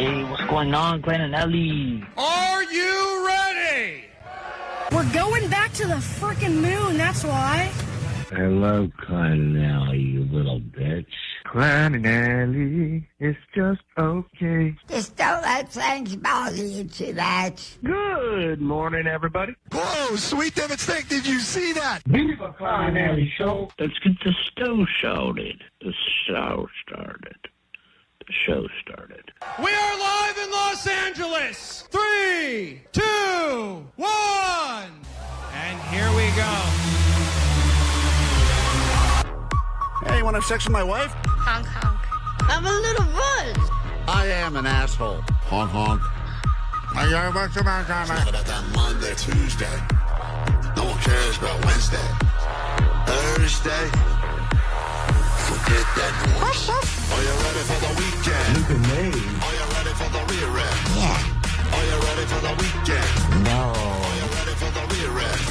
Hey, what's going on, Klein and Ellie? Are you ready? We're going back to the frickin' moon, that's why. Hello, Klein and Ellie, you little bitch. Klein and Ellie, it's just okay. Just don't let things bother you too much. Good morning, everybody. Whoa, Sweet David Steak, did you see that? Viva Klein and Ellie show. Let's get the show started. The show started. The show started. We are live in Los Angeles. 3, 2, 1. And here we go. Hey, you want to have sex with my wife? Honk, honk. I'm a little buzzed. I am an asshole. Honk, honk. It's not about that Monday, Tuesday. No one cares about Wednesday. Thursday. Forget that noise. Are you ready for the weekend? Look at me. Are you ready for the rear end? Yeah. Are you ready for the weekend? No. Are you ready for the rear end?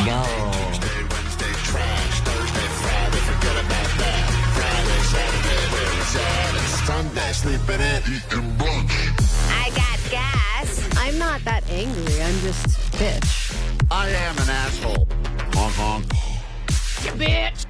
No. Tuesday, Wednesday, trash. Thursday, Friday, forget about that. Friday, Saturday, where is that? And Sunday, sleeping in, eating brunch. I got gas. I'm not that angry. I'm just bitch. I am an asshole. Honk, honk. Bitch.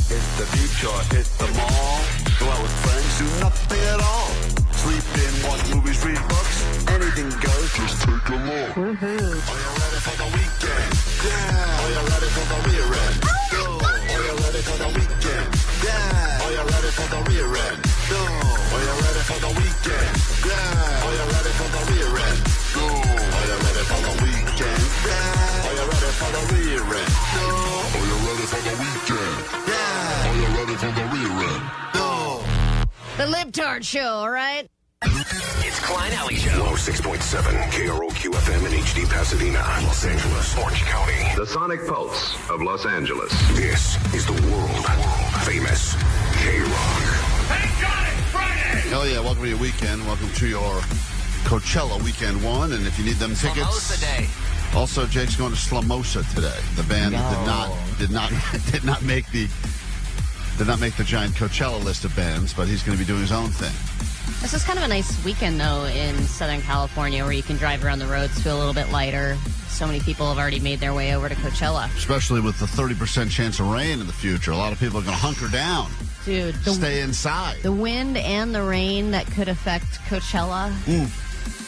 Hit the beach or hit the mall. Go out with friends, do nothing at all. Sleep in, watch movies, read books. Anything goes, just take a look. Woohoo. Are you ready for the weekend? Yeah. Are you ready for the rear end? No. Are you ready for the weekend? Yeah. Are you ready for the rear end? No. Are you ready for the weekend? Yeah. Are you ready for the rear end? No. Are you ready for the weekend? Yeah. Are you ready for the rear end? No. Are you ready for the weekend? Yeah. Are you ready for the rear end? No. The Libtard Show, all right? It's Klein Alley Show. 106.7 KROQ FM in HD Pasadena, Los Angeles, Orange County. The sonic pulse of Los Angeles. This is the world famous KROQ. Hey, Johnny, Friday. Hell yeah, welcome to your weekend. Welcome to your Coachella Weekend 1. And if you need them tickets... Slamosa Day. Also, Jake's going to Slamosa today. The band did not make the giant Coachella list of bands, but he's going to be doing his own thing. This is kind of a nice weekend, though, in Southern California, where you can drive around the roads, feel a little bit lighter. So many people have already made their way over to Coachella. Especially with the 30% chance of rain in the future. A lot of people are going to hunker down. Dude, stay inside. The wind and the rain that could affect Coachella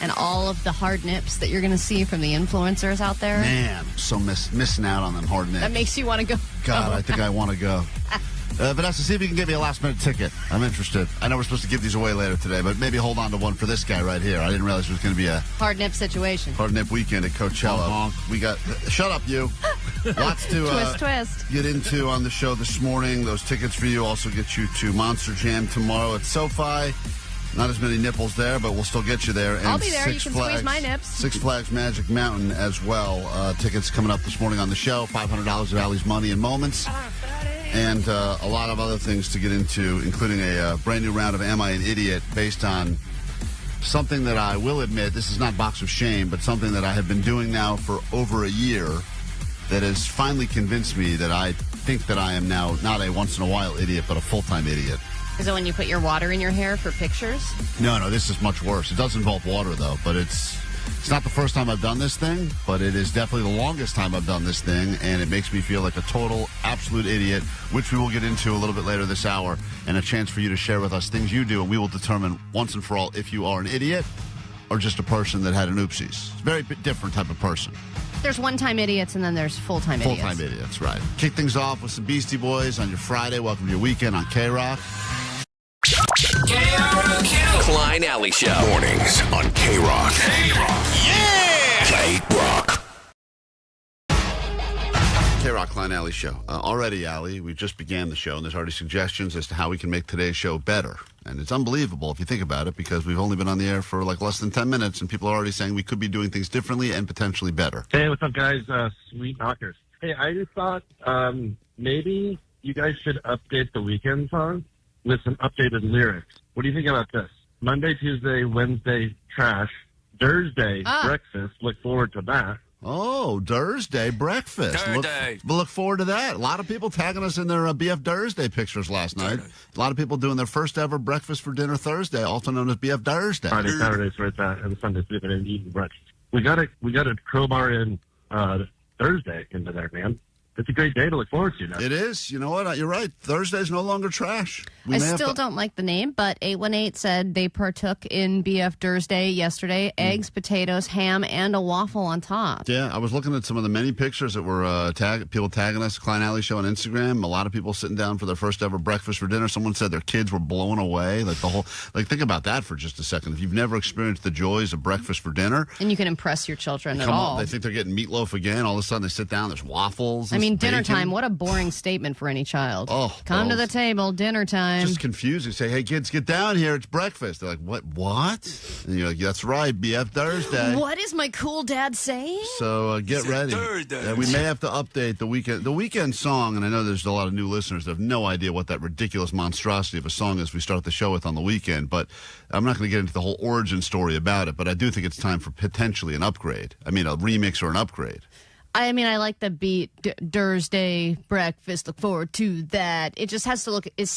and all of the hard nips that you're going to see from the influencers out there. Man, so missing out on them hard nips. That makes you want to go. God, I think I want to go. Vanessa, see if you can give me a last-minute ticket. I'm interested. I know we're supposed to give these away later today, but maybe hold on to one for this guy right here. I didn't realize it was going to be a hard nip situation. Hard nip weekend at Coachella. We got... Shut up, you. Lots to twist. Get into on the show this morning. Those tickets for you also get you to Monster Jam tomorrow at SoFi. Not as many nipples there, but we'll still get you there. And I'll be there. You can squeeze my nips. Six Flags Magic Mountain as well. Tickets coming up this morning on the show. $500 of Allie's Money in Moments. And a lot of other things to get into, including a brand new round of Am I an Idiot based on something that I will admit, this is not Box of Shame, but something that I have been doing now for over a year that has finally convinced me that I think that I am now not a once-in-a-while idiot, but a full-time idiot. Is it when you put your water in your hair for pictures? No, this is much worse. It does involve water, though, but it's not the first time I've done this thing, but it is definitely the longest time I've done this thing, and it makes me feel like a total, absolute idiot, which we will get into a little bit later this hour, and a chance for you to share with us things you do, and we will determine once and for all if you are an idiot or just a person that had an oopsies. It's a very different type of person. There's one-time idiots, and then there's full-time idiots. Full-time idiots, right. Kick things off with some Beastie Boys on your Friday. Welcome to your weekend on KROQ. KROQ. Klein Alley Show. Mornings on KROQ. KROQ. Yeah! KROQ. KROQ Klein Alley Show. Already, Alley, we just began the show, and there's already suggestions as to how we can make today's show better. And it's unbelievable if you think about it, because we've only been on the air for like less than 10 minutes, and people are already saying we could be doing things differently and potentially better. Hey, what's up, guys? Sweet knockers. Hey, I just thought maybe you guys should update the weekend song with some updated lyrics. What do you think about this? Monday, Tuesday, Wednesday, trash. Thursday, breakfast. Look forward to that. Oh, Thursday breakfast. Thursday. Look forward to that. A lot of people tagging us in their BF Thursday pictures last night. A lot of people doing their first ever breakfast for dinner Thursday, also known as BF Thursday. Friday, Saturday, and Sunday, sleeping and eating brunch. We got to crowbar in Thursday into there, man. It's a great day to look forward to now. It is. You know what? You're right. Thursday's no longer trash. I still don't like the name, but 818 said they partook in BF Thursday yesterday. Eggs, potatoes, ham, and a waffle on top. Yeah, I was looking at some of the many pictures that were people tagging us, Klein Alley Show on Instagram. A lot of people sitting down for their first ever breakfast for dinner. Someone said their kids were blown away. Think about that for just a second. If you've never experienced the joys of breakfast for dinner. And you can impress your children at all. They think they're getting meatloaf again. All of a sudden they sit down, there's waffles. Dinner time, what a boring statement for any child. Come to the table, dinner time. Just confusing. Say, hey, kids, get down here. It's breakfast. They're like, what? And you're like, that's right, BF Thursday. What is my cool dad saying? So get ready. We may have to update the weekend song, and I know there's a lot of new listeners that have no idea what that ridiculous monstrosity of a song is we start the show with on the weekend, but I'm not going to get into the whole origin story about it, but I do think it's time for potentially an upgrade. I mean, a remix or an upgrade. I mean, I like the beat, Thursday breakfast, look forward to that. It just has to it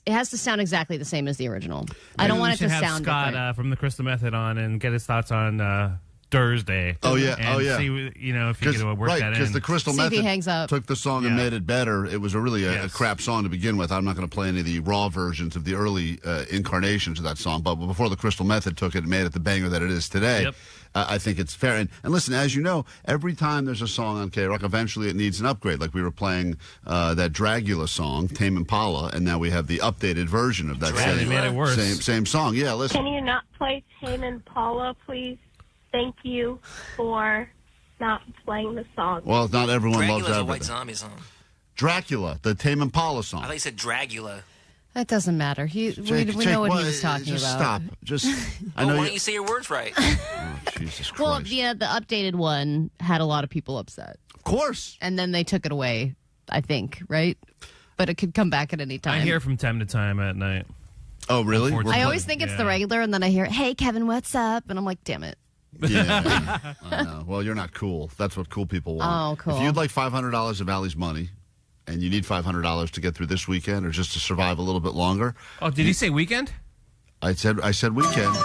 has to sound exactly the same as the original. I don't want it to sound Scott from the Crystal Method on and get his thoughts on Thursday. Oh, yeah. See, if you can work that in. Because the Crystal Method took the song and made it better. It was a crap song to begin with. I'm not going to play any of the raw versions of the early incarnations of that song, but before the Crystal Method took it and made it the banger that it is today. Yep. I think it's fair. And listen, as you know, every time there's a song on KROQ, eventually it needs an upgrade. Like we were playing that Dragula song, Tame Impala, and now we have the updated version of that same song. Yeah, listen. Can you not play Tame Impala, please? Thank you for not playing the song. Well, not everyone loves Dragula's everything. a White Zombie song. Dracula, the Tame Impala song. I thought you said Dragula. That doesn't matter. We know what he was talking about. Just stop. Why don't you say your words right? Oh, Jesus Christ. Well, the updated one had a lot of people upset. Of course. And then they took it away, I think, right? But it could come back at any time. I hear from time to time at night. Oh, really? I always think it's the regular, and then I hear, hey, Kevin, what's up? And I'm like, damn it. Yeah. I know. Well, you're not cool. That's what cool people want. Oh, cool. If you'd like $500 of Allie's money, and you need $500 to get through this weekend or just to survive a little bit longer. Oh, did he say weekend? I said weekend.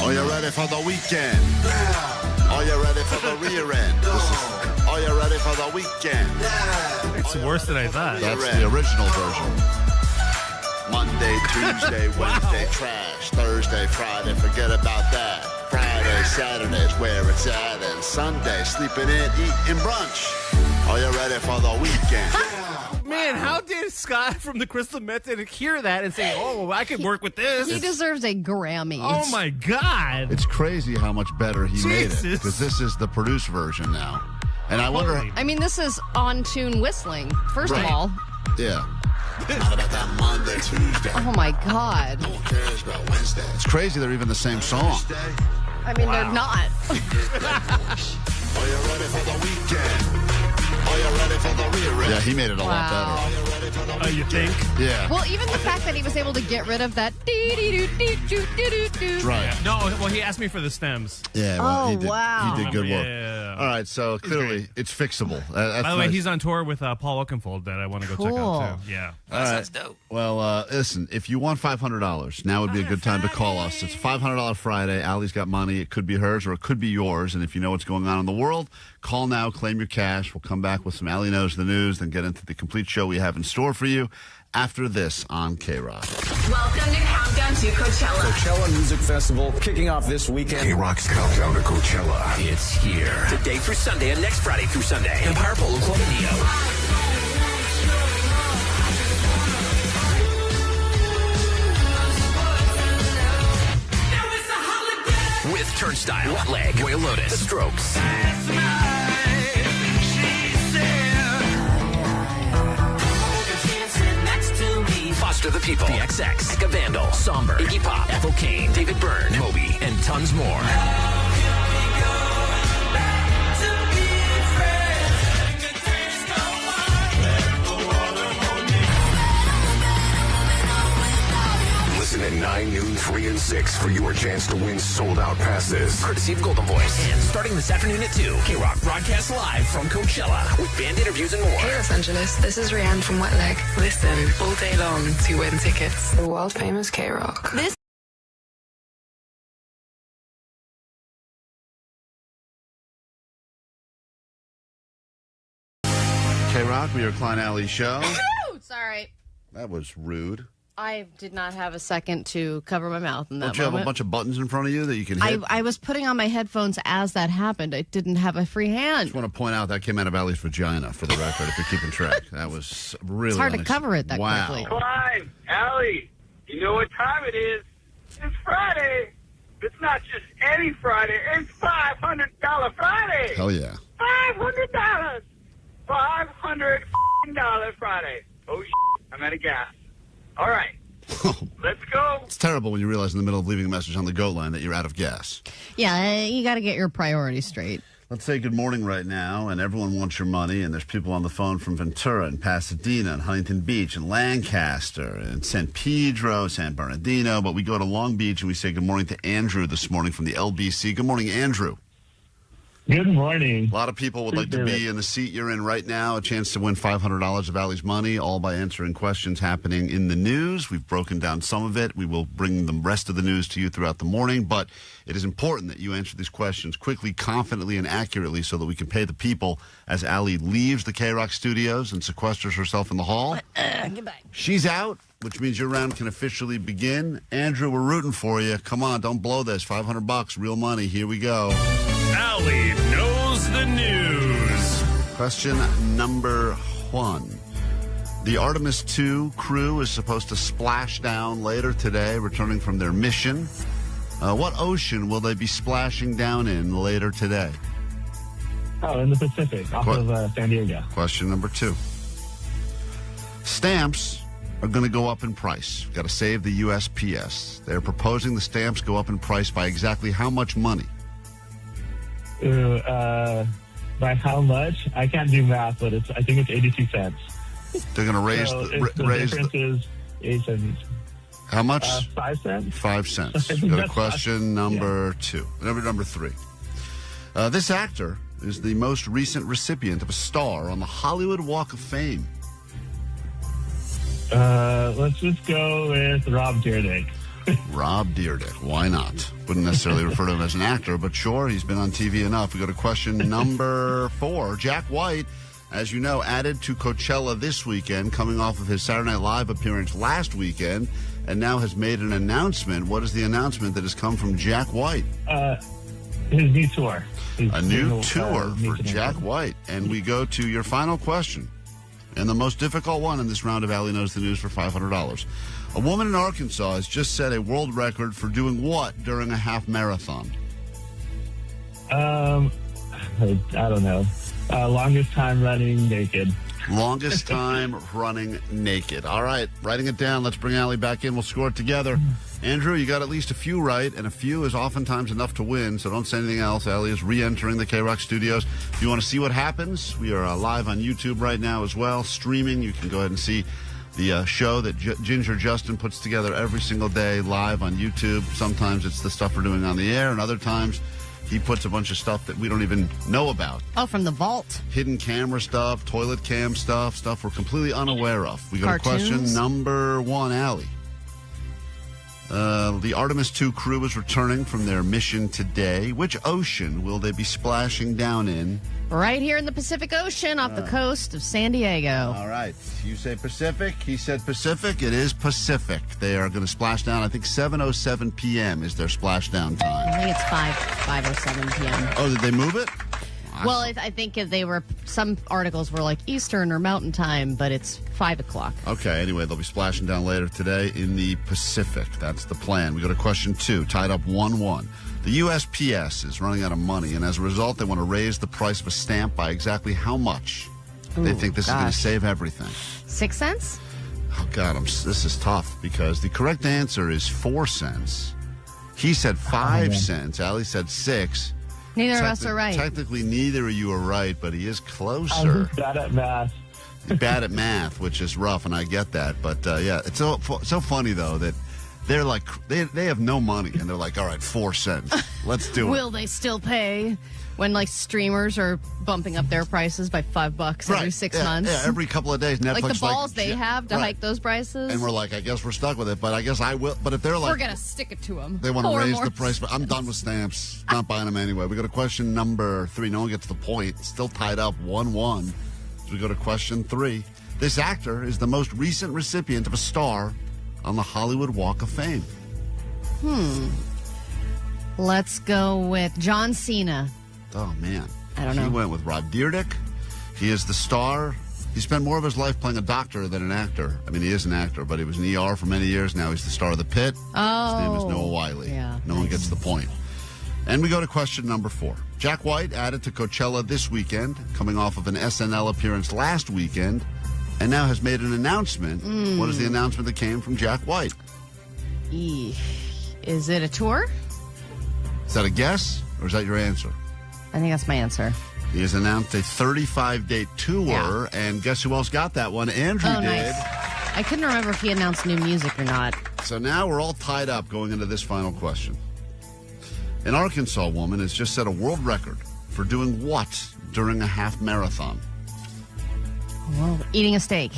Are you ready for the weekend? Are you ready for the rear end? Are you ready for the weekend? It's worse than I thought. That's the original version. Monday, Tuesday, Wednesday, trash. Thursday, Friday, forget about that. Friday, Saturday's where it's at. And Sunday, sleeping in, eating brunch. Are you ready for the weekend? Man, how did Scott from the Crystal Method hear that and say, oh, I could work with this? He deserves a Grammy. Oh, my God. It's crazy how much better he made it. Because this is the produced version now. And I wonder... I mean, this is on-tune whistling, first of all. Yeah. Not about that Monday, Tuesday. Oh, my God. No one cares about Wednesday. It's crazy they're even the same song. I mean, they're not. Are you ready for the weekend? Are you ready for the rear end? Yeah, he made it a lot better. Oh, you think? Yeah. Well, even the fact that he was able to get rid of that. Right. No, well, he asked me for the stems. Yeah, well, wow. He did good work. Yeah. All right, so clearly it's fixable. That's By the way, nice. he's on tour with Paul Oakenfold that I want to go check out, too. Yeah. That's dope. Well, listen, if you want $500, now would be a good time to call us. It's $500 Friday. Allie's got money. It could be hers or it could be yours. And if you know what's going on in the world, call now, claim your cash. We'll come back with some Allie Knows the News, then get into the complete show we have in store for you after this on KROQ. Welcome to Countdown to Coachella. Coachella Music Festival kicking off this weekend. KROQ's Countdown to Coachella. It's here. Today through Sunday and next Friday through Sunday. Empire Polo Club in Neo. With Turnstile, One Leg, Royal Lotus, The Strokes. Foster the People, The XX, Eka Vandal, Somber, Iggy Pop, Ethel Cain, David Byrne, Moby, and tons more. Listen at 9, noon, 3, and 6 for your chance to win sold-out passes. Courtesy of Golden Voice. And starting this afternoon at 2, KROQ broadcasts live from Coachella with band interviews and more. Hey, Los Angeles. This is Rianne from Wet Leg. Listen all day long to win tickets. The world-famous KROQ. This KROQ, we are Klein Alley Show. Sorry. That was rude. I did not have a second to cover my mouth in that Don't you have a bunch of buttons in front of you that you can hit? I was putting on my headphones as that happened. I didn't have a free hand. I just want to point out that came out of Allie's vagina, for the record, if you're keeping track. That was really It's hard to cover it that wow. quickly. Klein, Allie, you know what time it is? It's Friday. It's not just any Friday. It's $500 Friday. Hell yeah. $500. $500 Friday. Oh, I'm out of gas. All right. Let's go. It's terrible when you realize in the middle of leaving a message on the GO line that you're out of gas. Yeah, you got to get your priorities straight. Let's say good morning right now, and everyone wants your money, and there's people on the phone from Ventura and Pasadena and Huntington Beach and Lancaster and San Pedro, San Bernardino, but we go to Long Beach and we say good morning to Andrew this morning from the LBC. Good morning, Andrew. Good morning. A lot of people would like to be in the seat you're in right now, a chance to win $500 of Allie's money, all by answering questions happening in the news. We've broken down some of it. We will bring the rest of the news to you throughout the morning, but it is important that you answer these questions quickly, confidently, and accurately so that we can pay the people as Allie leaves the KROQ studios and sequesters herself in the hall. Goodbye. She's out, which means your round can officially begin. Andrew, we're rooting for you. Come on, don't blow this. $500, real money. Here we go. Allie knows the news. Question number 1. The Artemis 2 crew is supposed to splash down later today, returning from their mission. What ocean will they be splashing down in later today? Oh, in the Pacific, off of San Diego. Question number 2. Stamps are going to go up in price. Got to save the USPS. They're proposing the stamps go up in price by exactly how much money? By how much? I can't do math, but I think it's 82 cents. They're going to raise so raise difference is 8 cents. How much? 5 cents. 5 cents. Go to question number 2. Number 3. This actor is the most recent recipient of a star on the Hollywood Walk of Fame. Let's just go with Rob Dyrdek. Rob Dyrdek. Why not? Wouldn't necessarily refer to him as an actor, but sure, he's been on TV enough. We go to question number 4. Jack White, as you know, added to Coachella this weekend, coming off of his Saturday Night Live appearance last weekend, and now has made an announcement. What is the announcement that has come from Jack White? His new tour. A new tour for Jack White. And we go to your final question, and the most difficult one in this round of Allie Knows the News for $500. A woman in Arkansas has just set a world record for doing what during a half marathon? I don't know. Longest time running naked. Longest time running naked. All right, writing it down. Let's bring Allie back in. We'll score it together. Andrew, you got at least a few right, and a few is oftentimes enough to win, so don't say anything else. Allie is re-entering the KROQ studios. If you want to see what happens, we are live on YouTube right now as well, streaming. You can go ahead and see the show that Ginger Justin puts together every single day live on YouTube. Sometimes it's the stuff we're doing on the air, and other times he puts a bunch of stuff that we don't even know about. Oh, from the vault. Hidden camera stuff, toilet cam stuff we're completely unaware of. We go Cartoons. to question number 1, Allie. The Artemis 2 crew is returning from their mission today. Which ocean will they be splashing down in? Right here in the Pacific Ocean off the coast of San Diego. All right. You say Pacific. He said Pacific. It is Pacific. They are going to splash down. I think 7:07 p.m. is their splashdown time. I think it's 5:07 p.m. Oh, did they move it? Well, I think they were, some articles were like Eastern or Mountain Time, but it's 5 o'clock. Okay, anyway, they'll be splashing down later today in the Pacific. That's the plan. We go to question 2, tied up 1-1. The USPS is running out of money, and as a result, they want to raise the price of a stamp by exactly how much? They think this is going to save everything. 6 cents? Oh, God, this is tough because the correct answer is 4 cents. He said 5 cents. Allie said 6. Neither of us are right. Technically, neither of you are right, but he is closer. I'm just bad at math. Bad at math, which is rough, and I get that. But, yeah, it's so funny, though, that They're like, they have no money, and they're like, all right, 4 cents. Let's do it. Will they still pay when like streamers are bumping up their prices by $5 every 6 months? Yeah, every couple of days. Netflix, like the balls they have to hike those prices. And we're like, I guess we're stuck with it, but I guess I will. But if they're like, we're going to stick it to them. They want to raise the price, but I'm done with stamps. Not buying them anyway. We go to question number 3. No one gets the point. Still tied up 1-1. So we go to question 3. This actor is the most recent recipient of a star on the Hollywood Walk of Fame. Let's go with John Cena. Oh, man. I don't know. He went with Rob Dyrdek. He is the star. He spent more of his life playing a doctor than an actor. I mean, he is an actor, but he was in ER for many years. Now he's the star of The Pit. Oh. His name is Noah Wiley. Yeah, no one gets the point. And we go to question number 4. Jack White added to Coachella this weekend, coming off of an SNL appearance last weekend, and now has made an announcement. What is the announcement that came from Jack White? Is it a tour? Is that a guess, or is that your answer? I think that's my answer. He has announced a 35-date tour, and guess who else got that one? Andrew did. Nice. I couldn't remember if he announced new music or not. So now we're all tied up going into this final question. An Arkansas woman has just set a world record for doing what during a half marathon? Well, eating a steak.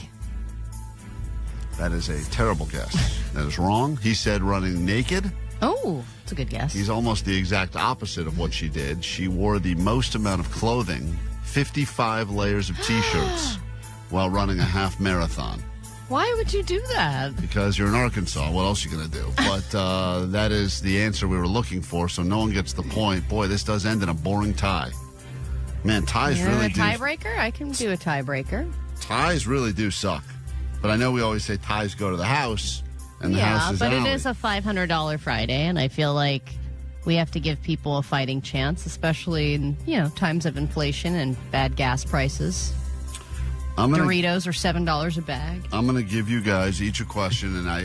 That is a terrible guess. That is wrong. He said running naked. Oh, that's a good guess. He's almost the exact opposite of what she did. She wore the most amount of clothing, 55 layers of T-shirts, while running a half marathon. Why would you do that? Because you're in Arkansas. What else are you going to do? But that is the answer we were looking for, so no one gets the point. Boy, this does end in a boring tie. Man, ties You're really a tiebreaker? I can do a tiebreaker. Ties really do suck. But I know we always say ties go to the house, and the house is but Allie. it is a $500 Friday, and I feel like we have to give people a fighting chance, especially in, times of inflation and bad gas prices. Doritos are $7 a bag. I'm going to give you guys each a question, and I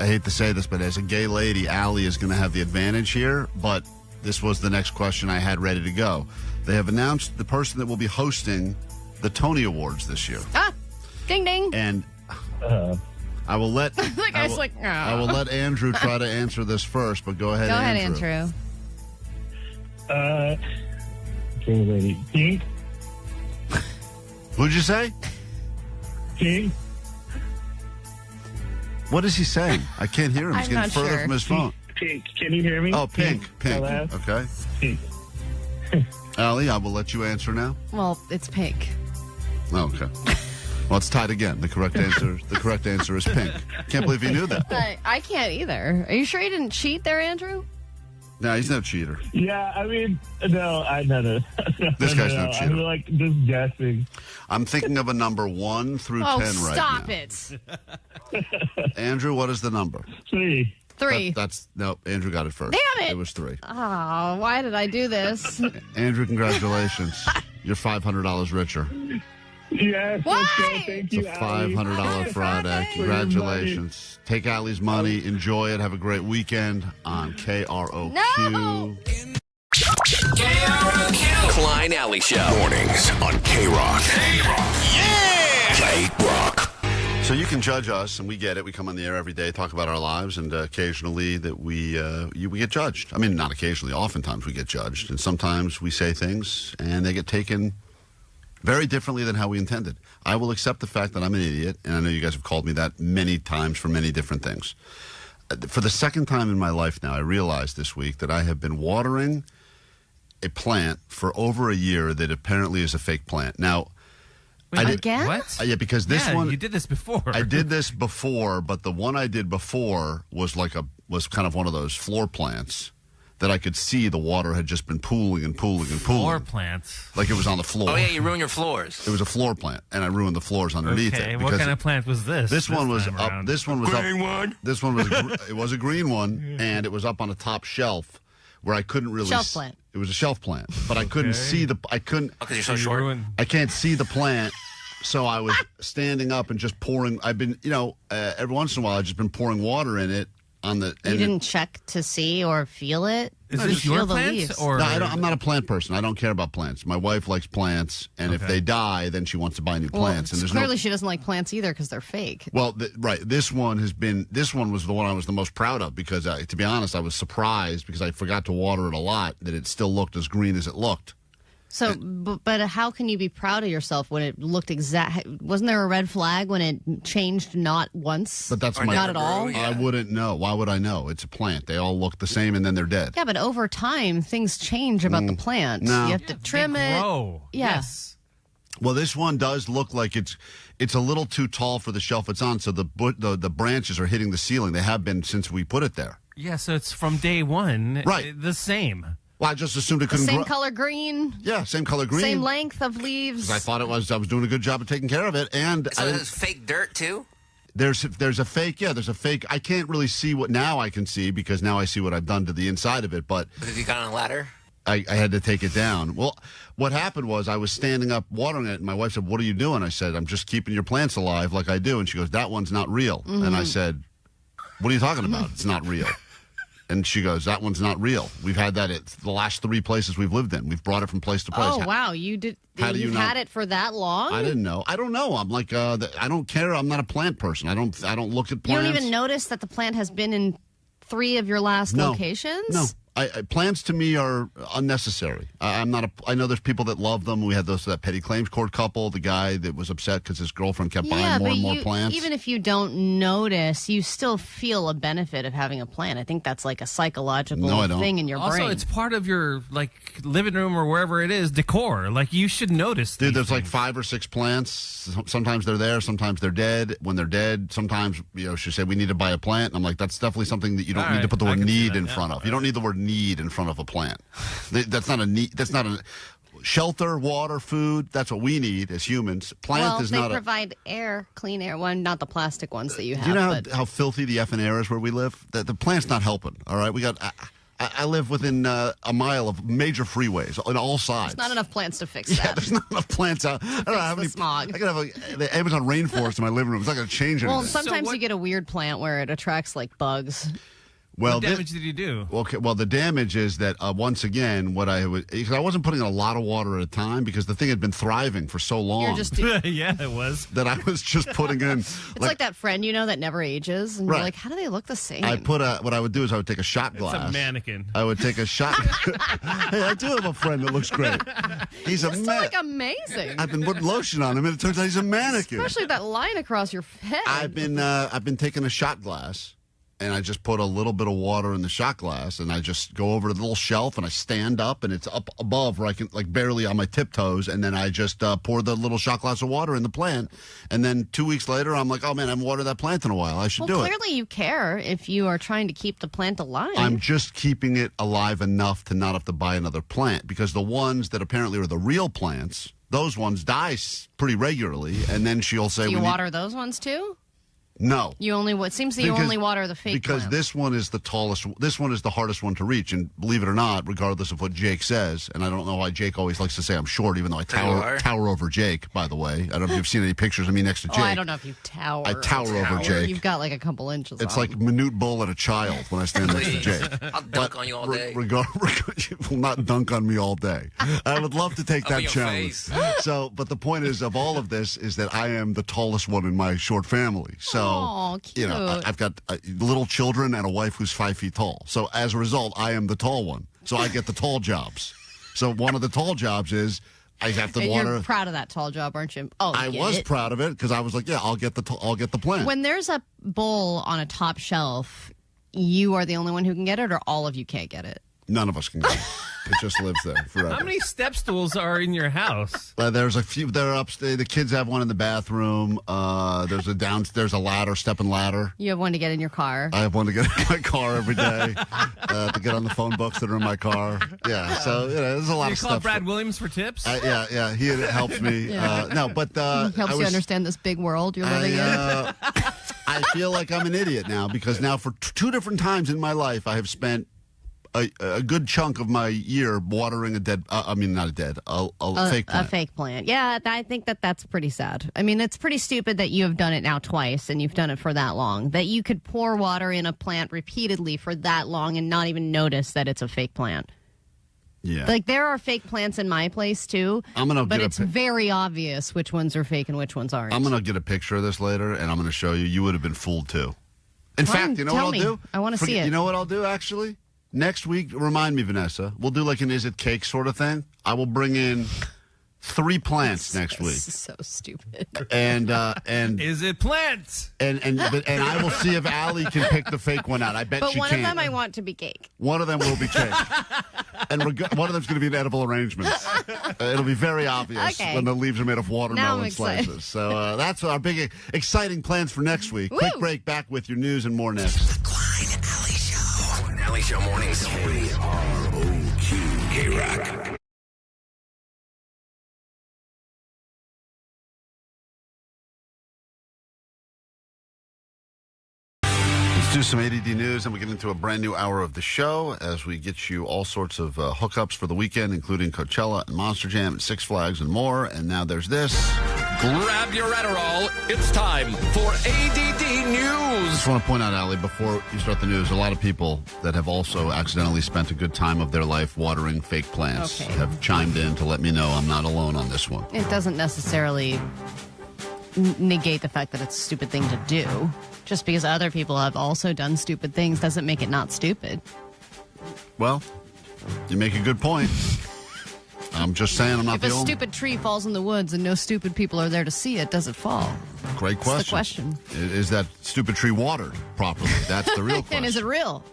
hate to say this, but as a gay lady, Allie is going to have the advantage here, but this was the next question I had ready to go. They have announced the person that will be hosting the Tony Awards this year. Ding, ding. And I will let I will let Andrew try to answer this first, but go ahead, Andrew. Gay lady. Pink? What'd you say? Pink? What is he saying? I can't hear him. He's getting further from his phone. Pink. Can you hear me? Oh, pink. Okay. Pink. Allie, I will let you answer now. Well, it's pink. Okay. Well, it's tied again. The correct answer is pink. Can't believe you knew that. I can't either. Are you sure you didn't cheat there, Andrew? No, he's no cheater. Yeah, I mean, no. This guy's no cheater. I'm just guessing. I'm thinking of a number 1 through 10 right now. Stop it. Andrew, what is the number? 3. 3. No, Andrew got it first. Damn it. It was 3. Oh, why did I do this? Andrew, congratulations. You're $500 richer. Yes. Why? Thank It's you, a $500 Friday. Congratulations. Take Allie's money. Enjoy it. Have a great weekend on KROQ. No! KROQ. Klein Alley Show. Mornings on KROQ. Yeah! KROQ. So you can judge us, and we get it. We come on the air every day, talk about our lives, and occasionally that we get judged. I mean, not occasionally. Oftentimes we get judged, and sometimes we say things, and they get taken very differently than how we intended. I will accept the fact that I'm an idiot, and I know you guys have called me that many times for many different things. For the second time in my life now, I realized this week that I have been watering a plant for over a year that apparently is a fake plant. Now, Again? What? Yeah, because this one... you did this before. I did this before, but the one I did before was kind of one of those floor plants that I could see the water had just been pooling and pooling and pooling. Floor plants? Like it was on the floor. Oh, yeah, you ruined your floors. It was a floor plant, and I ruined the floors underneath it. What kind of plant was this? This one was up. Around? This one was Green up. one? This one was it was a green one, and it was up on a top shelf where I couldn't really... Shelf plant. It was a shelf plant, but I couldn't see the... I couldn't... Because you're so short. I can't see the plant, so I was standing up and just pouring... I've been, every once in a while, I've just been pouring water in it, on the. You didn't check to see or feel it? Is this your plants? Or No, I'm not a plant person. I don't care about plants. My wife likes plants, and if they die, then she wants to buy new plants. And clearly she doesn't like plants either because they're fake. Well, right. This one was the one I was the most proud of because, to be honest, I was surprised because I forgot to water it a lot that it still looked as green as it looked. So, but how can you be proud of yourself when it looked exact? Wasn't there a red flag when it changed not once? But that's not at all. I wouldn't know. Why would I know? It's a plant. They all look the same, and then they're dead. Yeah, but over time, things change about the plant. No. You have to trim it. Grow. Yeah. Yes. Well, this one does look like it's a little too tall for the shelf it's on, so the branches are hitting the ceiling. They have been since we put it there. Yeah, so it's from day one. Right. The same. Well, I just assumed it couldn't Same grow. color green. Yeah, same color green. Same length of leaves. I thought I was doing a good job of taking care of it, and So there's fake dirt too. There's a fake. Yeah, there's a fake. I can't really see what now I can see because now I see what I've done to the inside of it. But Have you got on a ladder? I had to take it down. Well, what happened was I was standing up watering it, and my wife said, "What are you doing?" I said, "I'm just keeping your plants alive like I do." And she goes, "That one's not real." And I said, "What are you talking about? It's not real." And she goes, "That one's not real. We've had that at the last 3 places we've lived in. We've brought it from place to place." Oh, wow. You did. How do you You've know? had it for that long? I didn't know. I don't know. I'm like, I don't care. I'm not a plant person. I don't look at plants. You don't even notice that the plant has been in 3 of your last locations? No. Plants to me are unnecessary. I'm not. I know there's people that love them. We had that petty claims court couple. The guy that was upset because his girlfriend kept buying more and more plants. Even if you don't notice, you still feel a benefit of having a plant. I think that's like a psychological thing in your brain. Also, it's part of your living room or wherever it is decor. Like you should notice. Dude, there's like 5 or 6 plants. Sometimes they're there. Sometimes they're dead. When they're dead, sometimes she said we need to buy a plant. And I'm like, that's definitely something that you don't need to put the word need in front of. You don't need the word need in front of a plant. That's not a need. That's not a shelter, water, food. That's what we need as humans. Plant is not. They provide air, clean air. Well, not the plastic ones that you have. Do you know how filthy the effing air is where we live? The plant's not helping. All right, we got. I live within a mile of major freeways on all sides. There's not enough plants to fix that. Yeah, there's not enough plants out. I don't have any smog. I could have the Amazon rainforest in my living room. It's not going to change anything. Well, sometimes you get a weird plant where it attracts like bugs. Well, what damage did you do? Okay, well, the damage is that once again, because I wasn't putting in a lot of water at a time because the thing had been thriving for so long. You're just yeah, it was. That I was just putting in. It's like that friend that never ages, and you're like, how do they look the same? What I would do is I would take a shot glass. It's a mannequin. I would take a shot. Hey, I do have a friend that looks great. He's amazing. I've been putting lotion on him, and it turns out he's a mannequin. Especially that line across your head. I've been taking a shot glass. And I just put a little bit of water in the shot glass, and I just go over to the little shelf, and I stand up, and it's up above where I can, barely on my tiptoes, and then I just pour the little shot glass of water in the plant. And then 2 weeks later, I'm like, oh, man, I haven't watered that plant in a while. I should do it. Clearly you care if you are trying to keep the plant alive. I'm just keeping it alive enough to not have to buy another plant, because the ones that apparently are the real plants, those ones die pretty regularly, and then she'll say... Do you water those ones, too? No. You only water the fake because plants. this one is the tallest. This one is the hardest one to reach, and believe it or not, regardless of what Jake says, and I don't know why Jake always likes to say I'm short, even though I tower over Jake. By the way, I don't know if you've seen any pictures of me next to Jake. I don't know if you tower. I tower over Jake. You've got like a couple inches. It's like Minute Bull at a child when I stand next to Jake. I'll dunk on you all day. You will not dunk on me all day. I would love to take that challenge. So, but the point is of all of this is that I am the tallest one in my short family. So, cute. I've got little children and a wife who's 5 feet tall. So as a result, I am the tall one. So I get the tall jobs. So one of the tall jobs is I have to water. You're proud of that tall job, aren't you? Oh, I was proud of it because I was like, yeah, I'll get the plant. When there's a bowl on a top shelf, you are the only one who can get it, or all of you can't get it? None of us can get it. It just lives there forever. How many step stools are in your house? There's a few. They're upstairs. The kids have one in the bathroom. There's a downstairs, a ladder, step and ladder. You have one to get in your car. I have one to get in my car every day. To get on the phone books that are in my car. Yeah. So there's a lot of stuff. You call Brad Williams for tips? Yeah. He helps me. Yeah. No, but he helps you understand this big world you're living in. I feel like I'm an idiot now because now for 2 different times in my life I have spent a good chunk of my year watering a fake plant. A fake plant. Yeah, I think that's pretty sad. I mean, it's pretty stupid that you have done it now twice and you've done it for that long. That you could pour water in a plant repeatedly for that long and not even notice that it's a fake plant. Yeah. Like, there are fake plants in my place, too. But it's very obvious which ones are fake and which ones aren't. I'm going to get a picture of this later, and I'm going to show you. You would have been fooled, too. In fact, you know what I'll do? I want to see it. You know what I'll do, actually? Next week, remind me, Vanessa. We'll do like an Is It Cake sort of thing. I will bring in 3 plants next week. This is so stupid. And Is it plants? And I will see if Allie can pick the fake one out. I bet she can. But one of them I want to be cake. One of them will be cake. And one of them's going to be an edible arrangement. It'll be very obvious when the leaves are made of watermelon slices. So that's our big, exciting plans for next week. Woo! Quick break, back with your news and more next. The Klein Alley Show. Klein Alley Show mornings. KROQ. KROQ. Let's do some A.D.D news, and we get into a brand new hour of the show as we get you all sorts of hookups for the weekend, including Coachella and Monster Jam and Six Flags and more. And now there's this. Grab your Adderall. It's time for ADD News. I just want to point out, Allie, before you start the news, a lot of people that have also accidentally spent a good time of their life watering fake plants have chimed in to let me know I'm not alone on this one. It doesn't necessarily negate the fact that it's a stupid thing to do. Just because other people have also done stupid things doesn't make it not stupid. Well, you make a good point. I'm just saying I'm not the only... If a stupid tree falls in the woods and no stupid people are there to see it, does it fall? Great question. That's the question. Is that stupid tree watered properly? That's the real question. And is it real?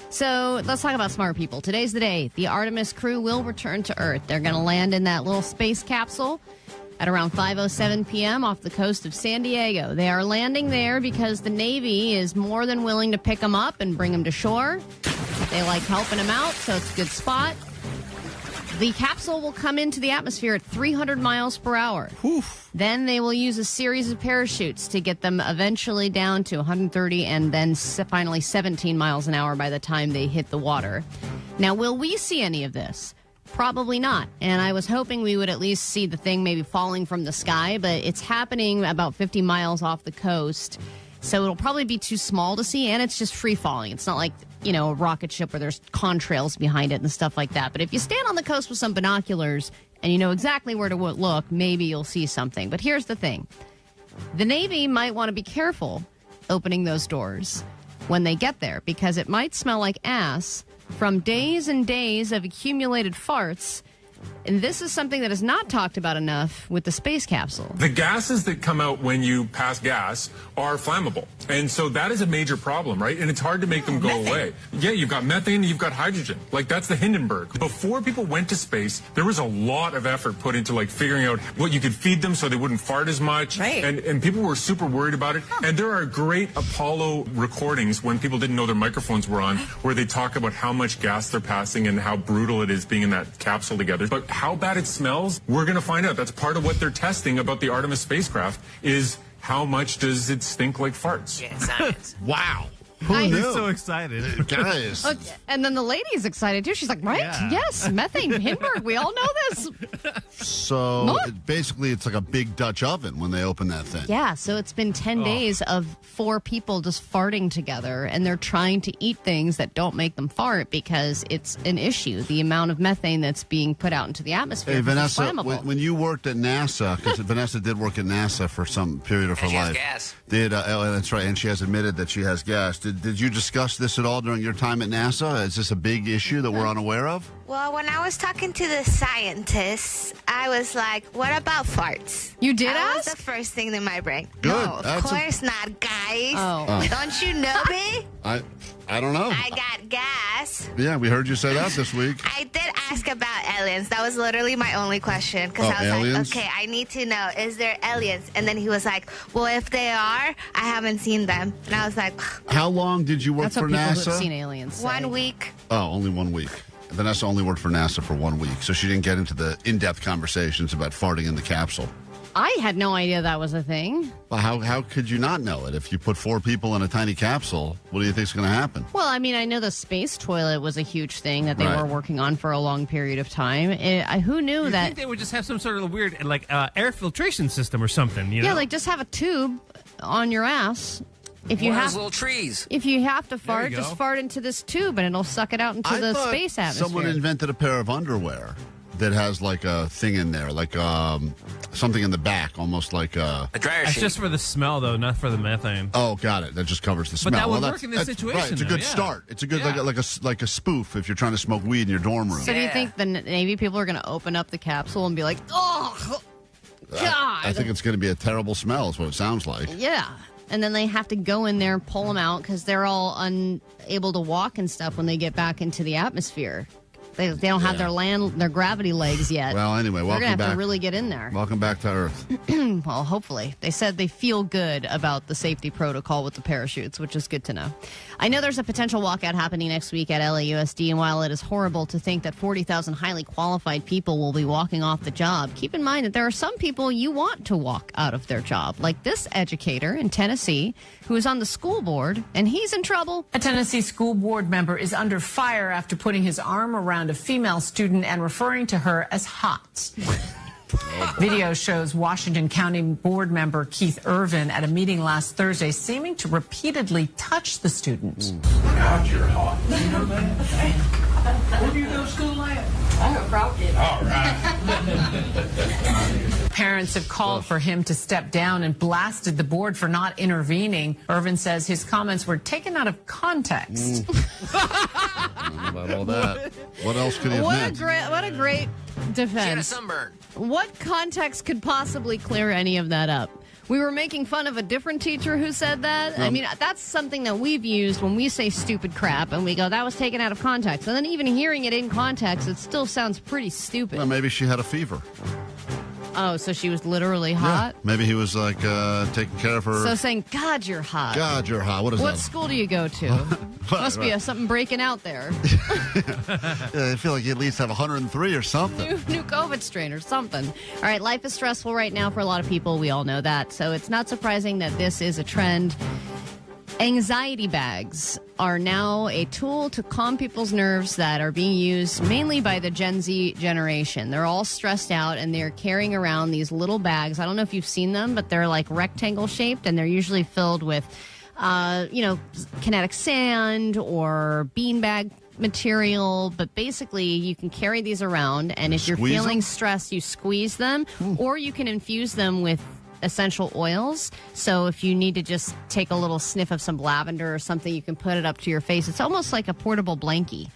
So let's talk about smart people. Today's the day. The Artemis crew will return to Earth. They're going to land in that little space capsule at around 5:07 p.m. off the coast of San Diego. They are landing there because the Navy is more than willing to pick them up and bring them to shore. They like helping them out, so it's a good spot. The capsule will come into the atmosphere at 300 miles per hour. Oof. Then they will use a series of parachutes to get them eventually down to 130 and then finally 17 miles an hour by the time they hit the water. Now, will we see any of this? Probably not. And I was hoping we would at least see the thing maybe falling from the sky, but it's happening about 50 miles off the coast. So it'll probably be too small to see, and it's just free falling. It's not like, a rocket ship where there's contrails behind it and stuff like that. But if you stand on the coast with some binoculars and you know exactly where to look, maybe you'll see something. But here's the thing. The Navy might want to be careful opening those doors when they get there, because it might smell like ass from days and days of accumulated farts. And this is something that is not talked about enough with the space capsule. The gases that come out when you pass gas are flammable. And so that is a major problem, right? And it's hard to make them go away. Yeah, you've got methane and you've got hydrogen. Like, that's the Hindenburg. Before people went to space, there was a lot of effort put into, figuring out what you could feed them so they wouldn't fart as much. Right. And people were super worried about it. And there are great Apollo recordings when people didn't know their microphones were on, where they talk about how much gas they're passing and how brutal it is being in that capsule together. But how bad it smells, we're going to find out. That's part of what they're testing about the Artemis spacecraft, is how much does it stink like farts. Yeah, science. Wow. Who knew? So excited. Guys. And then the lady's excited, too. She's like, right? Yeah. Yes, methane, Hindenburg. We all know this. So basically it's like a big Dutch oven when they open that thing. Yeah, so it's been 10 days of 4 people just farting together, and they're trying to eat things that don't make them fart because it's an issue, the amount of methane that's being put out into the atmosphere. Hey, Vanessa, flammable. when you worked at NASA, because Vanessa did work at NASA for some period of her she life. has gas. That's right, and she has admitted that she has gas. Did you discuss this at all during your time at NASA? Is this a big issue that we're unaware of? Well, when I was talking to the scientists, I was like, what about farts? You did That ask? was the first thing in my brain. Good. No, of course not, guys. Oh. Don't you know me? I don't know. I got gas. Yeah, we heard you say that this week. I did ask about aliens. That was literally my only question. Because I was aliens? like, okay, I need to know, is there aliens? And then he was like, well, if they are, I haven't seen them. And I was like, How long did you work That's for what people NASA? who've seen aliens say. 1 week. Oh, only 1 week. Vanessa only worked for NASA for 1 week, so she didn't get into the in-depth conversations about farting in the capsule. I had no idea that was a thing. Well, how could you not know it? If you put 4 people in a tiny capsule, what do you think is going to happen? Well, I mean, I know the space toilet was a huge thing that they were working on for a long period of time. Who knew that? I think they would just have some sort of weird, like, air filtration system or something, you know? Yeah, like just have a tube on your ass. If you have little trees. If you have to fart, just fart into this tube and it'll suck it out into the space atmosphere. Someone invented a pair of underwear that has like a thing in there, like something in the back, almost like a dryer sheet. sheet. Just for the smell, though, not for the methane. Oh, got it. That just covers the smell. But that would work in this situation. Right, it's a good start. It's a good like a spoof if you're trying to smoke weed in your dorm room. So do you think the Navy people are going to open up the capsule and be like, oh, God? I think it's going to be a terrible smell is what it sounds like. Yeah. And then they have to go in there and pull them out because they're all unable to walk and stuff when they get back into the atmosphere. They don't have their gravity legs yet. Well, anyway, welcome back. They're going to have to really get in there. Welcome back to Earth. Well, hopefully. They said they feel good about the safety protocol with the parachutes, which is good to know. I know there's a potential walkout happening next week at LAUSD, and while it is horrible to think that 40,000 highly qualified people will be walking off the job, keep in mind that there are some people you want to walk out of their job, like this educator in Tennessee who is on the school board, and he's in trouble. A Tennessee school board member is under fire after putting his arm around a female student and referring to her as hot. Video shows Washington County board member Keith Irvin at a meeting last Thursday seeming to repeatedly touch the student. God, you're hot. You know that? Where do you go to school at? I'm a KROQ. All right. Parents have called for him to step down and blasted the board for not intervening. Irvin says his comments were taken out of context. I don't know about all that. What else could he have meant? What a great defense. She had a sunburn. What context could possibly clear any of that up? We were making fun of a different teacher who said that. I mean, that's something that we've used when we say stupid crap and we go, that was taken out of context. And then even hearing it in context, it still sounds pretty stupid. Well, maybe she had a fever. Oh, so she was literally hot? Yeah. Maybe he was like taking care of her. So saying, God, you're hot. God, you're hot. What is that? What school do you go to? Must be something breaking out there. I feel like you at least have 103 or something. New COVID strain or something. All right, life is stressful right now for a lot of people. We all know that. So it's not surprising that this is a trend. Anxiety bags are now a tool to calm people's nerves that are being used mainly by the Gen Z generation. They're all stressed out and they're carrying around these little bags. I don't know if you've seen them, but they're like rectangle shaped and they're usually filled with, kinetic sand or beanbag material. But basically, you can carry these around, and if you're feeling stressed, you squeeze them, or you can infuse them with essential oils. So if you need to just take a little sniff of some lavender or something, you can put it up to your face. It's almost like a portable blankie.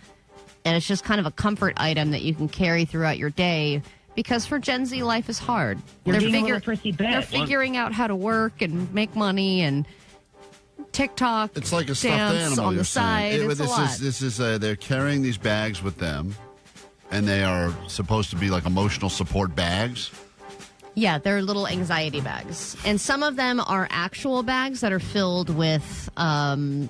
And it's just kind of a comfort item that you can carry throughout your day, because for Gen Z, life is hard. They're figuring out how to work and make money and TikTok. It's like a stuffed animal on the side. They're carrying these bags with them, and they are supposed to be like emotional support bags. Yeah, they're little anxiety bags. And some of them are actual bags that are filled with, calming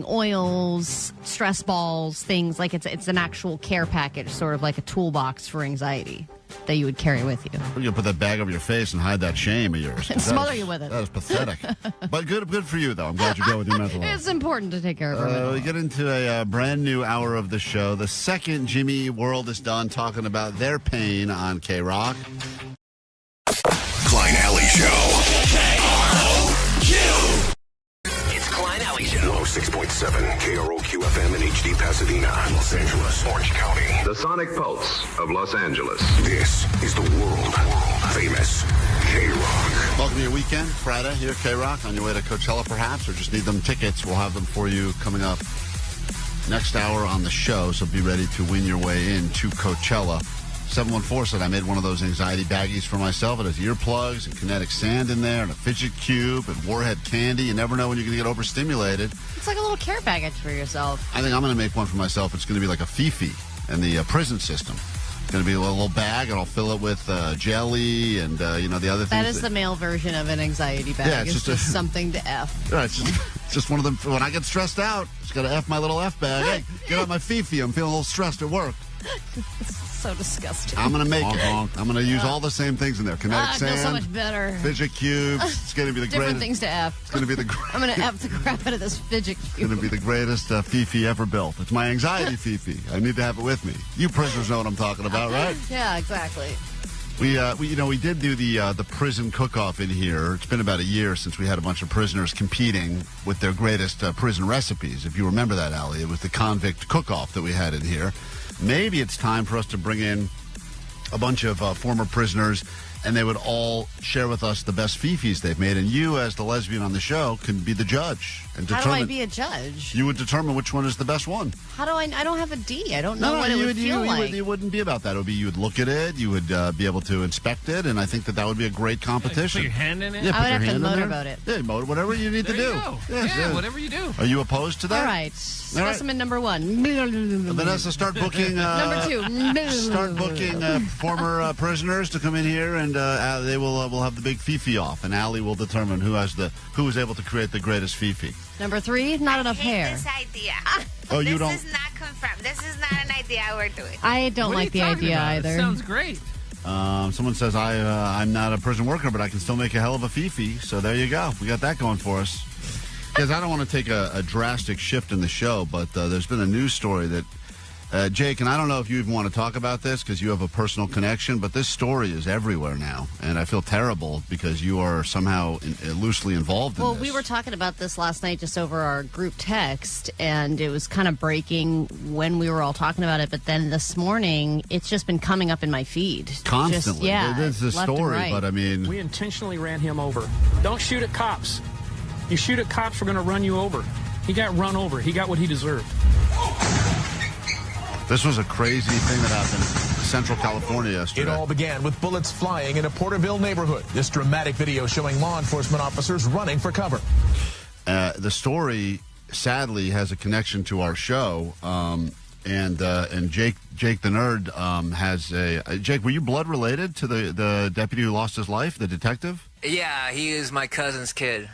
oils, stress balls, things like it's an actual care package, sort of like a toolbox for anxiety that you would carry with you. You put that bag over your face and hide that shame of yours. And smother you with it. That is pathetic. But good for you, though. I'm glad you go with your mental health. It's important to take care of our mental health. We get into a brand new hour of the show. The second Jimmy World is done talking about their pain on KROQ. Klein Alley Show. KROQ. It's Klein Alley Show. 106.7 KROQ FM in HD Pasadena, Los Angeles, Orange County. The Sonic Pulse of Los Angeles. This is the world famous KROQ. Welcome to your weekend, Friday here at KROQ. On your way to Coachella, perhaps, or just need them tickets. We'll have them for you coming up next hour on the show, so be ready to win your way into Coachella. 714 said I made one of those anxiety baggies for myself. It has earplugs and kinetic sand in there and a fidget cube and warhead candy. You never know when you're going to get overstimulated. It's like a little care package for yourself. I think I'm going to make one for myself. It's going to be like a Fifi in the prison system. It's going to be a little bag, and I'll fill it with jelly and, the other things. That is the male version of an anxiety bag. Yeah, it's just something to F. Right, it's just one of them. When I get stressed out, just got to F my little F bag. Hey, get out my Fifi. I'm feeling a little stressed at work. So disgusting. I'm going to make it. I'm going to use all the same things in there. Kinetic I feel sand. so much better. Fidget cubes. It's going to be the Different greatest. things to F. It's going to be the I'm going to F the crap out of this fidget cube. It's going to be the greatest Fifi ever built. It's my anxiety Fifi. I need to have it with me. You prisoners know what I'm talking about, right? Yeah, exactly. We did do the prison cook-off in here. It's been about a year since we had a bunch of prisoners competing with their greatest prison recipes. If you remember that, Allie, it was the convict cook-off that we had in here. Maybe it's time for us to bring in a bunch of former prisoners, and they would all share with us the best fifis they've made. And you, as the lesbian on the show, can be the judge and determine. How do I be a judge? You would determine which one is the best one. How do I don't have a D. I don't know what it would feel like. It wouldn't be about that. It would be you would look at it, you would be able to inspect it, and I think that would be a great competition. Put your hand in it? Yeah, I would have to motorboat it. Yeah, whatever you need to do. Yeah, whatever you do. Are you opposed to that? All right. Specimen number 1. Vanessa, start booking. Number 2. Start booking former prisoners to come in here, and they will have the big fifi off, and Allie will determine who is able to create the greatest fifi. Number 3, not enough hair. This idea. Oh, you don't. This is not confirmed. This is not an idea we're doing. I don't like the idea either. It sounds great. Someone says I'm not a prison worker, but I can still make a hell of a fifi. So there you go. We got that going for us. Because I don't want to take a drastic shift in the show, but there's been a news story that Jake, and I don't know if you even want to talk about this because you have a personal connection, but this story is everywhere now, and I feel terrible because you are somehow loosely involved in this. Well, we were talking about this last night just over our group text, and it was kind of breaking when we were all talking about it, but then this morning, it's just been coming up in my feed. Constantly. There's this story, right. but I mean... We intentionally ran him over. Don't shoot at cops. You shoot at cops, we're going to run you over. He got run over. He got what he deserved. This was a crazy thing that happened in Central California yesterday. It all began with bullets flying in a Porterville neighborhood. This dramatic video showing law enforcement officers running for cover. The story, sadly, has a connection to our show. And Jake the Nerd has a... Jake, were you blood related to the deputy who lost his life, the detective? Yeah, he is my cousin's kid.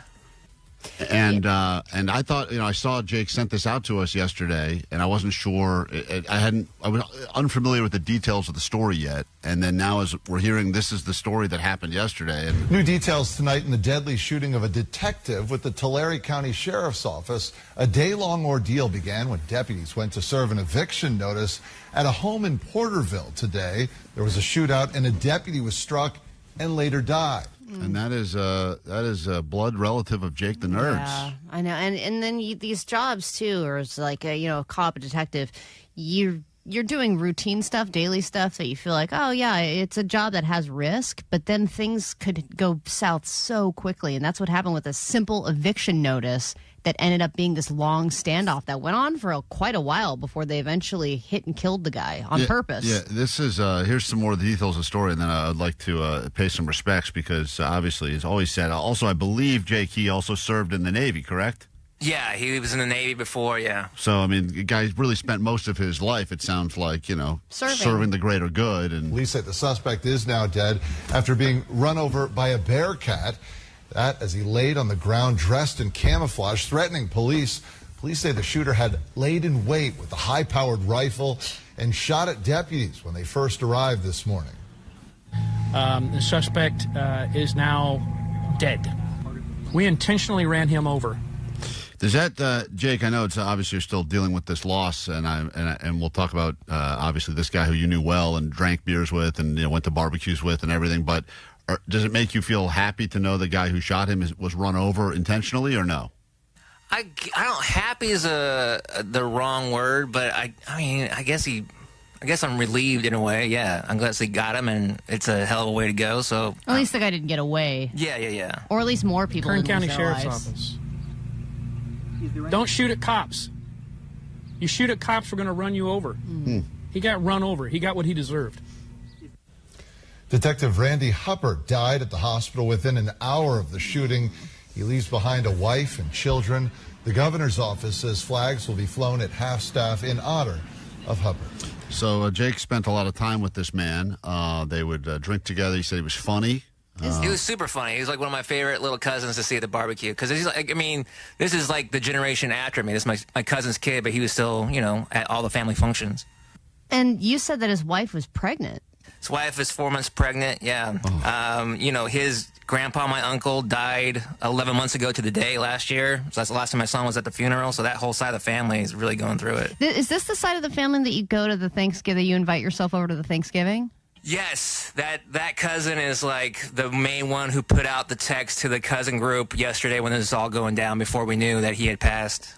And I thought, I saw Jake sent this out to us yesterday, and I wasn't sure. I was unfamiliar with the details of the story yet. And then now, as we're hearing, this is the story that happened yesterday. And new details tonight in the deadly shooting of a detective with the Tulare County Sheriff's Office. A day-long ordeal began when deputies went to serve an eviction notice at a home in Porterville today. There was a shootout, and a deputy was struck and later died. And that is a blood relative of Jake the Nerd's. Yeah, I know. And then these jobs too, or it's like a cop, a detective. You're doing routine stuff, daily stuff that you feel like, oh yeah, it's a job that has risk, but then things could go south so quickly, and that's what happened with a simple eviction notice that ended up being this long standoff that went on for quite a while before they eventually hit and killed the guy on purpose. Yeah, this is, here's some more of the details of the story, and then I'd like to pay some respects because obviously, as always said, also I believe, Jake, he also served in the Navy, correct? Yeah, he was in the Navy before, yeah. So, I mean, the guy really spent most of his life, it sounds like, serving the greater good. And police say the suspect is now dead after being run over by a bear cat. That as he laid on the ground dressed in camouflage, threatening police. Police say the shooter had laid in wait with a high-powered rifle and shot at deputies when they first arrived this morning. The suspect is now dead. We intentionally ran him over. Does that, Jake? I know it's obviously you're still dealing with this loss, and we'll talk about obviously this guy who you knew well and drank beers with and went to barbecues with and everything. But does it make you feel happy to know the guy who shot him was run over intentionally, or no? I don't. Happy is the wrong word, but I guess I'm relieved in a way. Yeah, I'm glad he got him, and it's a hell of a way to go. So at least the guy didn't get away. Yeah. Or at least more people. Kern County Sheriff's Office. Don't shoot at cops. You shoot at cops, we're going to run you over. He got run over. He got what he deserved. Detective Randy Hoppert died at the hospital within an hour of the shooting. He leaves behind a wife and children. The governor's office says flags will be flown at half-staff in honor of Hoppert. So Jake spent a lot of time with this man. They would drink together. He said he was funny. He was super funny. He was like one of my favorite little cousins to see at the barbecue. Because he's like, this is like the generation after me. This is my cousin's kid, but he was still, at all the family functions. And you said that his wife was pregnant. His wife is 4 months pregnant, yeah. His grandpa, my uncle, died 11 months ago to the day last year. So that's the last time my son was at the funeral. So that whole side of the family is really going through it. Is this the side of the family that you go to the Thanksgiving, you invite yourself over to the Thanksgiving? Yes, that cousin is like the main one who put out the text to the cousin group yesterday when this was all going down before we knew that he had passed.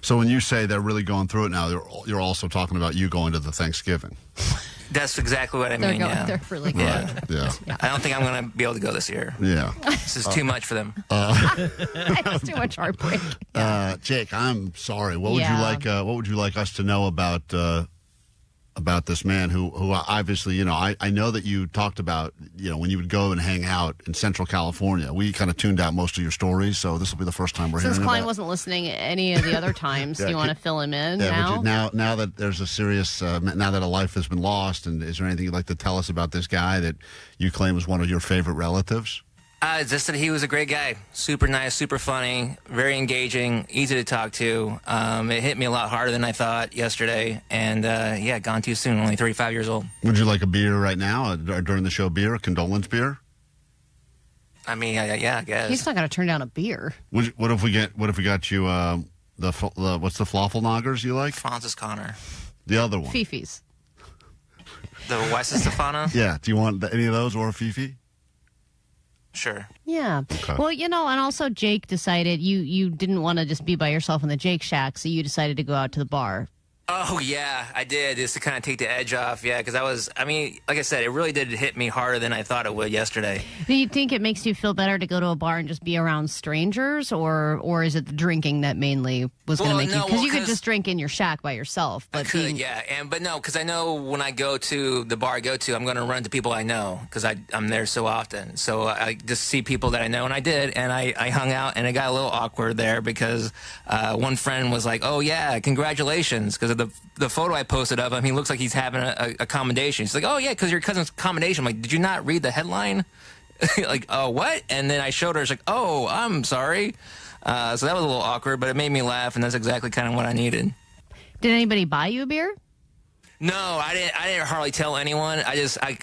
So when you say they're really going through it now, you're also talking about you going to the Thanksgiving. That's exactly what I mean, yeah. They're really good. Yeah. I don't think I'm going to be able to go this year. Yeah. This is too much for them. It's too much heartbreak. Jake, I'm sorry. What would you like us to know about this man who obviously, I know that you talked about, when you would go and hang out in Central California. We kind of tuned out most of your stories, so this will be the first time we're hearing Since about Klein wasn't listening any of the other times, do you want to fill him in now? Now that there's a serious, now that a life has been lost, and is there anything you'd like to tell us about this guy that you claim was one of your favorite relatives? Just that he was a great guy. Super nice, super funny, very engaging, easy to talk to. It hit me a lot harder than I thought yesterday. And, gone too soon, only 35 years old. Would you like a beer right now, during the show beer, a condolence beer? I mean, yeah, I guess. He's not going to turn down a beer. What if we got you, what's the Floffelnoggers you like? Francis Connor. The other one. Fifi's. The Weissa Stefano? Yeah. Do you want any of those or a Fifi? Sure. Yeah. Okay. Well, and also Jake decided you didn't want to just be by yourself in the Jake Shack, so you decided to go out to the bar. Oh, yeah, I did, just to kind of take the edge off, yeah, because like I said, it really did hit me harder than I thought it would yesterday. Do you think it makes you feel better to go to a bar and just be around strangers, or is it the drinking that mainly was going to make you? Because you could just drink in your shack by yourself. But I could, but no, because I know when I go to the bar I go to, I'm going to run into people I know, because I'm there so often. So I just see people that I know, and I did, and I hung out, and it got a little awkward there, because one friend was like, oh, yeah, congratulations, because of the photo I posted of him, he looks like he's having a commendation. He's like, oh, yeah, because your cousin's commendation. I'm like, did you not read the headline? Like, oh, what? And then I showed her. She's like, oh, I'm sorry. So that was a little awkward, but it made me laugh, and that's exactly kind of what I needed. Did anybody buy you a beer? No, I didn't hardly tell anyone. I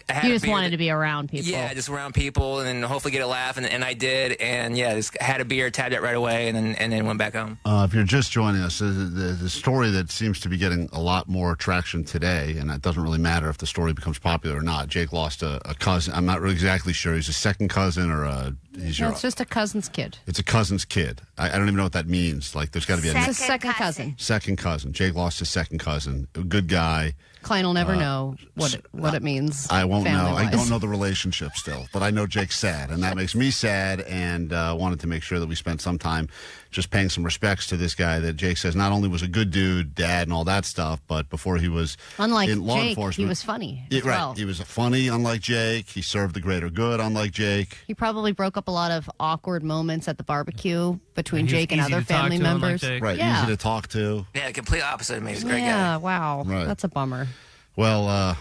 had you just wanted to be around people. Yeah, just around people, and then hopefully get a laugh, and I did, and yeah, just had a beer, tabbed it right away, and then went back home. If you're just joining us, the story that seems to be getting a lot more traction today, and it doesn't really matter if the story becomes popular or not. Jake lost a cousin. I'm not really exactly sure. He's a second cousin or it's just a cousin's kid. It's a cousin's kid. I don't even know what that means. Like, there's got to be a second cousin. Second cousin. Jake lost his second cousin. A good guy. Klein will never know what it means. I won't know. I don't know the relationship still, but I know Jake's sad, and that makes me sad, and wanted to make sure that we spent some time just paying some respects to this guy that Jake says not only was a good dude, dad, and all that stuff, but before he was in law enforcement, he was funny. Right. He was funny, unlike Jake. He served the greater good, unlike Jake. He probably broke up a lot of awkward moments at the barbecue between Jake and other family members. Right. Yeah. Easy to talk to. Yeah, the complete opposite of me. He's a great guy. Yeah, wow. Right. That's a bummer. Well,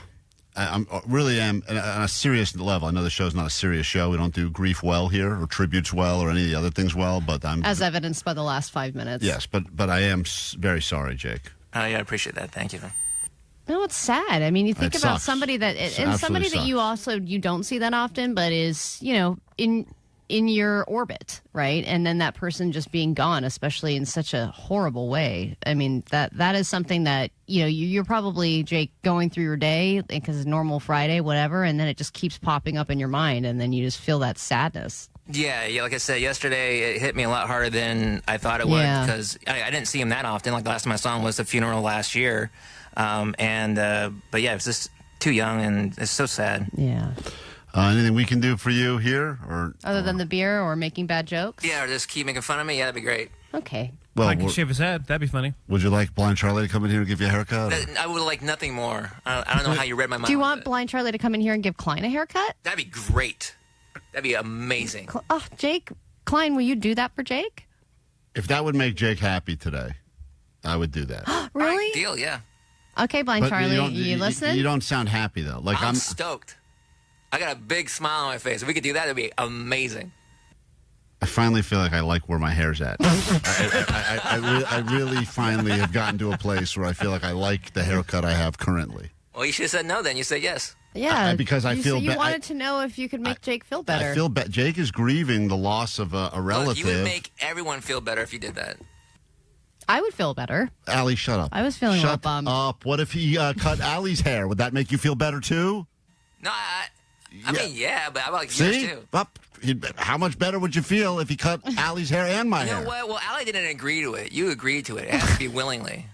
I really am on a serious level. I know the show's not a serious show. We don't do grief well here, or tributes well, or any of the other things well. But I'm as evidenced by the last 5 minutes. Yes, but I am very sorry, Jake. Oh yeah, I appreciate that. Thank you. No, it's sad. I mean, you think about somebody that you don't see that often, but is in your orbit, right? And then that person just being gone, especially in such a horrible way. I mean, that is something that, you're probably, Jake, going through your day because it's normal Friday, whatever, and then it just keeps popping up in your mind, and then you just feel that sadness. Yeah, like I said, yesterday it hit me a lot harder than I thought it would, because I didn't see him that often. Like the last time I saw him was the funeral last year. But yeah, it was just too young, and it's so sad. Yeah. Anything we can do for you here, other than the beer or making bad jokes? Yeah, or just keep making fun of me. Yeah, that'd be great. Okay. Well, I can shave his head. That'd be funny. Would you like Blind Charlie to come in here and give you a haircut? I would like nothing more. I don't know how you read my mind. Do you want Blind Charlie to come in here and give Klein a haircut? That'd be great. That'd be amazing. Jake, Klein, will you do that for Jake? If that would make Jake happy today, I would do that. Really? Right, deal, yeah. Okay, Blind Charlie, you listening? You don't sound happy though. Like I'm stoked. I got a big smile on my face. If we could do that, it'd be amazing. I finally feel like I like where my hair's at. I really finally have gotten to a place where I feel like I like the haircut I have currently. Well, you should have said no then. You said yes. Yeah, because I feel you wanted to know if you could make Jake feel better. I feel Jake is grieving the loss of a relative. Look, you would make everyone feel better if you did that. I would feel better. Allie, shut up. I was feeling a little Shut bummed. up. What if he cut Allie's hair? Would that make you feel better too? No, I mean, yeah, but I like See? yours too. How much better would you feel if he cut Allie's hair and my You hair? know what? Well, Allie didn't agree to it. You agreed to it. It has to be willingly.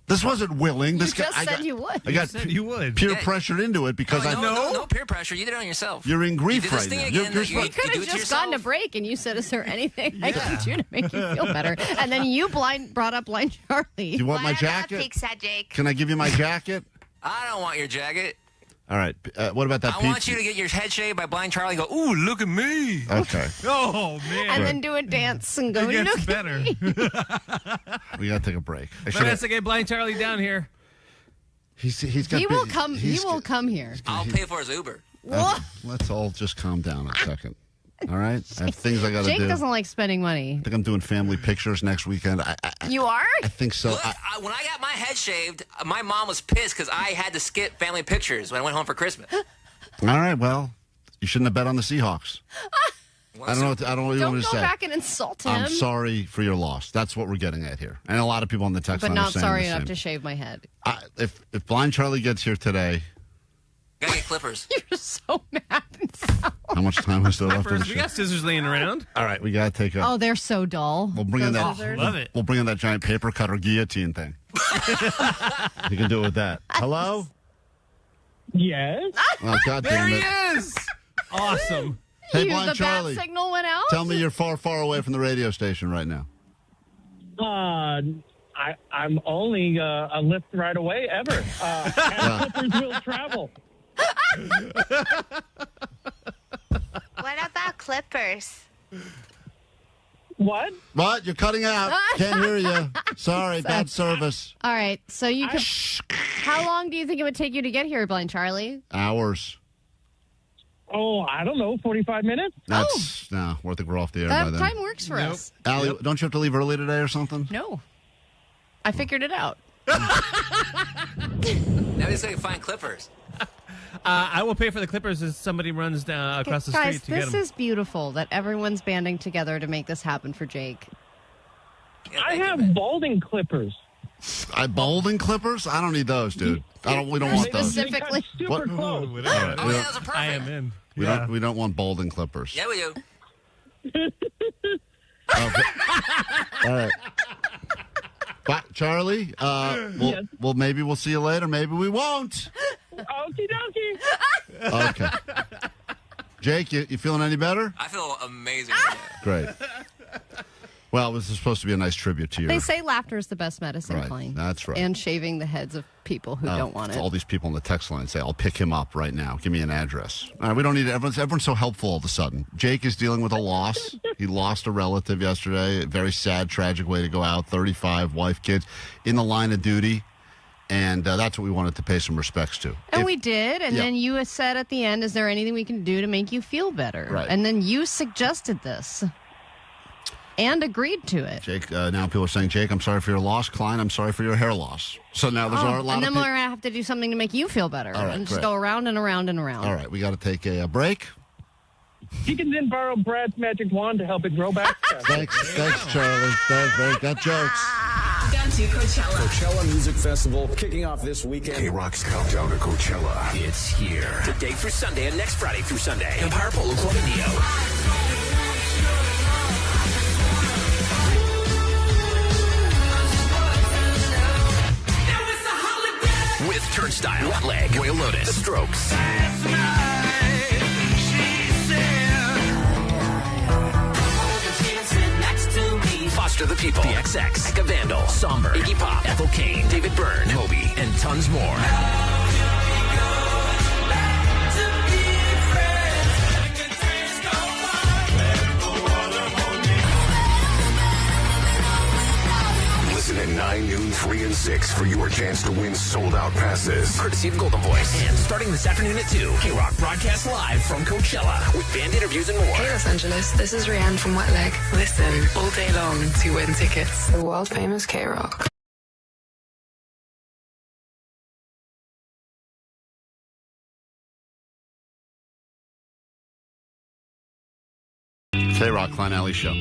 This wasn't willing. You just said you would. I got you would. peer pressured into it because No peer pressure. You did it on yourself. You're in grief you did this right thing now. Again that We could have just gone to break, and you said, "Is there anything I can do to make you feel better?" And then you brought up Blind Charlie. Do you want my jacket? Jake. Can I give you my jacket? I don't want your jacket. All right. What about that I pizza? want you to get your head shaved by Blind Charlie and go, ooh, look at me. Okay. Oh, man. And then do a dance and go, It gets look better. at me. We got to take a break. Vanessa, get Blind Charlie down here. He's got. He will come. He will come here. I'll pay for his Uber. What? Let's all just calm down a second. All right? I have things I got to do. Jake doesn't like spending money. I think I'm doing family pictures next weekend. You are? I think so. Look, when I got my head shaved, my mom was pissed because I had to skip family pictures when I went home for Christmas. All right. Well, you shouldn't have bet on the Seahawks. I don't know what you Don't want go to say. back and insult him. I'm sorry for your loss. That's what we're getting at here. And a lot of people on the text But line not are saying sorry the enough same. to shave my head. If Blind Charlie gets here today, Gotta get clippers. You're so mad. how much time is there left of the First, show? we got scissors laying around. All right, we got to take a. Oh, they're so dull. We'll bring in Those that. scissors. Love it. We'll bring in that giant paper cutter guillotine thing. You can do it with that. Hello? Yes. Oh, God There damn he it. is. Awesome. Hey, the Blind Charlie. bat signal went out? Tell me you're far, far away from the radio station right now. I'm only a lift right away ever. And Clippers will travel. What about Clippers? What? What? You're cutting out. Can't hear you. Sorry, bad service. All right, so you could. How long do you think it would take you to get here, Blind Charlie? Hours. Oh, I don't know, 45 minutes? That's no. I think we're off the air by That then. time works for us. Allie, don't you have to leave early today or something? No. I figured it out. Now he's going to find clippers. I will pay for the clippers as somebody runs down across the Guys, street to get this them. is beautiful that everyone's banding together to make this happen for Jake. I have balding clippers. Balding clippers? I don't need those, dude. We don't want those. Specifically. Super close. All right, Oh, yeah, those are perfect. I am in. we don't want balding clippers. Yeah, we do. Okay. All right. But Charlie, Yes. well, maybe we'll see you later. Maybe we won't. Okie dokie. Okay. Jake, you feeling any better? I feel amazing right now. Great. Well, this is supposed to be a nice tribute to your... They say laughter is the best medicine, Right, Klein. that's right. And shaving the heads of people who don't want it. All these people on the text line say, I'll pick him up right now. Give me an address. We don't need it. Everyone's so helpful all of a sudden. Jake is dealing with a loss. He lost a relative yesterday. A very sad, tragic way to go out. 35, wife, kids, in the line of duty. And that's what we wanted to pay some respects to. And we did. And Yeah. then you said at the end, is there anything we can do to make you feel better? Right. And then you suggested this. And agreed to it. Jake, now people are saying, Jake, I'm sorry for your loss. Klein, I'm sorry for your hair loss. So now there's a lot and of then people. we're going to have to do something to make you feel better. All right, and just great. go around and around and around. All right, we got to take a break. He can then borrow Brad's magic wand to help it grow back. Thanks, Charlie. Got jokes. Down to Coachella. Coachella Music Festival kicking off this weekend. KROQ's countdown to Coachella. It's here. Today through Sunday and next Friday through Sunday. Empire Polo Club Indio. With Turnstile, Wet Leg, Royal Lotus, The Strokes. Foster the People, The XX, Eka Vandal, Somber, Iggy Pop, Ethel Cain, David Byrne, Moby, and tons more. Listen at 9 noon 3 and 6 for your chance to win sold-out passes. Courtesy of Golden Voice. And starting this afternoon at 2, KROQ broadcasts live from Coachella with band interviews and more. Hey, Los Angeles. This is Rianne from Wet Leg. Listen all day long to win tickets. The world-famous KROQ. KROQ Klein Alley Show.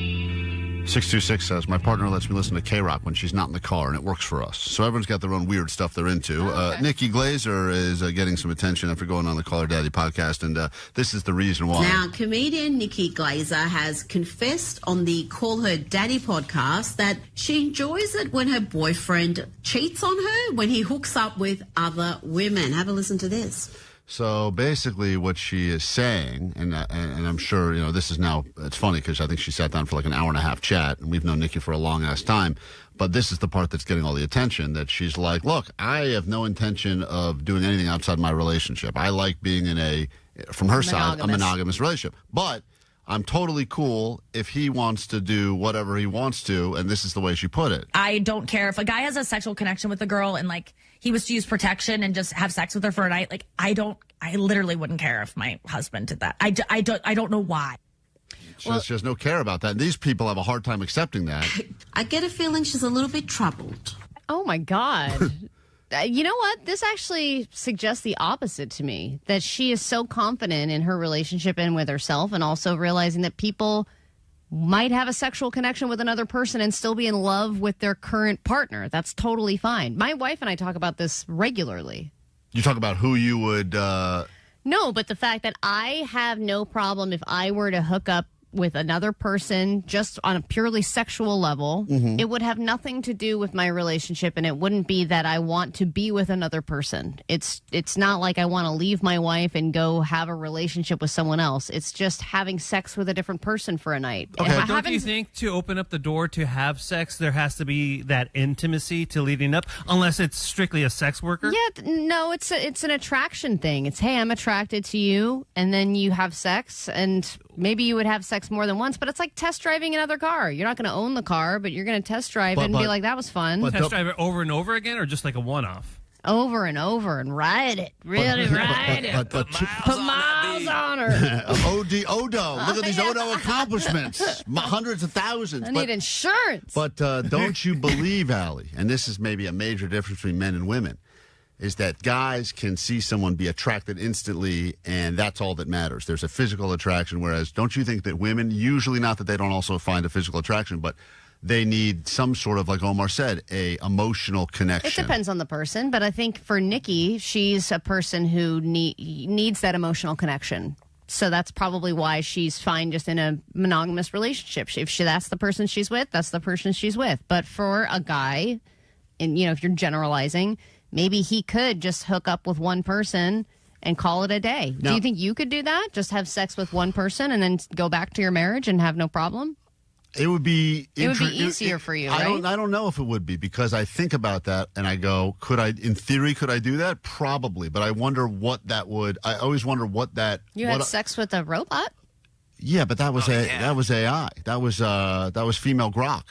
626 says, my partner lets me listen to KROQ when she's not in the car, and it works for us. So everyone's got their own weird stuff they're into. Okay. Nikki Glaser is getting some attention after going on the Call Her Daddy podcast, and this is the reason why. Now, comedian Nikki Glaser has confessed on the Call Her Daddy podcast that she enjoys it when her boyfriend cheats on her when he hooks up with other women. Have a listen to this. So basically what she is saying, and I'm sure, this is now, it's funny because I think she sat down for like an hour and a half chat, and we've known Nikki for a long-ass time, but this is the part that's getting all the attention, that she's like, look, I have no intention of doing anything outside my relationship. I like being in from her side, a monogamous relationship. But I'm totally cool if he wants to do whatever he wants to, and this is the way she put it. I don't care if a guy has a sexual connection with a girl and he was to use protection and just have sex with her for a night. I literally wouldn't care if my husband did that. I don't know why. She has no care about that. And these people have a hard time accepting that. I get a feeling she's a little bit troubled. Oh, my God. You know what? This actually suggests the opposite to me, that she is so confident in her relationship and with herself, and also realizing that people might have a sexual connection with another person and still be in love with their current partner. That's totally fine. My wife and I talk about this regularly. You talk about who you would... No, but the fact that I have no problem if I were to hook up with another person just on a purely sexual level, it would have nothing to do with my relationship, and it wouldn't be that I want to be with another person. It's not like I want to leave my wife and go have a relationship with someone else. It's just having sex with a different person for a night. Okay, don't you think to open up the door to have sex, there has to be that intimacy to leading up, unless it's strictly a sex worker? Yeah, no, it's an attraction thing. It's, hey, I'm attracted to you, and then you have sex, and maybe you would have sex more than once, but it's like test driving another car. You're not going to own the car, but you're going to test drive it and be like, that was fun. Test drive it over and over again, or just like a one-off? Over and over and ride it. Really ride it. Put miles on her. Odo. Look at these Odo accomplishments. Hundreds of thousands. I need insurance. But don't you believe, Allie, and this is maybe a major difference between men and women, is that guys can see someone be attracted instantly, and that's all that matters. There's a physical attraction, whereas don't you think that women, usually not that they don't also find a physical attraction, but they need some sort of, like Omar said, a emotional connection. It depends on the person, but I think for Nikki, she's a person who needs that emotional connection. So that's probably why she's fine just in a monogamous relationship. If that's the person she's with, that's the person she's with. But for a guy, and if you're generalizing, maybe he could just hook up with one person and call it a day. Now, do you think you could do that? Just have sex with one person and then go back to your marriage and have no problem? It would be easier for you, right? I don't know if it would be, because I think about that and I go, in theory, could I do that? Probably, but I wonder what that would. I always wonder what that. You had sex with a robot? Yeah, but that was that was AI. That was female grok.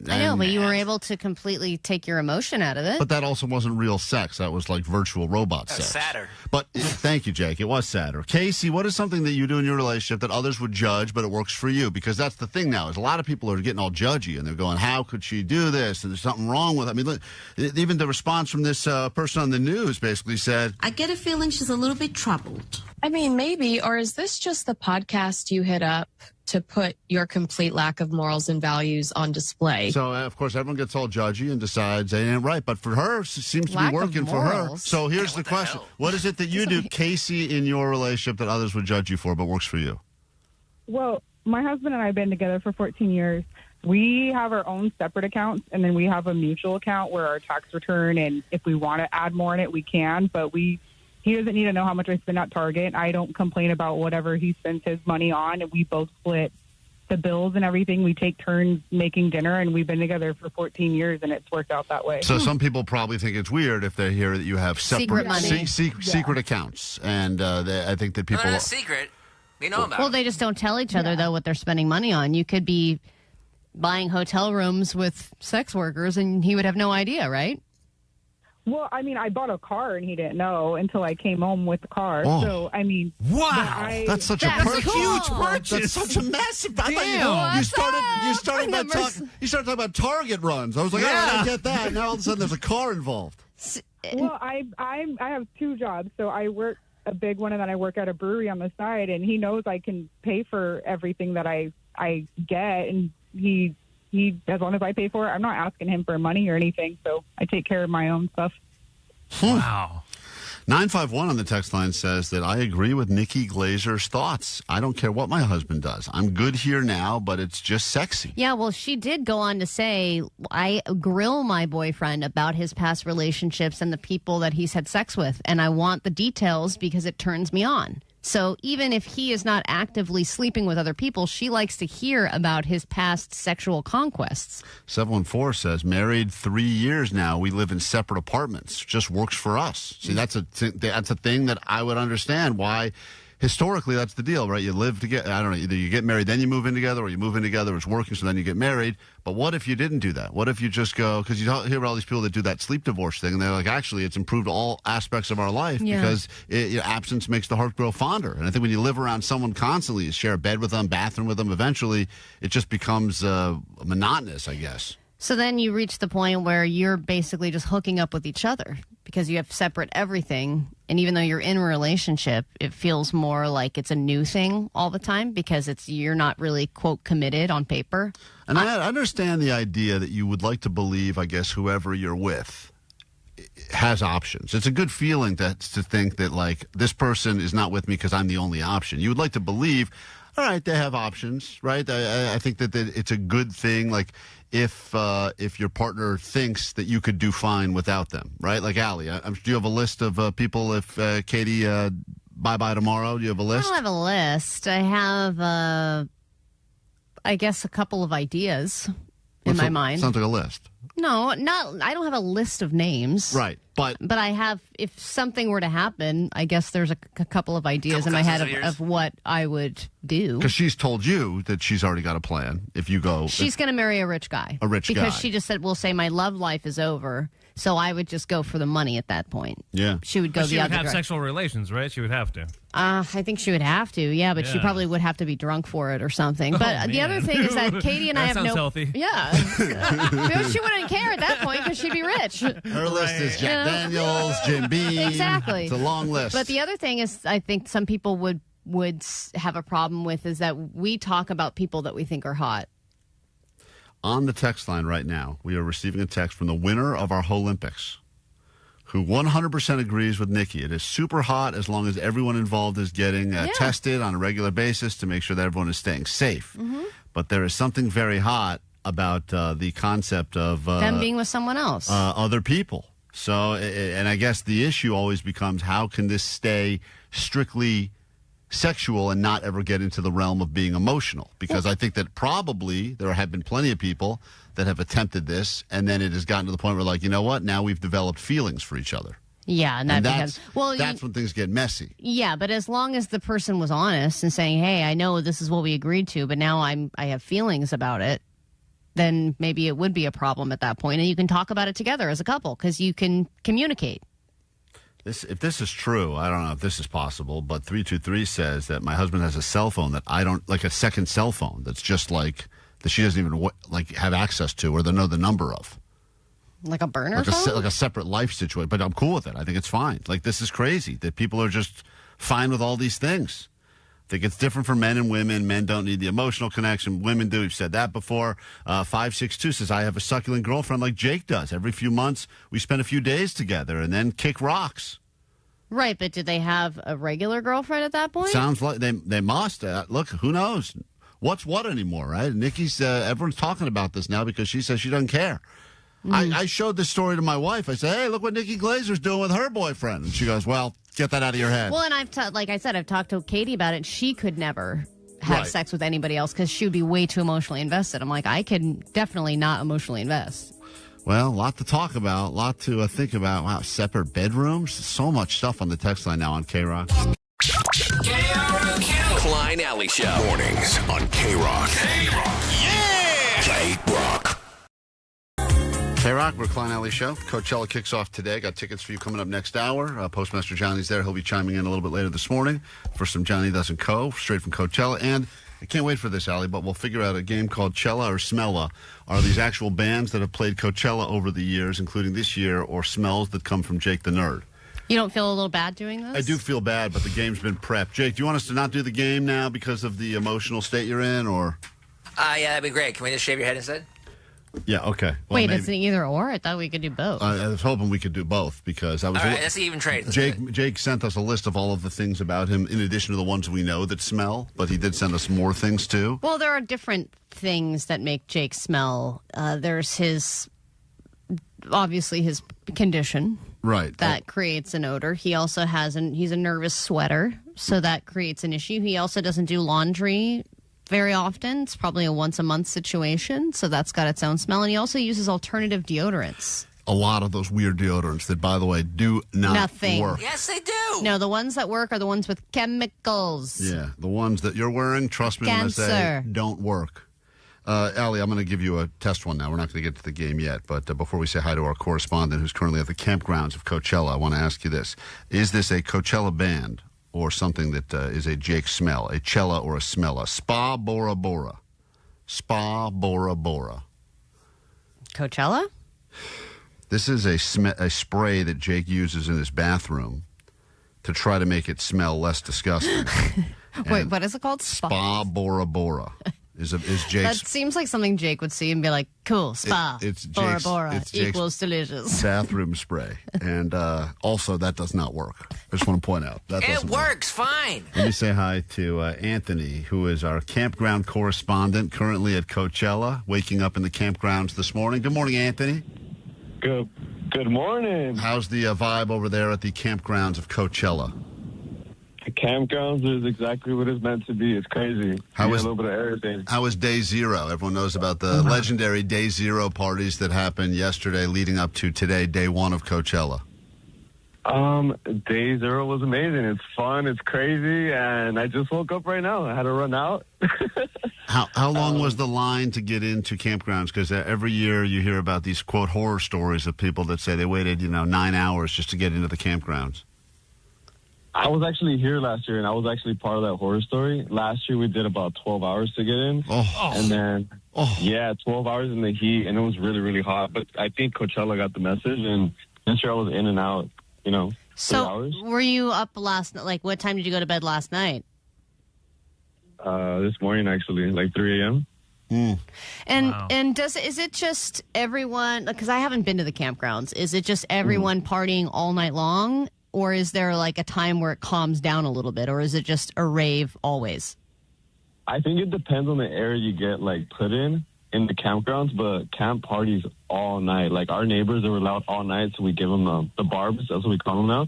I know, but you were able to completely take your emotion out of it. But that also wasn't real sex. That was like virtual robot sex. Sadder. But thank you, Jake. It was sadder. Casey, what is something that you do in your relationship that others would judge, but it works for you? Because that's the thing now, is a lot of people are getting all judgy, and they're going, how could she do this? And there's something wrong with it. I mean, look, even the response from this person on the news basically said, I get a feeling she's a little bit troubled. I mean, maybe, or is this just the podcast you hit up to put your complete lack of morals and values on display? So, of course, everyone gets all judgy and decides they ain't right. But for her, it seems to be working for her. So here's the question. What is it that you do, Casey, in your relationship that others would judge you for but works for you? Well, my husband and I have been together for 14 years. We have our own separate accounts, and then we have a mutual account where our tax return, and if we want to add more in it, we can. But he doesn't need to know how much I spend at Target. I don't complain about whatever he spends his money on, and we both split the bills and everything. We take turns making dinner, and we've been together for 14 years, and it's worked out that way. So some people probably think it's weird if they hear that you have separate secret accounts, and I think that people... Not a secret. We know about Well, they just don't tell each other, though, what they're spending money on. You could be buying hotel rooms with sex workers, and he would have no idea, right? Well, I mean, I bought a car and he didn't know until I came home with the car. Oh. So, I mean, That's such a huge purchase. That's such a massive. I thought you started talking about Target runs. I was like, all right, I get that. Now all of a sudden there's a car involved. Well, I have 2 jobs. So I work a big one and then I work at a brewery on the side, and he knows I can pay for everything that I get, and he as long as I pay for it, I'm not asking him for money or anything, so I take care of my own stuff. Wow. 951 on the text line says that I agree with Nikki Glaser's thoughts. I don't care what my husband does. I'm good here now, but it's just sexy. Yeah, well, she did go on to say, I grill my boyfriend about his past relationships and the people that he's had sex with, and I want the details because it turns me on. So even if he is not actively sleeping with other people, she likes to hear about his past sexual conquests. 714 says, married 3 years now. We live in separate apartments. Just works for us. See, that's a thing that I would understand why. Historically, that's the deal, right? You live together. I don't know. Either you get married, then you move in together, or you move in together, it's working, so then you get married. But what if you didn't do that? What if you just go, because you hear about all these people that do that sleep divorce thing, and they're like, actually, it's improved all aspects of our life because absence makes the heart grow fonder. And I think when you live around someone constantly, you share a bed with them, bathroom with them, eventually it just becomes monotonous, I guess. So then you reach the point where you're basically just hooking up with each other because you have separate everything. And even though you're in a relationship, it feels more like it's a new thing all the time because you're not really, quote, committed on paper. And I understand the idea that you would like to believe, I guess, whoever you're with has options. It's a good feeling to think that, like, this person is not with me because I'm the only option. You would like to believe, all right, they have options, right? I think that it's a good thing, like, if your partner thinks that you could do fine without them, right? Like Allie, do you have a list of people if Katie bye-bye tomorrow? Do you have a list? I don't have a list. I have, I guess, a couple of ideas in my mind. Sounds like a list. No, not. I don't have a list of names. Right, but I have. If something were to happen, I guess there's a couple of ideas in my head of what I would do. Because she's told you that she's already got a plan. If you go, she's going to marry a rich guy. Because she just said, "We'll say my love life is over." So I would just go for the money at that point. Yeah, she would go the other direction. She would have sexual relations, right? She would have to. I think she would have to, yeah, but she probably would have to be drunk for it or something. But the other thing is that Katie and I have sounds healthy. Yeah. She wouldn't care at that point because she'd be rich. Her list is Jack Daniels, Jim Beam. Exactly. It's a long list. But the other thing is, I think some people would have a problem with is that we talk about people that we think are hot. On the text line right now, we are receiving a text from the winner of our Olympics, who 100% agrees with Nikki. It is super hot as long as everyone involved is getting tested on a regular basis to make sure that everyone is staying safe. Mm-hmm. But there is something very hot about the concept of them being with someone else, other people. So, and I guess the issue always becomes, how can this stay strictly sexual and not ever get into the realm of being emotional? Because I think that probably there have been plenty of people that have attempted this, and then it has gotten to the point where, like, you know what, now we've developed feelings for each other. Yeah, and that's when things get messy. Yeah, but as long as the person was honest and saying, hey, I know this is what we agreed to, but now I have feelings about it, then maybe it would be a problem at that point, and you can talk about it together as a couple because you can communicate. If this is true, I don't know if this is possible, but 323 says that my husband has a cell phone that I don't, like a second cell phone that's just like, that she doesn't even have access to or know the number of. Like a burner phone? Like a separate life situation. But I'm cool with it. I think it's fine. Like, this is crazy that people are just fine with all these things. I think it's different for men and women. Men don't need the emotional connection. Women do. We've said that before. 562 says, I have a succulent girlfriend like Jake does. Every few months, we spend a few days together and then kick rocks. Right, but do they have a regular girlfriend at that point? Sounds like they must. Look, who knows? What's what anymore, right? Nikki's, everyone's talking about this now because she says she doesn't care. I showed this story to my wife. I said, hey, look what Nikki Glaser's doing with her boyfriend. And she goes, well, get that out of your head. Well, and like I said, I've talked to Katie about it. She could never have sex with anybody else because she would be way too emotionally invested. I'm like, I can definitely not emotionally invest. Well, a lot to talk about, a lot to think about. Wow, separate bedrooms. So much stuff on the text line now on KROQ. KROQ. Klein Alley Show. Mornings on KROQ. Yeah! KROQ. KROQ, we're Klein Alley Show. Coachella kicks off today. Got tickets for you coming up next hour. Postmaster Johnny's there. He'll be chiming in a little bit later this morning for some Johnny Doesn't Co. straight from Coachella. And I can't wait for this, Allie, but we'll figure out a game called Chella or Smella. Are these actual bands that have played Coachella over the years, including this year, or smells that come from Jake the Nerd? You don't feel a little bad doing this? I do feel bad, but the game's been prepped. Jake, do you want us to not do the game now because of the emotional state you're in, or? Yeah, that'd be great. Can we just shave your head instead? Yeah, okay. Well, Wait, maybe. it's an either or? I thought we could do both. I was hoping we could do both because I was. All right, that's the even trade. Jake sent us a list of all of the things about him, in addition to the ones we know that smell, but he did send us more things too. Well, there are different things that make Jake smell. There's obviously his condition. Right. That creates an odor. He also he's a nervous sweater, so that creates an issue. He also doesn't do laundry very often. It's probably a once-a-month situation, so that's got its own smell. And he also uses alternative deodorants. A lot of those weird deodorants that, by the way, do not work. Yes, they do. No, the ones that work are the ones with chemicals. Yeah, the ones that you're wearing, trust me when I say, don't work. Allie, I'm going to give you a test one now. We're not going to get to the game yet, but before we say hi to our correspondent who's currently at the campgrounds of Coachella, I want to ask you this. Is this a Coachella band or something that is a Jake smell, a Chella or a Smella? Spa Bora Bora. Spa Bora Bora. Coachella? This is a spray that Jake uses in his bathroom to try to make it smell less disgusting. Wait, what is it called? Spa Bora Bora. Is Jake's... That seems like something Jake would see and be like, cool, spa, it's Bora Jake's, Bora, it's equals Jake's delicious. bathroom spray. And also, that does not work. I just want to point out. It works fine. Let me say hi to Anthony, who is our campground correspondent, currently at Coachella, waking up in the campgrounds this morning. Good morning, Anthony. Good morning. How's the vibe over there at the campgrounds of Coachella? The campgrounds is exactly what it's meant to be. It's crazy. A little bit of everything. How was Day Zero? Everyone knows about the legendary Day Zero parties that happened yesterday leading up to today, Day 1 of Coachella. Day Zero was amazing. It's fun. It's crazy. And I just woke up right now. I had to run out. How long was the line to get into campgrounds? Because every year you hear about these, quote, horror stories of people that say they waited, 9 hours just to get into the campgrounds. I was actually here last year, and I was actually part of that horror story. Last year, we did about 12 hours to get in. And then, 12 hours in the heat, and it was really, really hot. But I think Coachella got the message, and this year I was in and out, 3 hours. Were you up last night? Like, what time did you go to bed last night? This morning, actually, like 3 a.m. And is it just everyone, because I haven't been to the campgrounds, is it just everyone partying all night long? Or is there like a time where it calms down a little bit? Or is it just a rave always? I think it depends on the area you get put in the campgrounds, but camp parties all night. Like our neighbors are allowed all night, so we give them the barbs. That's what we call them now.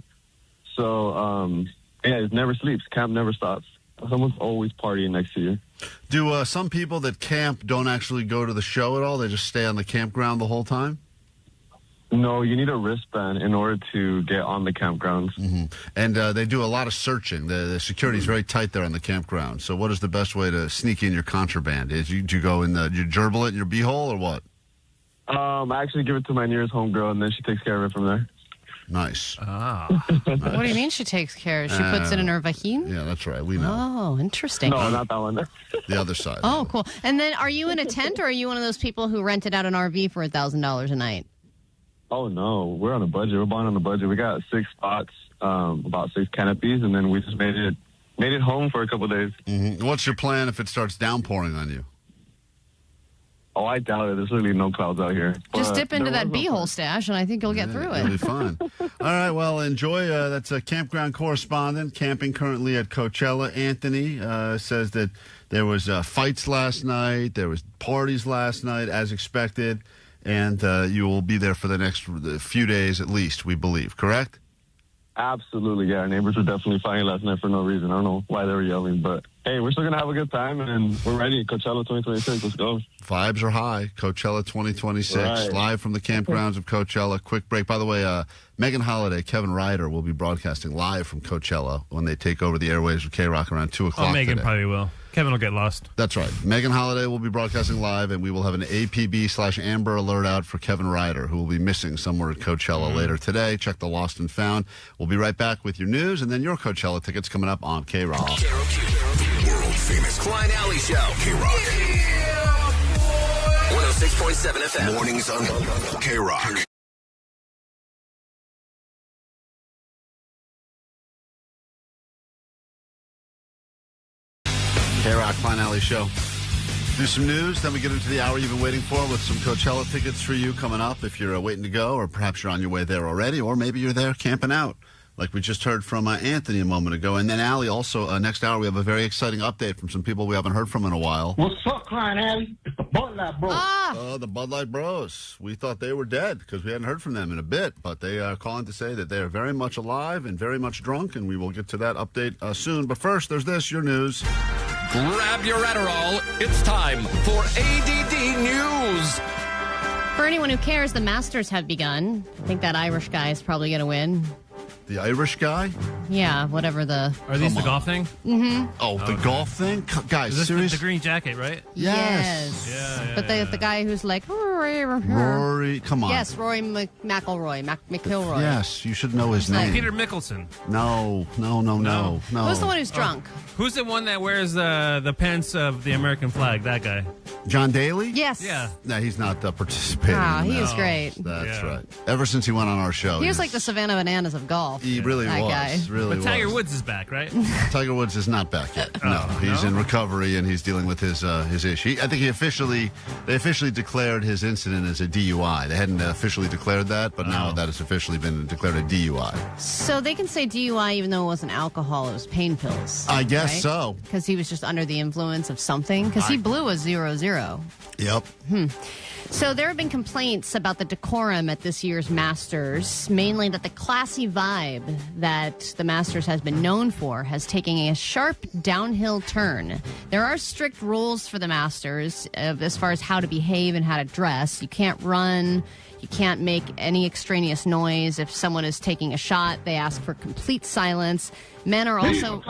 So, it never sleeps. Camp never stops. Someone's always partying next to you. Do some people that camp don't actually go to the show at all? They just stay on the campground the whole time? No, you need a wristband in order to get on the campgrounds. Mm-hmm. And they do a lot of searching. The security is very tight there on the campground. So what is the best way to sneak in your contraband? Do you go in you gerbil it in your beehole or what? I actually give it to my nearest homegirl, and then she takes care of it from there. Nice. Nice. What do you mean she takes care? She puts it in her vagina? Yeah, that's right. We know. Oh, interesting. No, not that one. The other side. Oh, cool. And then are you in a tent, or are you one of those people who rented out an RV for $1,000 a night? Oh, no. We're on a budget. We're buying on a budget. We got 6 spots, about 6 canopies, and then we just made it home for a couple of days. Mm-hmm. What's your plan if it starts downpouring on you? Oh, I doubt it. There's really no clouds out here. Just dip into that beehole stash, and I think you'll get through it. It'll be fine. All right, well, enjoy. That's a campground correspondent, camping currently at Coachella. Anthony says that there was fights last night. There was parties last night, as expected. And you will be there for the next few days at least, we believe, correct? Absolutely, yeah. Our neighbors were definitely fighting last night for no reason. I don't know why they were yelling, but hey, we're still going to have a good time, and we're ready. Coachella 2026, let's go. Vibes are high. Coachella 2026, right. Live from the campgrounds of Coachella. Quick break. By the way, Megan Holiday, Kevin Ryder will be broadcasting live from Coachella when they take over the airwaves of KROQ around 2 o'clock Megan today. probably will. Kevin will get lost. That's right. Megan Holiday will be broadcasting live, and we will have an APB/Amber alert out for Kevin Ryder, who will be missing somewhere at Coachella later today. Check the Lost and Found. We'll be right back with your news, and then your Coachella tickets coming up on KROQ. KROQ. World famous Klein Alley Show. KROQ. 106.7 FM. Mornings on KROQ. KROQ Klein Alley Show. Do some news, then we get into the hour you've been waiting for with some Coachella tickets for you coming up if you're waiting to go, or perhaps you're on your way there already, or maybe you're there camping out, like we just heard from Anthony a moment ago. And then, Allie, also, next hour we have a very exciting update from some people we haven't heard from in a while. What's up, Klein Alley? It's the Bud Light Bros. Oh, the Bud Light Bros. We thought they were dead because we hadn't heard from them in a bit, but they are calling to say that they are very much alive and very much drunk, and we will get to that update soon. But first, there's this, your news. Grab your Adderall. It's time for A.D.D. News. For anyone who cares, the Masters have begun. I think that Irish guy is probably going to win. The Irish guy? Yeah, whatever the... Are these the golf thing? Mm-hmm. Oh, the golf thing? Guys, Is this seriously? the green jacket, right? Yes. Yeah, But the guy who's like... Rory, come on. Yes, Rory McIlroy. McIlroy. Yes, you should know his Who's that? name. Peter Mickelson. No. Who's the one who's drunk? Who's the one that wears the pants of the American flag? That guy. John Daly? Yes. Yeah. No, he's not participating. Ah, in he that. was great. That's right. Ever since he went on our show. He was like the Savannah Bananas of golf. He really that was. Guy. Really But Tiger was. Woods is back, right? Tiger Woods is not back yet. No, he's in recovery and he's dealing with his issue. I think they officially declared his incident as a DUI. They hadn't officially declared that, but now that has officially been declared a DUI. So they can say DUI even though it wasn't alcohol, it was pain pills. I guess so. Because he was just under the influence of something. Because he blew a 0-0. Yep. So there have been complaints about the decorum at this year's Masters, mainly that the classy vibe that the Masters has been known for has taken a sharp downhill turn. There are strict rules for the Masters as far as how to behave and how to dress. You can't run. You can't make any extraneous noise. If someone is taking a shot, they ask for complete silence. Men are also...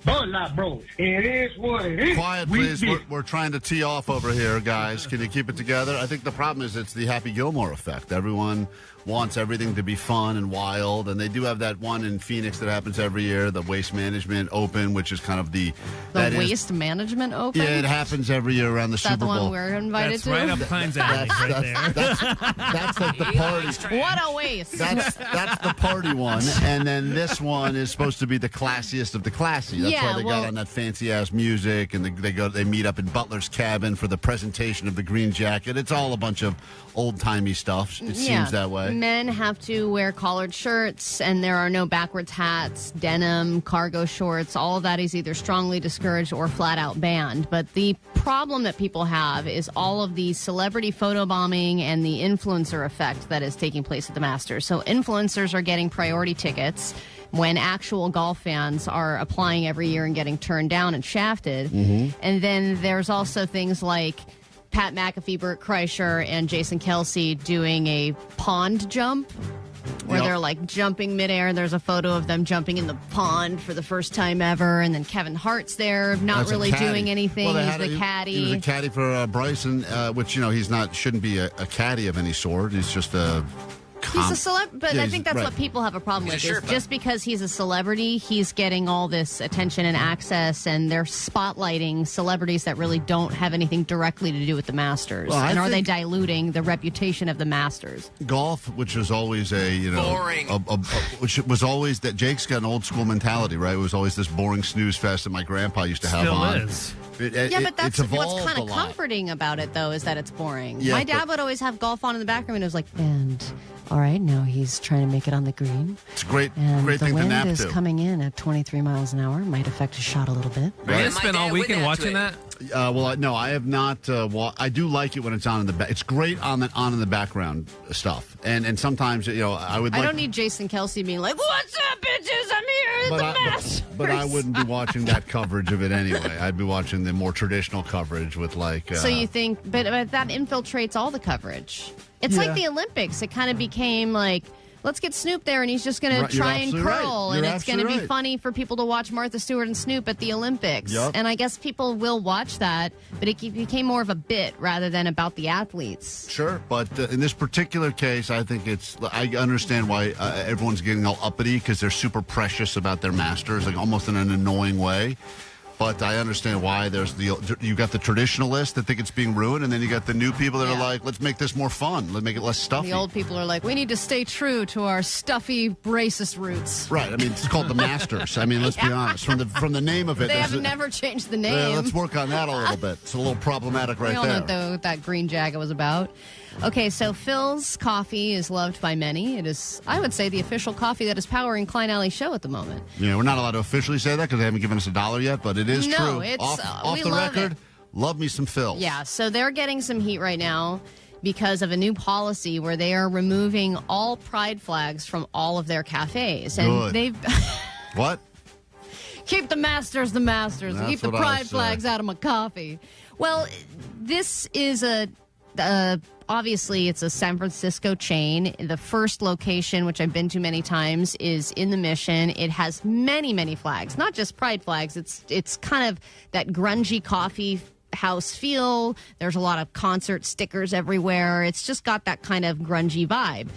Bud Light Bros. It is what it is. Quiet, please. We're trying to tee off over here, guys. Can you keep it together? I think the problem is it's the Happy Gilmore effect. Everyone wants everything to be fun and wild, and they do have that one in Phoenix that happens every year, the Waste Management Open, which is kind of the Waste Management Open? Yeah, it happens every year around the Is that Super Bowl. the one we're invited That's to? right up Klein's alley, right there. That's like the party. What a waste. That's the party one, and then this one is supposed to be the classiest of the classy. That's why they got on that fancy ass music, and they meet up in Butler's cabin for the presentation of the green jacket. It's all a bunch of old timey stuff. It seems that way. Men have to wear collared shirts, and there are no backwards hats, denim, cargo shorts. All of that is either strongly discouraged or flat out banned. But the problem that people have is all of the celebrity photobombing and the influencer effect that is taking place at the Masters. So influencers are getting priority tickets when actual golf fans are applying every year and getting turned down and shafted. Mm-hmm. And then there's also things like Pat McAfee, Burt Kreischer, and Jason Kelsey doing a pond jump where they're like jumping midair. There's a photo of them jumping in the pond for the first time ever. And then Kevin Hart's there, not really doing anything. Well, he's the caddy. He was a caddy for Bryson, which, shouldn't be a caddy of any sort. He's just a... He's a celebrity, but I think that's what people have a problem with. Is just because he's a celebrity, he's getting all this attention and access, and they're spotlighting celebrities that really don't have anything directly to do with the Masters. Well, and are they diluting the reputation of the Masters? Golf, which was always boring. Which was always that Jake's got an old school mentality, right? It was always this boring snooze fest that my grandpa used to have on. Is. But that's it's what's kind of a lot. comforting about it, though, is that it's boring. Yeah, my dad would always have golf on in the background, and it was like, and all right, now he's trying to make it on the green. It's a great thing to nap the wind is to. coming in at 23 miles an hour. Might affect his shot a little bit. Are you going to spend all weekend watching that? No, I have not. I do like it when it's on in the back. It's great on in the background stuff, and sometimes I would. I don't need Jason Kelsey being like, "What's up, bitches? I'm here at the Masters." But I wouldn't be watching that coverage of it anyway. I'd be watching the more traditional coverage with like. So you think, but that infiltrates all the coverage. It's like the Olympics. It kind of became like, let's get Snoop there, and he's just going to try and curl, and it's going to be funny for people to watch Martha Stewart and Snoop at the Olympics. Yep. And I guess people will watch that, but it became more of a bit rather than about the athletes. Sure, but in this particular case, I think I understand why everyone's getting all uppity because they're super precious about their masters, like almost in an annoying way. But I understand why you got the traditionalists that think it's being ruined, and then you got the new people that are like, let's make this more fun. Let's make it less stuffy. The old people are like, we need to stay true to our stuffy, racist roots. Right. I mean, it's called the Masters. I mean, let's be honest. From the name of it. They have never changed the name. Yeah, let's work on that a little bit. It's a little problematic right there. We all know what that green jacket was about. Okay, so Phil's coffee is loved by many. It is, I would say, the official coffee that is powering Klein Alley's show at the moment. Yeah, we're not allowed to officially say that because they haven't given us $1 yet, but it is true. No, it's off we the love record. It. Love me some Phil's. Yeah, so they're getting some heat right now because of a new policy where they are removing all pride flags from all of their cafes, and they've what? Keep the masters. That's keep the pride flags out of my coffee. Well, this is obviously, it's a San Francisco chain. The first location, which I've been to many times, is in the Mission. It has many, many flags, not just pride flags. It's kind of that grungy coffee house feel. There's a lot of concert stickers everywhere. It's just got that kind of grungy vibe.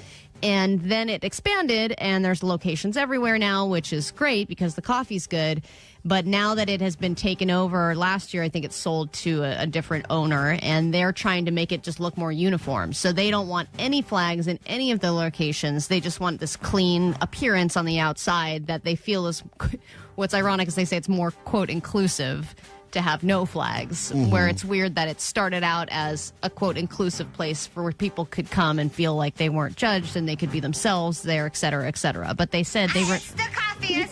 And then it expanded, and there's locations everywhere now, which is great because the coffee's good. But now that it has been taken over, last year I think it sold to a different owner, and they're trying to make it just look more uniform. So they don't want any flags in any of the locations. They just want this clean appearance on the outside that they feel is, what's ironic is they say it's more, quote, inclusive to have no flags, where it's weird that it started out as a, quote, inclusive place for where people could come and feel like they weren't judged and they could be themselves there, et cetera, et cetera. But they said they were... It's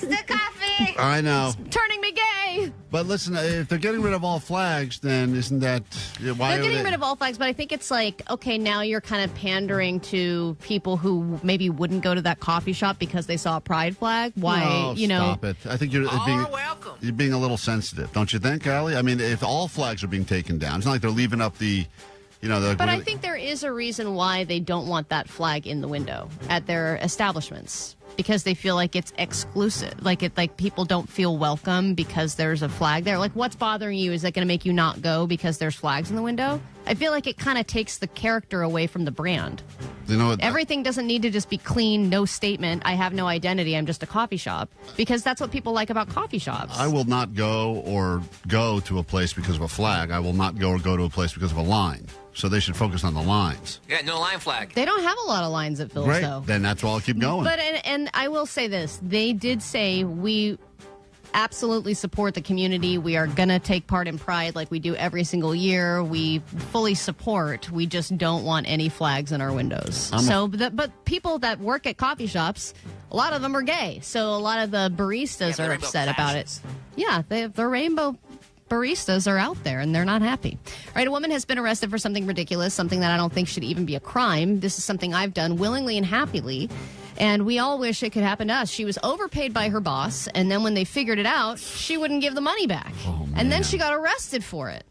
the coffee. I know. It's turning me gay. But listen, if they're getting rid of all flags, then isn't that... why they're getting rid of all flags, but I think it's like, okay, now you're kind of pandering to people who maybe wouldn't go to that coffee shop because they saw a pride flag. Why, stop it. I think you're being a little sensitive, don't you think, Allie? I mean, if all flags are being taken down, it's not like they're leaving up the... But I think there is a reason why they don't want that flag in the window at their establishments, because they feel like it's exclusive, like people don't feel welcome because there's a flag there. Like, what's bothering you? Is that going to make you not go because there's flags in the window? I feel like it kind of takes the character away from the brand. Everything doesn't need to just be clean, no statement. I have no identity. I'm just a coffee shop, because that's what people like about coffee shops. I will not go to a place because of a flag. I will not go to a place because of a line. So they should focus on the lines. Yeah, no line flag. They don't have a lot of lines at Phil's, though. Then that's why I'll keep going. But and I will say this: they did say we absolutely support the community. We are going to take part in Pride like we do every single year. We fully support. We just don't want any flags in our windows. But people that work at coffee shops, a lot of them are gay. So a lot of the baristas are upset about it. Yeah, the rainbow baristas are out there and they're not happy. All right, a woman has been arrested for something ridiculous, something that I don't think should even be a crime. This is something I've done willingly and happily, and we all wish it could happen to us. She was overpaid by her boss, and then when they figured it out, she wouldn't give the money back. And then she got arrested for it.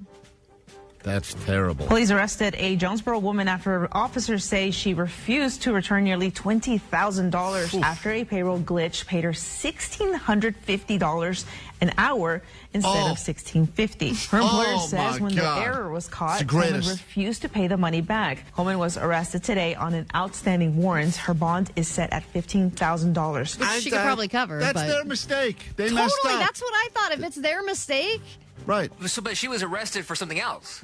That's terrible. Police arrested a Jonesboro woman after officers say she refused to return nearly $20,000 after a payroll glitch paid her $1,650 an hour instead of $1,650. Her employer says when the error was caught, Coleman refused to pay the money back. Coleman was arrested today on an outstanding warrant. Her bond is set at $15,000. Which she could probably cover. That's their mistake. They messed up. That's what I thought. If it's their mistake. Right. So, but she was arrested for something else.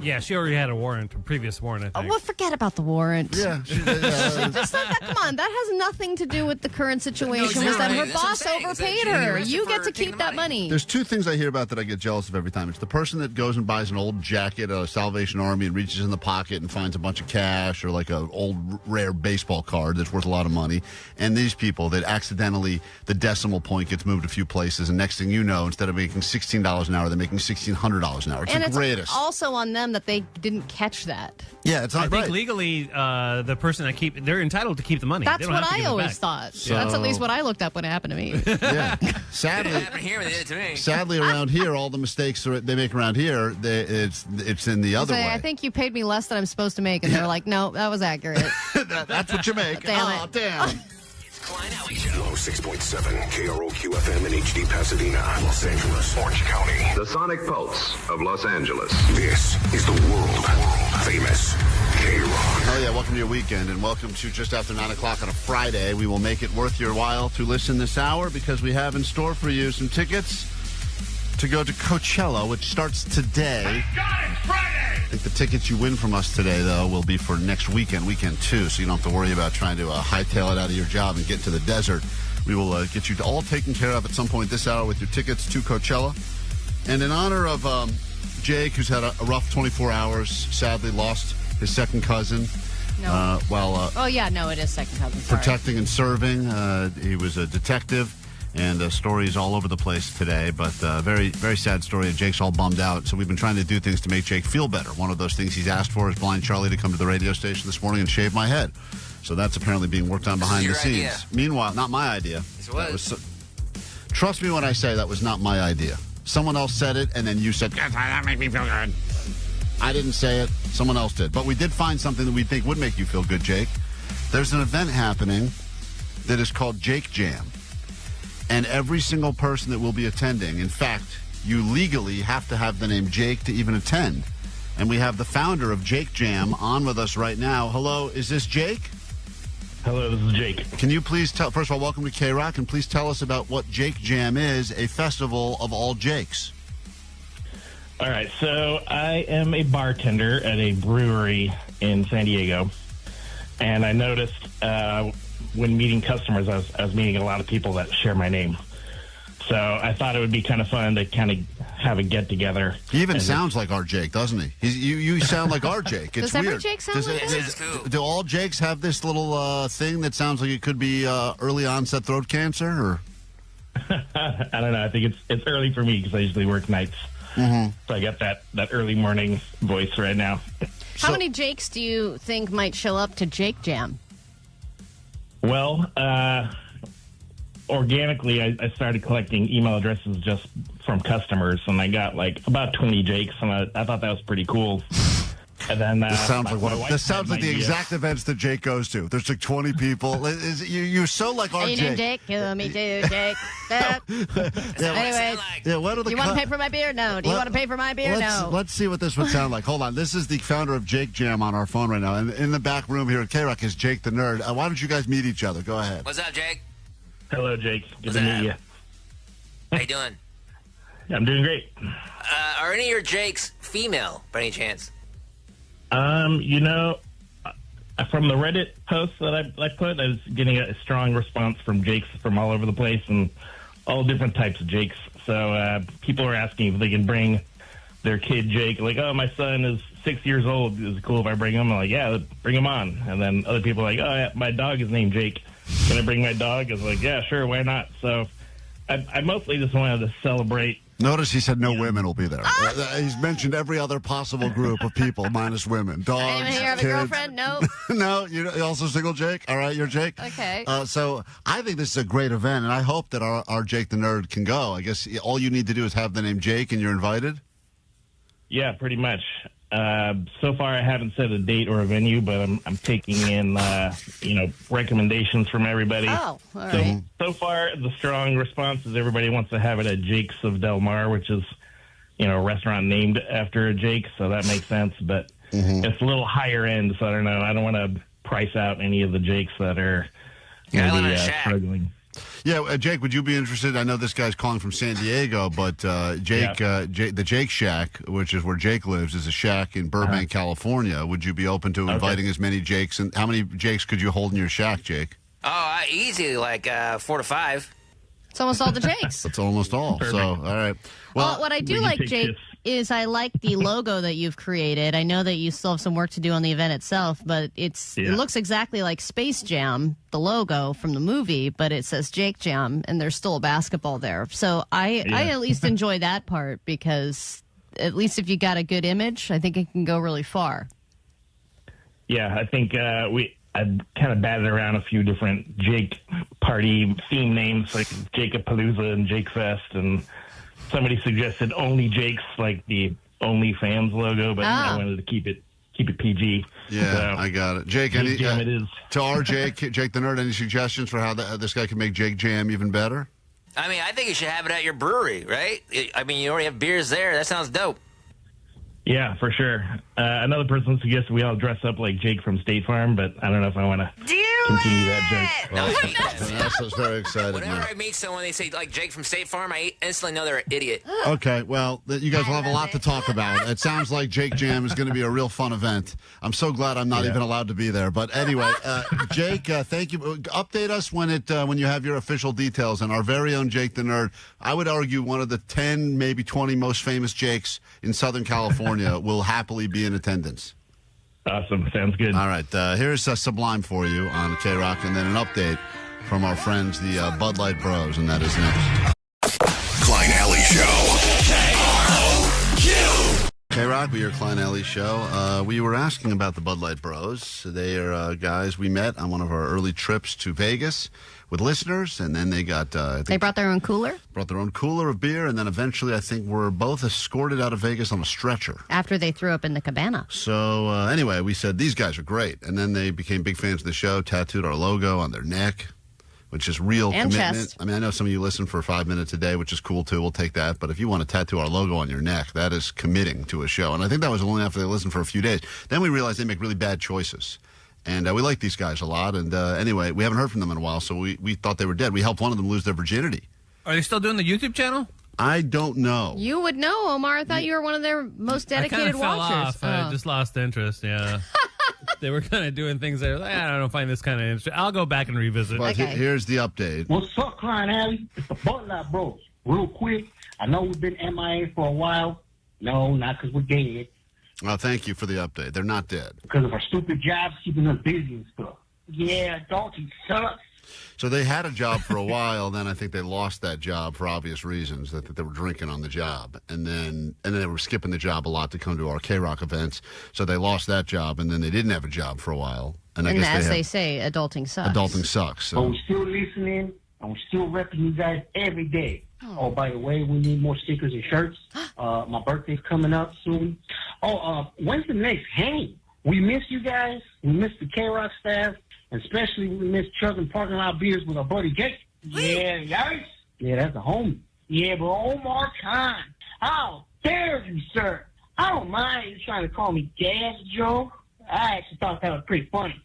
Yeah, she already had a warrant, a previous warrant, I think. Well, forget about the warrant. Yeah. Come on, that has nothing to do with the current situation. Was that her boss overpaid her? You get to keep that money. There's two things I hear about that I get jealous of every time. It's the person that goes and buys an old jacket, a Salvation Army, and reaches in the pocket and finds a bunch of cash or like an old rare baseball card that's worth a lot of money. And these people that accidentally, the decimal point gets moved a few places, and next thing you know, instead of making $16 an hour, they're making $1,600 an hour. It's the greatest. Also on them them that they didn't catch that. Yeah, it's not I think right. legally, the person they're entitled to keep the money. That's They don't what have to give I it always back. thought. So- That's at least what I looked up when it happened to me. Yeah. Sadly, It happened here, they did it to me. sadly, around here, all the mistakes they make around here, it's in the other way. I think you paid me less than I'm supposed to make, and they're like, no, that was accurate. That's what you make. Damn it. Damn. Klein Alley Show. 6.7 KROQ FM in HD Pasadena, Los Angeles, Orange County. The Sonic Pulse of Los Angeles. This is the world famous KROQ. Oh, yeah, welcome to your weekend, and welcome to just after 9 o'clock on a Friday. We will make it worth your while to listen this hour because we have in store for you some tickets to go to Coachella, which starts today. I think the tickets you win from us today, though, will be for next weekend 2, so you don't have to worry about trying to hightail it out of your job and get to the desert. We will get you all taken care of at some point this hour with your tickets to Coachella. And in honor of Jake, who's had a rough 24 hours, sadly lost his second cousin. No. While it is second cousin. Sorry. protecting and serving. He was a detective. And stories all over the place today, but very, very sad story. And Jake's all bummed out. So we've been trying to do things to make Jake feel better. One of those things he's asked for is Blind Charlie to come to the radio station this morning and shave my head. So that's apparently being worked on behind the scenes. Idea. Meanwhile, not my idea. Yes, it was. Trust me when I say that was not my idea. Someone else said it, and then you said, "God, that made me feel good." I didn't say it. Someone else did. But we did find something that we think would make you feel good, Jake. There's an event happening that is called Jake Jam. And every single person that will be attending, in fact, you legally have to have the name Jake to even attend. And we have the founder of Jake Jam on with us right now. Hello, is this Jake? Hello, this is Jake. Can you please tell, first of all, welcome to KROQ, and please tell us about what Jake Jam is, a festival of all Jakes. All right, so I am a bartender at a brewery in San Diego, and I noticed when meeting customers, I was meeting a lot of people that share my name. So I thought it would be kind of fun to kind of have a get-together. He even sounds like our Jake, doesn't he? You sound like our Jake. It's Does every weird. Jake sound like that? Do all Jakes have this little thing that sounds like it could be early onset throat cancer? Or I don't know. I think it's early for me because I usually work nights. Mm-hmm. So I got that early morning voice right now. How many Jakes do you think might show up to Jake Jam? Well, organically, I started collecting email addresses just from customers, and I got like about 20 Jakes, and I thought that was pretty cool. And then this sounds like the idea. exact events that Jake goes to. There's like 20 people. You're so like our Hey, Jake. Jake, me too, Jake. Anyway, what are the you want to pay for my beer? No. Do you want to pay for my beer? No. Let's see what this would sound like. Hold on. This is the founder of Jake Jam on our phone right now. And in the back room here at KROQ is Jake the Nerd. Why don't you guys meet each other? Go ahead. What's up, Jake? Hello, Jake. Good What's to meet you. How you doing? I'm doing great. Are any of your Jakes female, by any chance? From the Reddit posts that I put, I was getting a strong response from Jakes from all over the place and all different types of Jakes. So people are asking if they can bring their kid Jake. Like, oh, my son is 6 years old. Is it cool if I bring him? I'm like, yeah, bring him on. And then other people are like, oh, yeah, my dog is named Jake. Can I bring my dog? I was like, yeah, sure, why not? So I mostly just wanted to celebrate. Notice he said no women will be there. He's mentioned every other possible group of people minus women. Dogs, Anyone here have a kids. girlfriend? No. No, you're also single, Jake? All right, you're Jake? Okay. So I think this is a great event, and I hope that our Jake the Nerd can go. I guess all you need to do is have the name Jake, and you're invited? Yeah, pretty much. So far, I haven't set a date or a venue, but I'm taking in, recommendations from everybody. Oh, all right. So far, the strong response is everybody wants to have it at Jake's of Del Mar, which is, a restaurant named after a Jake, so that makes sense. But it's a little higher end, so I don't know. I don't want to price out any of the Jakes that are maybe struggling. Yeah, Jake, would you be interested? I know this guy's calling from San Diego, but the Jake Shack, which is where Jake lives, is a shack in Burbank, California. Would you be open to inviting as many Jakes? And how many Jakes could you hold in your shack, Jake? Oh, easy, like 4 to 5. It's almost all the Jakes. That's almost all. Perfect. So, all right. Well, what I do like, Jake, is I like the logo that you've created. I know that you still have some work to do on the event itself, but it looks exactly like Space Jam, the logo from the movie, but it says Jake Jam, and there's still a basketball there. So I at least enjoy that part because at least if you got a good image, I think it can go really far. Yeah, I think I've kind of batted around a few different Jake party theme names, like Jake-a-Palooza and Jake Fest, and somebody suggested Only Jake's, like the OnlyFans logo, but I wanted to keep it PG. Yeah, so, I got it. Jake, Jake Jam it is. To our Jake the Nerd, any suggestions for how this guy can make Jake Jam even better? I mean, I think you should have it at your brewery, right? I mean, you already have beers there. That sounds dope. Yeah, for sure. Another person suggested we all dress up like Jake from State Farm, but I don't know if I want to continue that joke. Well, Vanessa's very excited. Whenever I meet someone, they say, like, Jake from State Farm, I instantly know they're an idiot. Okay, well, you guys will have a lot to talk about. It sounds like Jake Jam is going to be a real fun event. I'm so glad I'm not even allowed to be there. But anyway, Jake, thank you. Update us when you have your official details. And our very own Jake the Nerd, I would argue one of the 10, maybe 20 most famous Jakes in Southern California will happily be in attendance. Awesome. Sounds good. All right. Here's Sublime for you on KROQ, and then an update from our friends, the Bud Light Bros, and that is next. Klein Alley Show. KROQ, your Klein Alley Show. We were asking about the Bud Light Bros. They are guys we met on one of our early trips to Vegas with listeners, and then they got... they brought their own cooler? Brought their own cooler of beer, and then eventually I think were both escorted out of Vegas on a stretcher. After they threw up in the cabana. So anyway, we said, these guys are great. And then they became big fans of the show, tattooed our logo on their neck, which is real and commitment. Chest. I mean, I know some of you listen for 5 minutes a day, which is cool too. We'll take that. But if you want to tattoo our logo on your neck, that is committing to a show. And I think that was only after they listened for a few days. Then we realized they make really bad choices. And we like these guys a lot. And anyway, we haven't heard from them in a while, so we thought they were dead. We helped one of them lose their virginity. Are they still doing the YouTube channel? I don't know. You would know, Omar. I thought you were one of their most dedicated I fell watchers. Off. I just lost interest, yeah. They were kind of doing things that like, I don't find this kind of interesting. I'll go back and revisit. But here's the update. What's up, Klein Alley? It's the Bud Light Bros. Real quick, I know we've been MIA for a while. No, not because we're dead. Well, thank you for the update. They're not dead. Because of our stupid jobs keeping us busy and stuff. Yeah, adulting sucks. So they had a job for a while, then I think they lost that job for obvious reasons, that they were drinking on the job. And then they were skipping the job a lot to come to our KROQ events. So they lost that job, and then they didn't have a job for a while. And I guess as they say, adulting sucks. Adulting sucks. So. But we're still listening, and we're still repping you guys every day. Oh, by the way, we need more stickers and shirts. My birthday's coming up soon. When's the next hang? We miss you guys. We miss the KROQ staff. And especially we miss chugging parking lot beers with our buddy Jake. Yeah, guys. Yeah, that's a homie. Yeah, but Omar Khan, how dare you, sir? I don't mind you trying to call me Gas Joe. I actually thought that was pretty funny.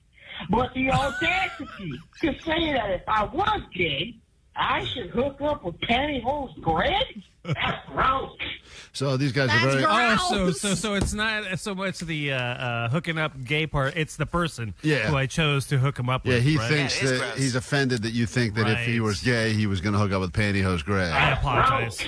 But the audacity to say that if I was gay, I should hook up with pantyhose Greg? That's gross. So these guys are very... So it's not so much the hooking up gay part. It's the person who I chose to hook him up with. Yeah, he right? thinks that he's offended that you think that if he was gay, he was going to hook up with pantyhose Greg. I apologize.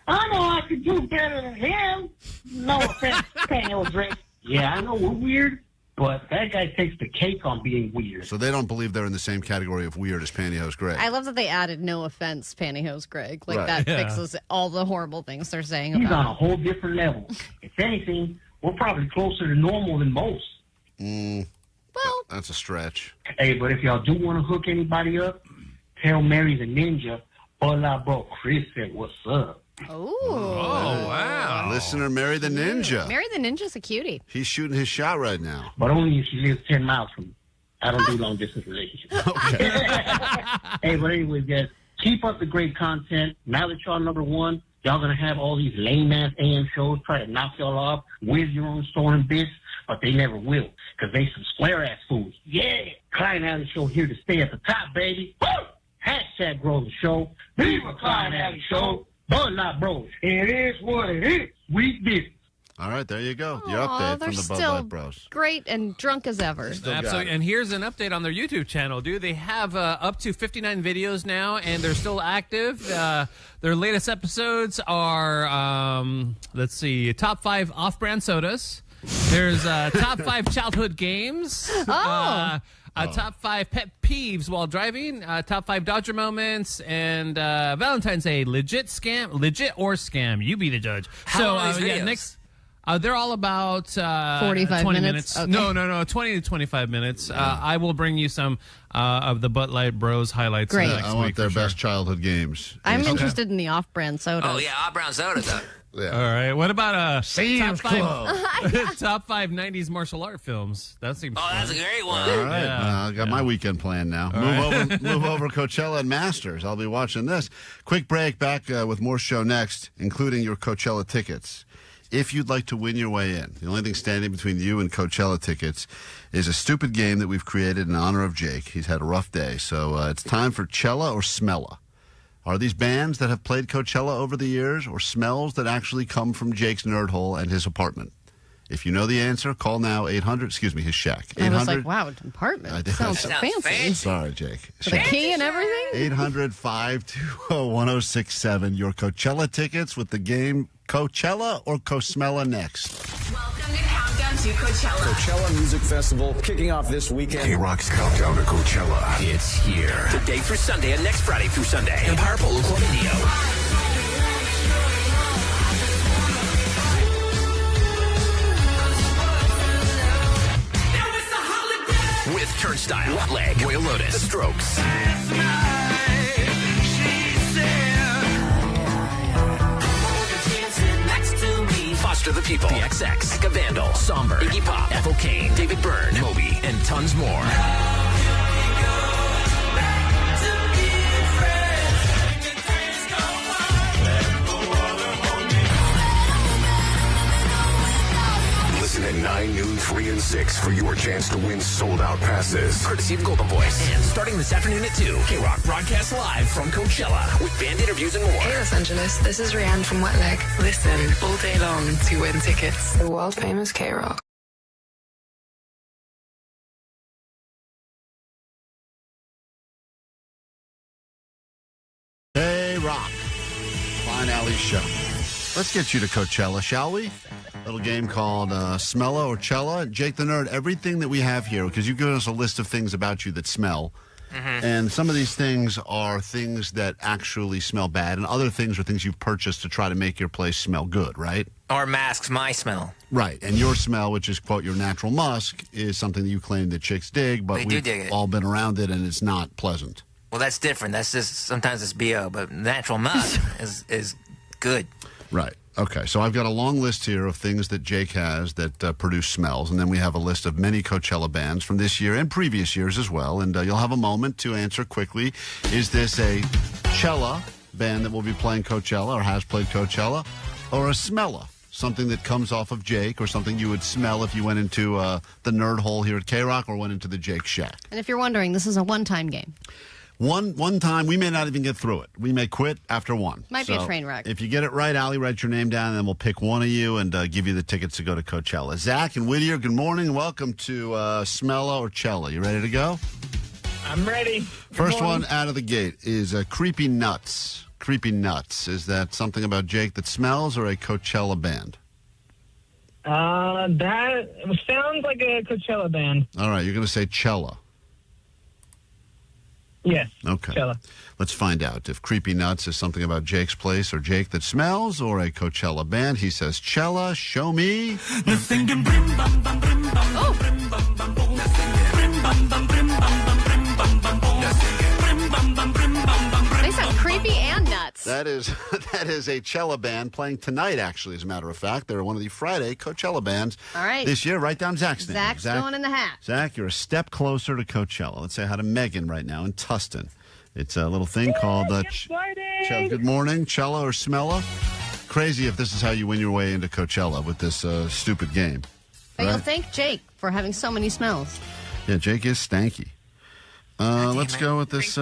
I know I could do better than him. No offense, pantyhose Greg. Yeah, I know we're weird, but that guy takes the cake on being weird. So they don't believe they're in the same category of weird as pantyhose Greg. I love that they added no offense, pantyhose Greg. Like Right. that fixes all the horrible things they're saying He's about on a whole different level. If anything, we're probably closer to normal than most. Well, that's a stretch. Hey, but if y'all do want to hook anybody up, tell Mary the Ninja, Bud Light Bro Chris said, what's up? Oh, wow. Listener Mary the Ninja. Mary the Ninja's a cutie. He's shooting his shot right now. But only if she lives 10 miles from me. I don't do long-distance relationships. Hey, but anyways, guys, keep up the great content. Now that y'all number one, y'all going to have all these lame-ass AM shows try to knock y'all off with your own stolen bits, but they never will, because they some square-ass fools. Yeah, Klein Alley Show here to stay at the top, baby. Woo! Hashtag grow the show. Viva Klein Alley Show. Bud Light Bros. It is what it is. We did it. All right, there you go. Your Aw, update they're from the Bud still Light Bros. great and drunk as ever. Absolutely. And here's an update on their YouTube channel, dude. They have up to 59 videos now, and they're still active. Their latest episodes are, let's see, top 5 off-brand sodas. There's top 5 childhood games. Top 5 pet peeves while driving, top 5 Dodger moments, and Valentine's Day, legit or scam. You be the judge. How long are these videos? Next, they're all about 45 20 minutes. Okay. No, 20 to 25 minutes. I will bring you some of the Bud Light Bros highlights. Great. Next I want week their for sure. best childhood games. I'm interested in the off-brand sodas. Oh, yeah, off-brown soda, though. Yeah. All right. What about Sam's Club. top 5 90s martial art films? That seems Oh, fun. that's a great one. All right. Yeah. I got my weekend planned now. Move over Coachella and Masters. I'll be watching this. Quick break, back with more show next, including your Coachella tickets. If you'd like to win your way in, the only thing standing between you and Coachella tickets is a stupid game that we've created in honor of Jake. He's had a rough day, so it's time for Chella or Smella. Are these bands that have played Coachella over the years or smells that actually come from Jake's nerd hole and his apartment? If you know the answer, call now 800, his shack. 800, I was like, wow, apartment. Sounds fancy. Sorry, Jake. With a key and everything? 800-520-1067. Your Coachella tickets with the game Coachella or Smella next. Welcome to Countdown to Coachella. Coachella Music Festival kicking off this weekend. KROQ's Countdown to Coachella. It's here. Today through Sunday and next Friday through Sunday. Empire Polo Club Indio. With Turnstile, One Leg, Royal Lotus, The Strokes. Foster the People, The XX, Cabana, Somber, Iggy Pop, Ethel Cain, David Byrne, Moby, and tons more. Listen at 9, noon, 3, and 6 for your chance to win sold-out passes. Courtesy of Golden Voice. And starting this afternoon at 2, KROQ broadcasts live from Coachella with band interviews and more. Hey, Los Angeles, this is Rianne from Wet Leg. Listen all day long to win tickets. The world-famous KROQ. Hey, Rock. Klein Alley Show. Let's get you to Coachella, shall we? Little game called Smella or Chella. Jake the Nerd, everything that we have here, because you've given us a list of things about you that smell. Mm-hmm. And some of these things are things that actually smell bad, and other things are things you've purchased to try to make your place smell good, right? Or masks my smell. Right. And your smell, which is, quote, your natural musk, is something that you claim that chicks dig, but we've all been around it, and it's not pleasant. Well, that's different. That's just, sometimes it's BO, but natural musk is good. Right. Okay, so I've got a long list here of things that Jake has that produce smells, and then we have a list of many Coachella bands from this year and previous years as well, and you'll have a moment to answer quickly. Is this a Chella band that will be playing Coachella or has played Coachella, or a Smella, something that comes off of Jake, or something you would smell if you went into the nerd hole here at KROQ or went into the Jake Shack? And if you're wondering, this is a one-time game. One time, we may not even get through it. We may quit after one. Might be a train wreck. If you get it right, Allie, write your name down, and then we'll pick one of you and give you the tickets to go to Coachella. Zach and Whittier, good morning. Welcome to Smella or Chella. You ready to go? I'm ready. First one out of the gate is Creepy Nuts. Creepy Nuts. Is that something about Jake that smells, or a Coachella band? That sounds like a Coachella band. All right, you're going to say Chella. Yes. Okay. Chella. Let's find out if Creepy Nuts is something about Jake's place or Jake that smells, or a Coachella band. He says, Chella, show me. They sound creepy and nuts. That is a Chella band playing tonight, actually, as a matter of fact. They're one of the Friday Coachella bands. All right. This year. Write down Zach's name. Zach's going in the hat. Zach, you're a step closer to Coachella. Let's say hi to Megan right now in Tustin. It's a little thing called Good morning, Chella or Smella. Crazy if this is how you win your way into Coachella with this stupid game. But you'll thank Jake for having so many smells. Yeah, Jake is stanky. Let's go with this.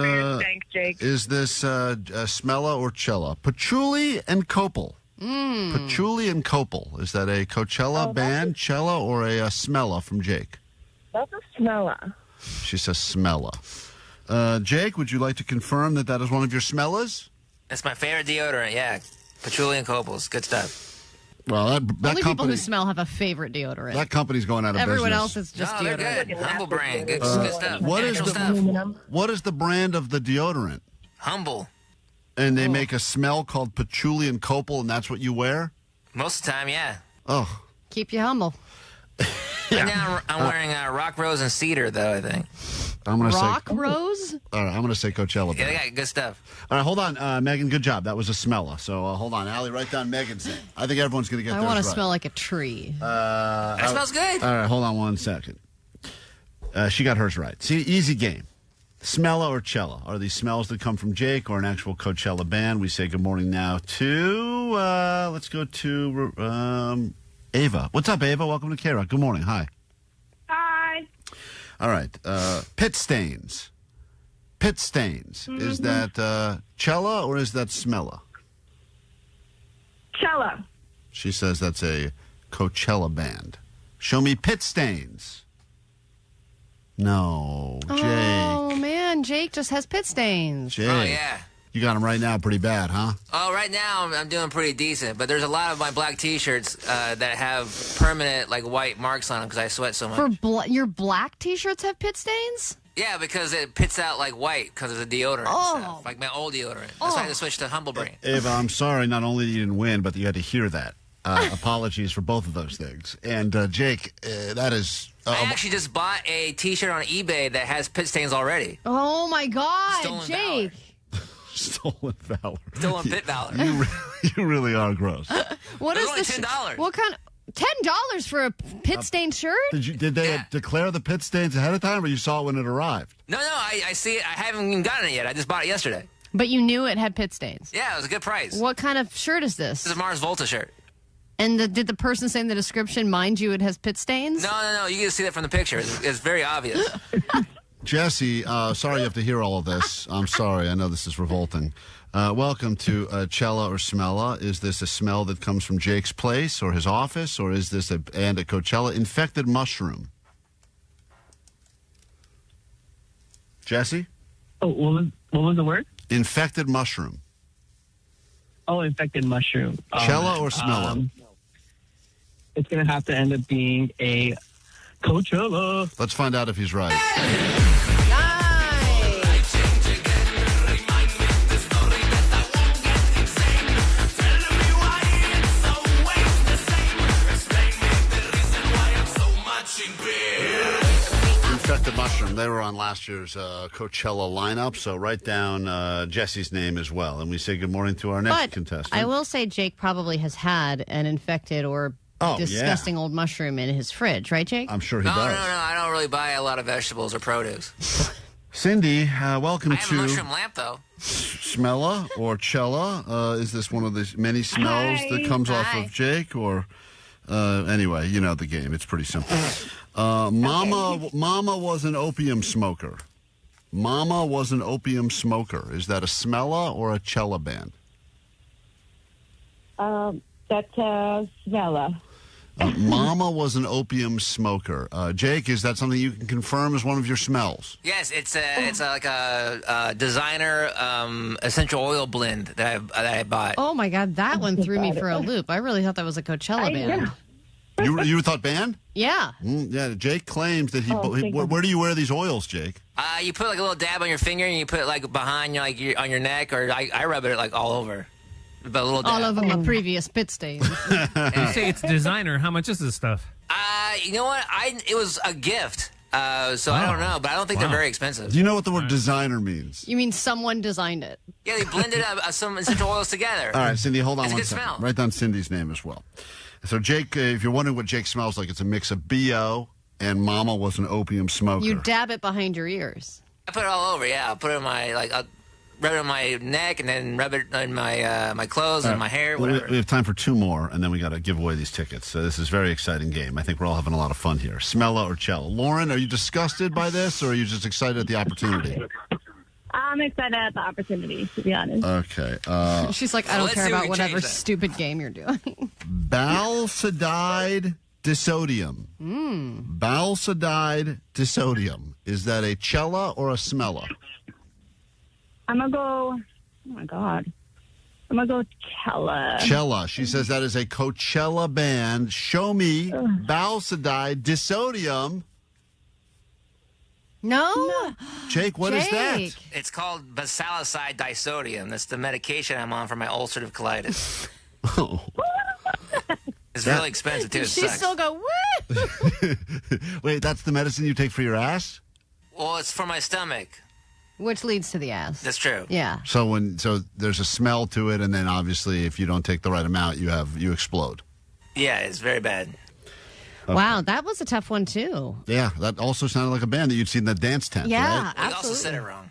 Jake. Is this Smella or Chella? Patchouli and Copal. Patchouli and Copal. Is that a Coachella band, Chella, or a Smella from Jake? That's a Smella. She says Smella. Jake, would you like to confirm that that is one of your Smellas? That's my favorite deodorant, yeah. Patchouli and Copals. Good stuff. Well, that Only people company, who smell have a favorite deodorant. that company's going out of Everyone business. else is just No, they're deodorant. good. Humble brand. Good stuff. What is Natural stuff. What is the brand of the deodorant? Humble. And they make a smell called patchouli and copal, and that's what you wear? Most of the time, yeah. Oh. Keep you humble. Right now, I'm wearing rock rose and cedar, though, I think. I'm gonna Rock say, Rose? All right, I'm going to say Coachella. Yeah, they got good stuff. All right, hold on. Megan, good job. That was a Smella. So hold on. Allie, write down Megan's name. I think everyone's going to get I theirs want to right. smell like a tree. That smells good. All right, hold on one second. She got hers right. See, easy game. Smella or Chella? Are these smells that come from Jake or an actual Coachella band? We say good morning now to, let's go to Ava. What's up, Ava? Welcome to KROQ. Good morning. Hi. Hi. All right. Pit stains. Pit stains. Mm-hmm. Is that Chella or is that Smella? Chella. She says that's a Coachella band. Show me pit stains. No, Jake. Oh, man. Jake just has pit stains. Jake. Oh, yeah. You got them right now pretty bad, huh? Oh, right now I'm doing pretty decent, but there's a lot of my black T-shirts that have permanent like white marks on them because I sweat so much. Your black T-shirts have pit stains? Yeah, because it pits out like white because of the deodorant and stuff, like my old deodorant. That's why I had to switch to Humble Brain. Ava, I'm sorry not only that you didn't win, but that you had to hear that. Apologies for both of those things. And Jake, that is... I actually just bought a T-shirt on eBay that has pit stains already. Oh, my God, Stolen Jake. Stolen valor. Stolen pit valor. You really are gross. What It is was this? only $10. What kind of... $10 for a pit stained shirt? Did they declare the pit stains ahead of time, or you saw it when it arrived? No, I see it. I haven't even gotten it yet. I just bought it yesterday. But you knew it had pit stains. Yeah, it was a good price. What kind of shirt is this? It's a Mars Volta shirt. And did the person say in the description, mind you, it has pit stains? No. You can see that from the picture. It's very obvious. Jesse, sorry you have to hear all of this. I'm sorry. I know this is revolting. Welcome to Chella or Smella. Is this a smell that comes from Jake's place or his office, or is this a Coachella infected mushroom? Jesse? Oh, what was the word? Infected mushroom. Oh, infected mushroom. Chella or Smella? It's going to have to end up being a Coachella. Let's find out if he's right. Infected mushroom. They were on last year's Coachella lineup, so write down Jesse's name as well. And we say good morning to our next contestant. I will say Jake probably has had an infected or disgusting old mushroom in his fridge, right, Jake? I'm sure he No, does. I don't really buy a lot of vegetables or produce. Cindy, welcome I have to a mushroom lamp, though. Smella or Chella. Is this one of the many smells that comes off of Jake? Or anyway, you know the game. It's pretty simple. Mama was an opium smoker. Mama was an opium smoker. Is that a Smella or a Chella band? That's Smella. Mama was an opium smoker. Jake, is that something you can confirm as one of your smells? Yes, it's like a designer essential oil blend that I bought. Oh, my God. That one threw me for a loop. I really thought that was a Coachella band. You thought band? Yeah. Yeah, Jake claims that he where do you wear these oils, Jake? You put like a little dab on your finger and you put it like behind on your neck, or I rub it like all over. But a little dab. All over my previous pit stains. You say it's designer. How much is this stuff? You know what? It was a gift. So I don't know, but I don't think they're very expensive. Do you know what the word designer means? You mean someone designed it? Yeah, they blended some essential oils together. All right, Cindy, hold on It's a one good second. smell. Write down Cindy's name as well. So, Jake, if you're wondering what Jake smells like, it's a mix of B.O. and Mama was an opium smoker. You dab it behind your ears. I put it all over. Yeah, I put it in my I'll rub it on my neck and then rub it in my my clothes and my hair. Whatever. We have time for two more, and then we got to give away these tickets. So this is a very exciting game. I think we're all having a lot of fun here. Smella or Chella? Lauren, are you disgusted by this, or are you just excited at the opportunity? I'm excited at the opportunity, to be honest. Okay. She's like, I don't care about whatever stupid game you're doing. Balsadide disodium. Balsadide disodium. Is that a Chella or a Smella? I'm going to go, oh my God. I'm going to go with Chella. Chella. She says that is a Coachella band. Show me Balsadide Disodium. No. Jake, what is that? It's called basalicide disodium. That's the medication I'm on for my ulcerative colitis. Oh. It's really expensive, too. It She sucks. still go, woo! Wait, that's the medicine you take for your ass? Well, it's for my stomach. Which leads to the ass. That's true. Yeah. So there's a smell to it, and then obviously if you don't take the right amount, you explode. Yeah, it's very bad. Okay. Wow, that was a tough one, too. Yeah, that also sounded like a band that you'd seen in the dance tent, Yeah, right? You absolutely. also said it wrong.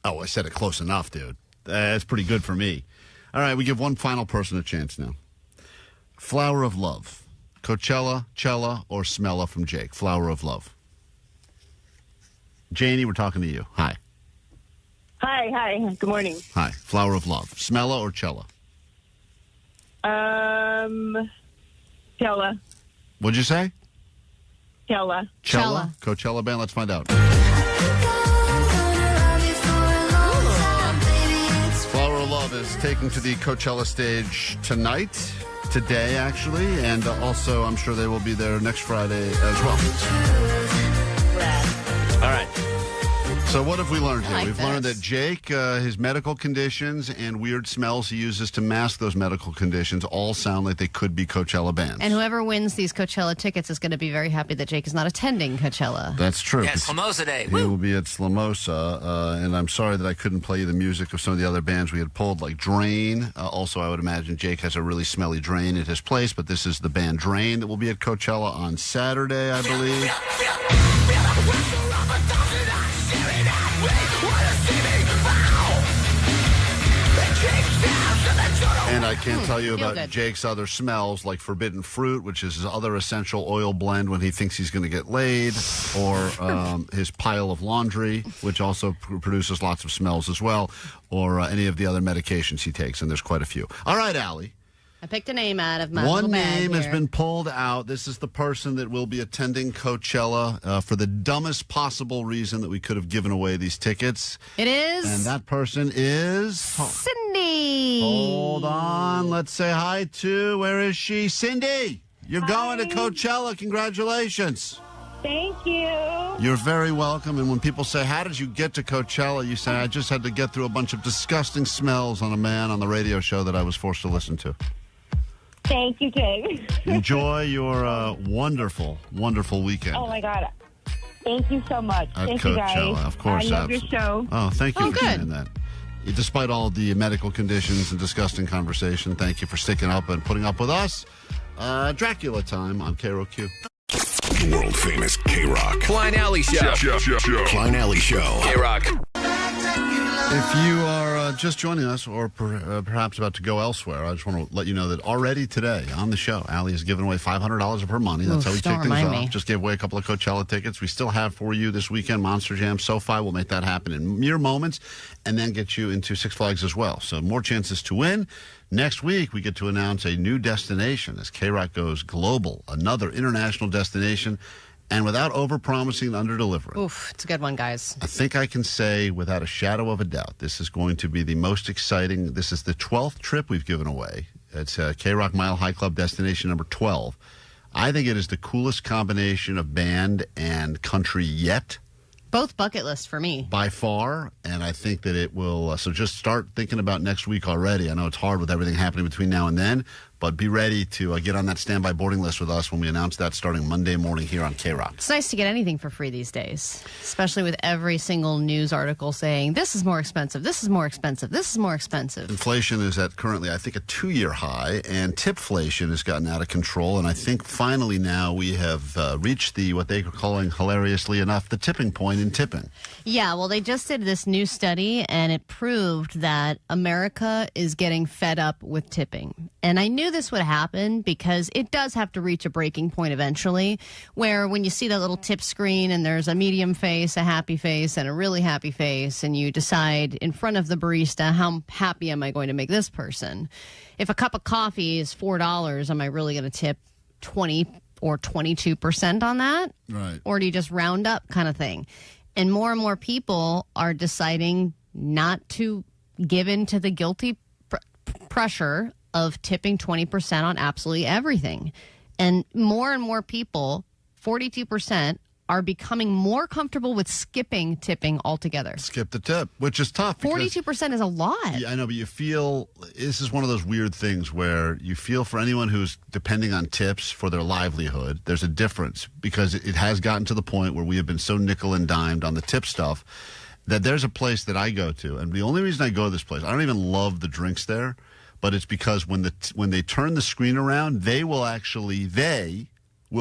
Oh, I said it close enough, dude. That's pretty good for me. All right, we give one final person a chance now. Flower of Love. Coachella, Chella, or Smella from Jake. Flower of Love. Janie, we're talking to you. Hi. Hi. Good morning. Hi. Flower of Love. Smella or Chella? Chella. What'd you say? Chella. Chella. Coachella band. Let's find out. Flower of Love is taking to the Coachella stage today actually, and also I'm sure they will be there next Friday as well. All right. So what have we learned here? We've learned that Jake, his medical conditions and weird smells he uses to mask those medical conditions all sound like they could be Coachella bands. And whoever wins these Coachella tickets is going to be very happy that Jake is not attending Coachella. That's true. Yeah, Slamosa Day. He will be at Slamosa, and I'm sorry that I couldn't play you the music of some of the other bands we had pulled, like Drain. Also, I would imagine Jake has a really smelly Drain at his place, but this is the band Drain that will be at Coachella on Saturday, I believe. And I can't tell you about Jake's other smells, like Forbidden Fruit, which is his other essential oil blend when he thinks he's going to get laid, or his pile of laundry, which also produces lots of smells as well, or any of the other medications he takes, and there's quite a few. All right, Allie. I picked a name out of my One little bag name has here. been pulled out. This is the person that will be attending Coachella for the dumbest possible reason that we could have given away these tickets. It is? And that person is... Cindy. Hold on. Let's say hi to... Where is she? Cindy! You're going to Coachella. Congratulations. Thank you. You're very welcome. And when people say, how did you get to Coachella? You say, I just had to get through a bunch of disgusting smells on a man on the radio show that I was forced to listen to. Thank you, Jake. Enjoy your wonderful, wonderful weekend. Oh, my God. Thank you so much. At Thank Coachella, you, guys. of course. I love your show. Oh, thank you Oh, for good. doing that. Despite all the medical conditions and disgusting conversation, thank you for sticking up and putting up with us. Dracula time on KROQ. World famous KROQ. Klein Alley Show. Klein Alley Show. KROQ. If you are just joining us or perhaps about to go elsewhere, I just want to let you know that already today on the show, Allie has given away $500 of her money. That's how we kick things off. Just gave away a couple of Coachella tickets. We still have for you this weekend Monster Jam. SoFi will make that happen in mere moments and then get you into Six Flags as well. So more chances to win. Next week, we get to announce a new destination as KROQ goes global, another international destination. And without over-promising and under-delivering. Oof, it's a good one, guys. I think I can say without a shadow of a doubt, this is going to be the most exciting. This is the 12th trip we've given away. It's KROQ Mile High Club destination number 12. I think it is the coolest combination of band and country yet. Both bucket lists for me. By far, and I think that it will. So just start thinking about next week already. I know it's hard with everything happening between now and then, but be ready to get on that standby boarding list with us when we announce that starting Monday morning here on KROQ. It's nice to get anything for free these days, especially with every single news article saying this is more expensive, this is more expensive, this is more expensive. Inflation is at currently, I think, a 2-year high, and tipflation has gotten out of control. And I think finally now we have reached what they are calling, hilariously enough, the tipping point in tipping. Yeah, well, they just did this new study, and it proved that America is getting fed up with tipping. And I knew this would happen because it does have to reach a breaking point eventually, where when you see that little tip screen and there's a medium face, a happy face, and a really happy face, and you decide in front of the barista, how happy am I going to make this person? If a cup of coffee is $4, am I really going to tip 20 or 22% on that? Right. Or do you just round up kind of thing? And more people are deciding not to give in to the guilty pressure of tipping 20% on absolutely everything. And more people, 42%, are becoming more comfortable with skipping tipping altogether. Skip the tip, which is tough. 42% is a lot. Yeah, I know, but you feel, this is one of those weird things where you feel for anyone who's depending on tips for their livelihood, there's a difference because it has gotten to the point where we have been so nickel and dimed on the tip stuff that there's a place that I go to. And the only reason I go to this place, I don't even love the drinks there, but it's because when they turn the screen around, they will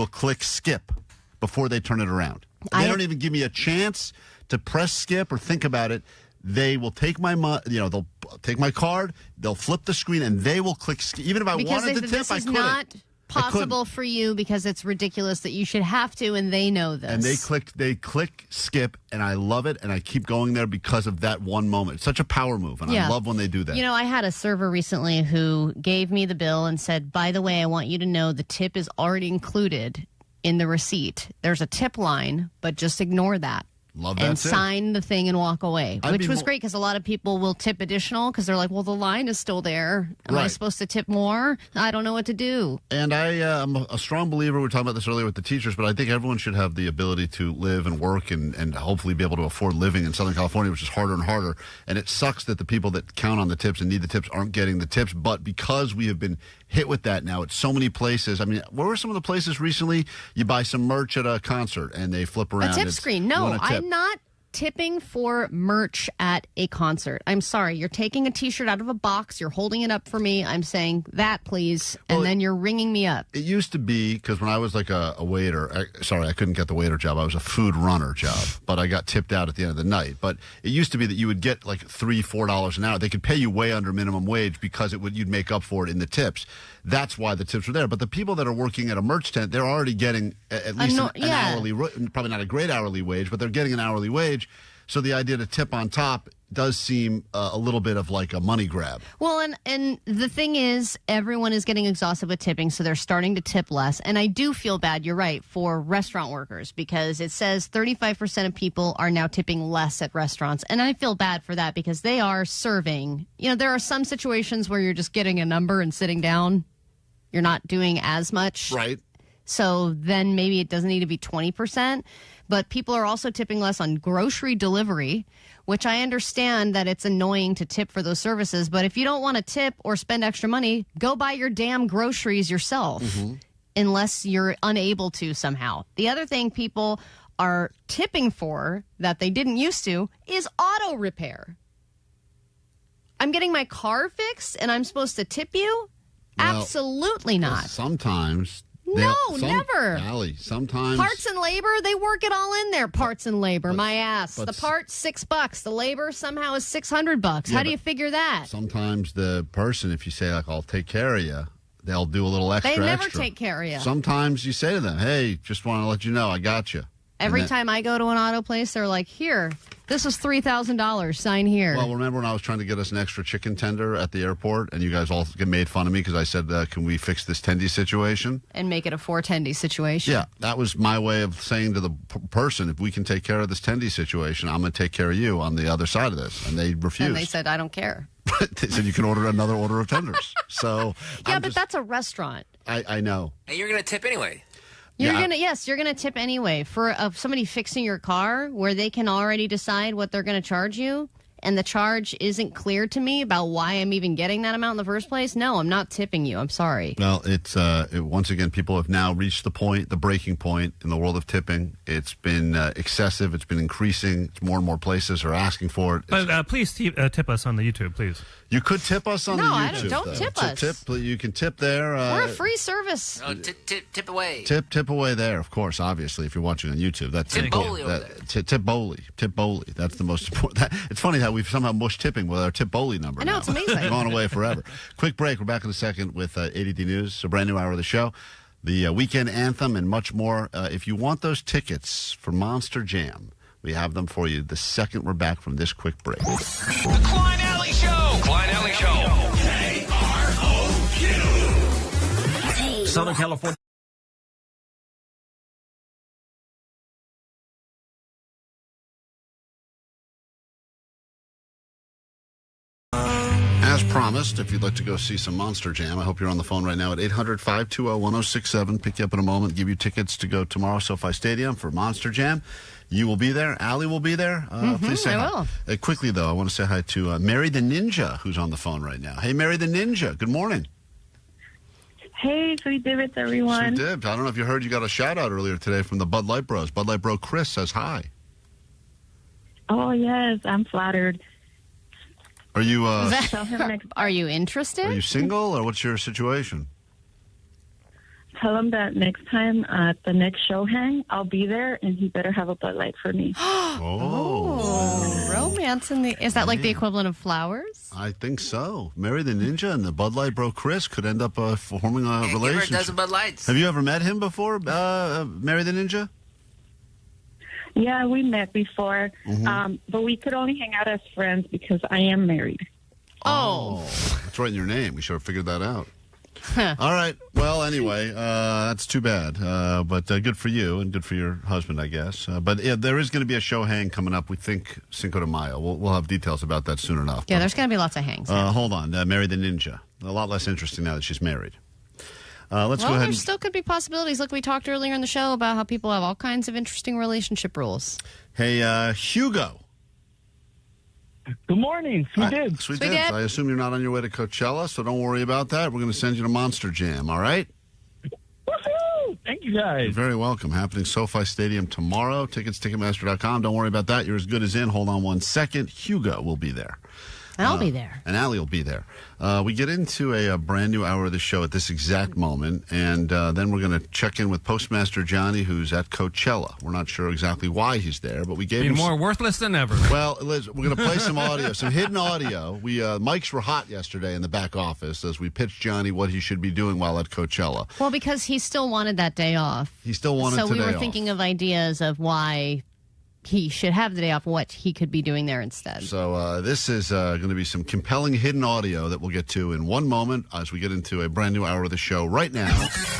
click skip before they turn it around. They don't even give me a chance to press skip or think about it. They will take they'll take my card, they'll flip the screen, and they will click skip. Even if I wanted to tip, this I is couldn't. not possible for you because it's ridiculous that you should have to, and they know this. And they click skip, and I love it, and I keep going there because of that one moment. It's such a power move, and I love when they do that. You know, I had a server recently who gave me the bill and said, by the way, I want you to know the tip is already included in the receipt. There's a tip line, but just ignore that. Love that and tip. sign the thing and walk away, which was great because a lot of people will tip additional because they're like, well, the line is still there. Am I supposed to tip more? I don't know what to do. And I am a strong believer, we were talking about this earlier with the teachers, but I think everyone should have the ability to live and work and hopefully be able to afford living in Southern California, which is harder and harder. And it sucks that the people that count on the tips and need the tips aren't getting the tips. But because we have been hit with that now at so many places, I mean, where were some of the places recently? You buy some merch at a concert and they flip around. A tip screen. No, I'm not tipping for merch at a concert. I'm sorry. You're taking a T-shirt out of a box. You're holding it up for me. I'm saying that, please. And then you're ringing me up. It used to be, because when I was like a waiter, I couldn't get the waiter job. I was a food runner job, but I got tipped out at the end of the night. But it used to be that you would get like $3, $4 an hour. They could pay you way under minimum wage because you'd make up for it in the tips. That's why the tips were there. But the people that are working at a merch tent, they're already getting at least an hourly, probably not a great hourly wage, but they're getting an hourly wage. So the idea to tip on top does seem a little bit of like a money grab. Well, and the thing is, everyone is getting exhausted with tipping, so they're starting to tip less. And I do feel bad, you're right, for restaurant workers, because it says 35% of people are now tipping less at restaurants. And I feel bad for that because they are serving. You know, there are some situations where you're just getting a number and sitting down. You're not doing as much. Right. So then maybe it doesn't need to be 20%. But people are also tipping less on grocery delivery, which I understand that it's annoying to tip for those services. But if you don't want to tip or spend extra money, go buy your damn groceries yourself, unless you're unable to somehow. The other thing people are tipping for that they didn't used to is auto repair. I'm getting my car fixed and I'm supposed to tip you? Well, absolutely not. Sometimes. Never. Allie, sometimes. Parts and labor, they work it all in there. Parts and labor, my ass. The part, $6. The labor somehow is $600. How do you figure that? Sometimes the person, if you say, like, I'll take care of you, they'll do a little extra. They never take care of you. Sometimes you say to them, hey, just want to let you know, I got you. Every time I go to an auto place, they're like, here, this is $3,000. Sign here. Well, remember when I was trying to get us an extra chicken tender at the airport, and you guys all made fun of me because I said, can we fix this tendy situation? And make it a 4-tendy situation. Yeah, that was my way of saying to the person, if we can take care of this tendy situation, I'm going to take care of you on the other side of this. And they refused. And they said, I don't care. They said you can order another order of tenders. So yeah, but that's a restaurant. I know. And you're going to tip anyway. You're gonna tip anyway for somebody fixing your car where they can already decide what they're going to charge you, and the charge isn't clear to me about why I'm even getting that amount in the first place. No, I'm not tipping you. I'm sorry. Well, it's once again, people have now reached the breaking point in the world of tipping. It's been excessive. It's been increasing. It's more and more places are asking for it. But please tip us on the YouTube, please. You could tip us on the YouTube. No, don't tip us. You can tip there. We're a free service. Oh, tip away. Tip away there, of course, obviously, if you're watching on YouTube. That's Tip Bowley over there. Tip Bowley. That's the most important. It's funny how we've somehow mushed tipping with our Tip Bowley number. I know, it's amazing. It's gone away forever. Quick break. We're back in a second with A.D.D News, a brand new hour of the show, the weekend anthem, and much more. If you want those tickets for Monster Jam, we have them for you the second we're back from this quick break. The Klein Alley Show. Klein Alley Show. KROQ. Southern California. as promised, if you'd like to go see some Monster Jam, I hope you're on the phone right now at 800-520-1067. Pick you up in a moment, give you tickets to go tomorrow, SoFi Stadium for Monster Jam. You will be there. Allie will be there. Please say hi. Quickly, though, I want to say hi to Mary the Ninja, who's on the phone right now. Hey, Mary the Ninja. Good morning. Hey, Sweet Divots, everyone. Sweet Dibs. I don't know if you heard you got a shout-out earlier today from the Bud Light Bros. Bud Light Bro Chris says hi. Oh, yes, I'm flattered. Are you Are you interested? Are you single, or what's your situation? Tell him that next time at the next show hang, I'll be there, and he better have a Bud Light for me. Romance in the... Is that like the equivalent of flowers? I think so. Mary the Ninja and the Bud Light Bro Chris could end up forming a relationship. Give her a dozen Bud Lights. Have you ever met him before, Mary the Ninja? Yeah, we met before, but we could only hang out as friends because I am married. Oh. That's right in your name. We should have figured that out. All right. Well, anyway, that's too bad. But good for you and good for your husband, I guess. But yeah, there is going to be a show hang coming up. We think Cinco de Mayo. We'll have details about that soon enough. Yeah, there's going to be lots of hangs. Hold on. Mary the Ninja. A lot less interesting now that she's married. Let's go ahead. There still could be possibilities. Look, we talked earlier in the show about how people have all kinds of interesting relationship rules. Hey, Hugo. Good morning. Sweet Dibs. Sweet Dibs. I assume you're not on your way to Coachella, so don't worry about that. We're going to send you to Monster Jam, all right? Woohoo! Thank you, guys. You're very welcome. Happening SoFi Stadium tomorrow. Tickets, Ticketmaster.com. Don't worry about that. You're as good as in. Hold on one second. Hugo will be there. I'll be there. And Allie will be there. We get into a brand new hour of the show at this exact moment, and then we're going to check in with Postmaster Johnny, who's at Coachella. We're not sure exactly why he's there, but we gave him more worthless than ever. Well, Liz, we're going to play some audio, some hidden audio. We mics were hot yesterday in the back office as we pitched Johnny what he should be doing while at Coachella. Well, because he still wanted that day off. He still wanted today off. So we were off. thinking of ideas of why he should have the day off, what he could be doing there instead. So this is going to be some compelling hidden audio that we'll get to in one moment as we get into a brand new hour of the show right now.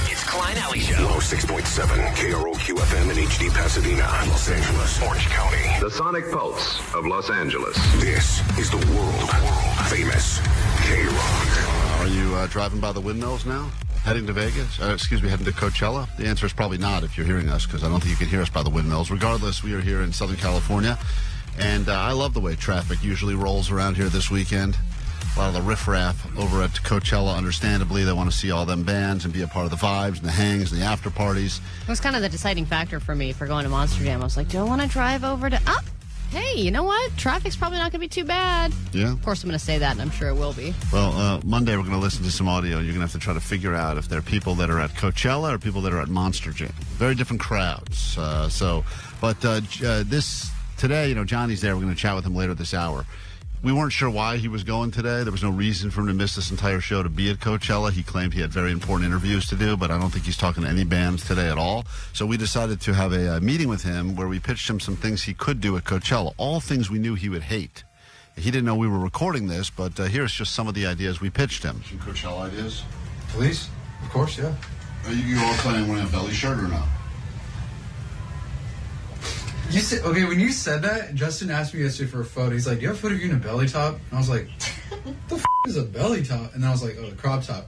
It's Klein Alley Show. 106.7 KROQ FM in HD Pasadena, Los Angeles, Orange County. The Sonic Pulse of Los Angeles. This is the world famous KROQ. Are you driving by the windmills now? Heading to Vegas? Heading to Coachella? The answer is probably not if you're hearing us, because I don't think you can hear us by the windmills. Regardless, we are here in Southern California, and I love the way traffic usually rolls around here this weekend. A lot of the riffraff over at Coachella, understandably, they want to see all them bands and be a part of the vibes and the hangs and the after parties. It was kind of the deciding factor for me for going to Monster Jam. I was like, do I want to drive over to... Hey, you know what? Traffic's probably not going to be too bad. Yeah. Of course, I'm going to say that, and I'm sure it will be. Well, Monday we're going to listen to some audio. You're going to have to try to figure out if they're people that are at Coachella or people that are at Monster Jam. Very different crowds. Today, Johnny's there. We're going to chat with him later this hour. We weren't sure why he was going today. There was no reason for him to miss this entire show to be at Coachella. He claimed he had very important interviews to do, but I don't think he's talking to any bands today at all. So we decided to have a meeting with him where we pitched him some things he could do at Coachella, all things we knew he would hate. He didn't know we were recording this, but here's just some of the ideas we pitched him. Some Coachella ideas? Please? Of course, yeah. Are you all planning wearing a belly shirt or no? You said, okay, when you said that, Justin asked me yesterday for a photo. He's like, do you have a photo of you in a belly top? And I was like, what the f*** is a belly top? And then I was like, oh, a crop top.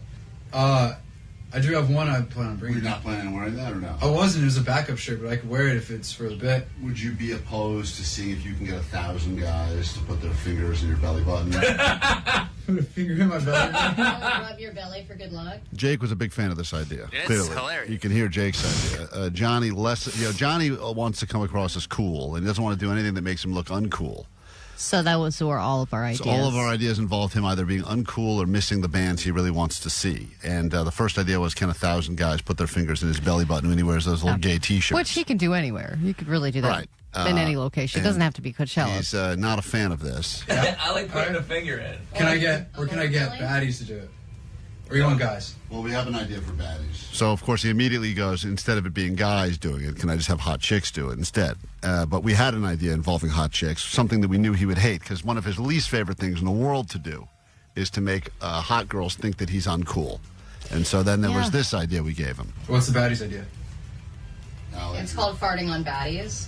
I do have one I plan on bringing. You're not planning on wearing that or no? I wasn't. It was a backup shirt, but I could wear it if it's for the bit. Would you be opposed to seeing if you can get 1,000 guys to put their fingers in your belly button? Put a finger in my belly button? Rub your belly for good luck. Jake was a big fan of this idea. It's clearly. Hilarious. You can hear Jake's idea. Johnny wants to come across as cool, and he doesn't want to do anything that makes him look uncool. So that were all of our ideas. So all of our ideas involved him either being uncool or missing the bands he really wants to see. And the first idea was, can 1,000 guys put their fingers in his belly button when he wears those little gay T-shirts? Which he can do anywhere. You could really do that in any location. It doesn't have to be Coachella. He's not a fan of this. I like putting a finger in. Can I get baddies to do it? Or you want guys? Well, we have an idea for baddies. So, of course, he immediately goes, instead of it being guys doing it, can I just have hot chicks do it instead? But we had an idea involving hot chicks, something that we knew he would hate, because one of his least favorite things in the world to do is to make hot girls think that he's uncool. And so then there was this idea we gave him. What's the baddies idea? It's called farting on baddies.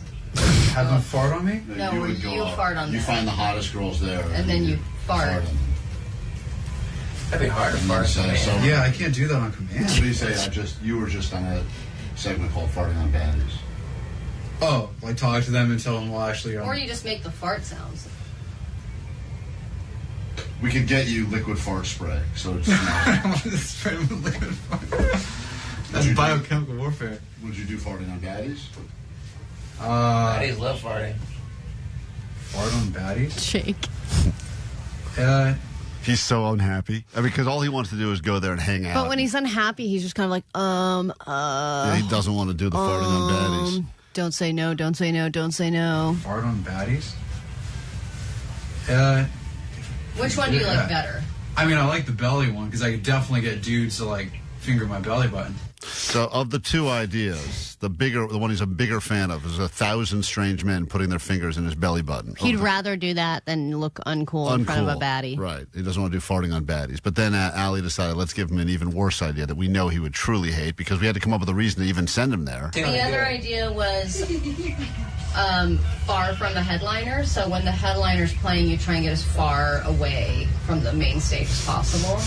Have them fart on me? No, you fart on them. You find the hottest girls there. And then you fart. That'd be hard to fart. Yeah, I can't do that on command. What do you say? You were just on a segment called Farting on Baddies. Oh, like talk to them and tell them, well, actually... Or you just make the fart sounds. We could get you liquid fart spray, so it's... I don't want to spray with liquid fart. That's biochemical warfare. Would you do farting on baddies? Baddies love farting. Fart on baddies? Shake. He's so unhappy. I mean, because all he wants to do is go there and hang out. But when he's unhappy, he's just kind of like, Yeah, he doesn't want to do the farting on baddies. Don't say no, don't say no, don't say no. Fart on baddies? Which one do you like better? I mean, I like the belly one because I could definitely get dudes to like finger my belly button. So, of the two ideas, the one he's a bigger fan of is 1,000 strange men putting their fingers in his belly button. He'd rather do that than look uncool in front of a baddie. Right. He doesn't want to do farting on baddies. But then Allie decided, let's give him an even worse idea that we know he would truly hate because we had to come up with a reason to even send him there. The other idea was far from the headliner. So when the headliner's playing, you try and get as far away from the main stage as possible.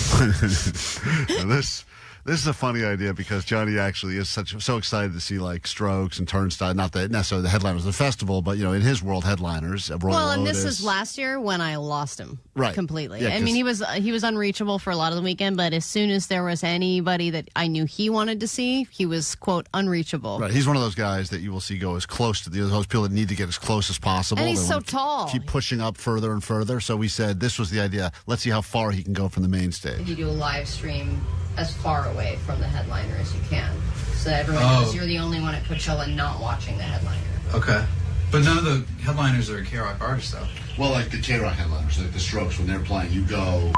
This is a funny idea because Johnny actually is so excited to see like Strokes and Turnstile. Not that necessarily the headliners of the festival, but in his world, headliners. Well, and this is last year when I lost him completely. Yeah, I mean, he was unreachable for a lot of the weekend, but as soon as there was anybody that I knew he wanted to see, he was quote unreachable. Right, he's one of those guys that you will see go as close to those people that need to get as close as possible. And he's they so tall. Keep pushing up further and further. So we said this was the idea. Let's see how far he can go from the main stage. You do a live stream as far away from the headliner as you can, so that everyone knows you're the only one at Coachella not watching the headliner. Okay. But none of the headliners are KROQ artists, though. Well, like the KROQ headliners, like the Strokes, when they're playing, you go...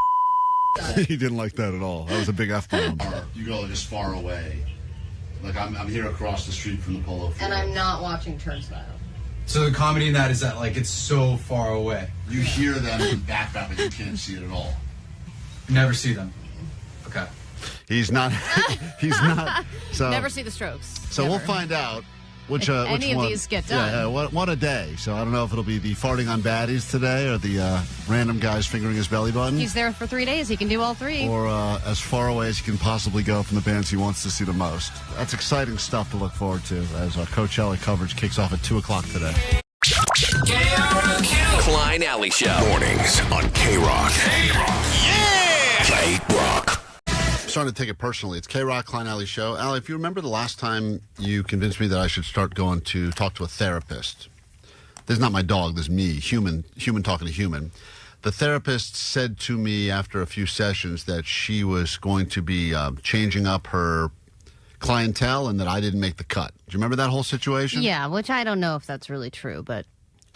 He didn't like that at all. That was a big F-bomb. You go like as far away. Like, I'm here across the street from the polo field. And I'm not watching Turnstile. So the comedy in that is that, like, it's so far away. You hear them in background, but you can't see it at all. You never see them. Okay. He's not. So never see the Strokes. So never. We'll find out which any one, of these get done. Yeah, what a day. So I don't know if it'll be the farting on baddies today or the random guys fingering his belly button. He's there for 3 days. He can do all three. Or as far away as he can possibly go from the bands he wants to see the most. That's exciting stuff to look forward to as our Coachella coverage kicks off at 2 o'clock today. KROQ. Klein Alley Show. Mornings on KROQ. Yeah! KROQ. Starting to take it personally. It's KROQ Klein Alley Show. Allie, if you remember the last time you convinced me that I should start going to talk to a therapist. This is not my dog. This is me, human talking to human. The therapist said to me after a few sessions that she was going to be changing up her clientele and that I didn't make the cut. Do you remember that whole situation? Yeah, which I don't know if that's really true, but...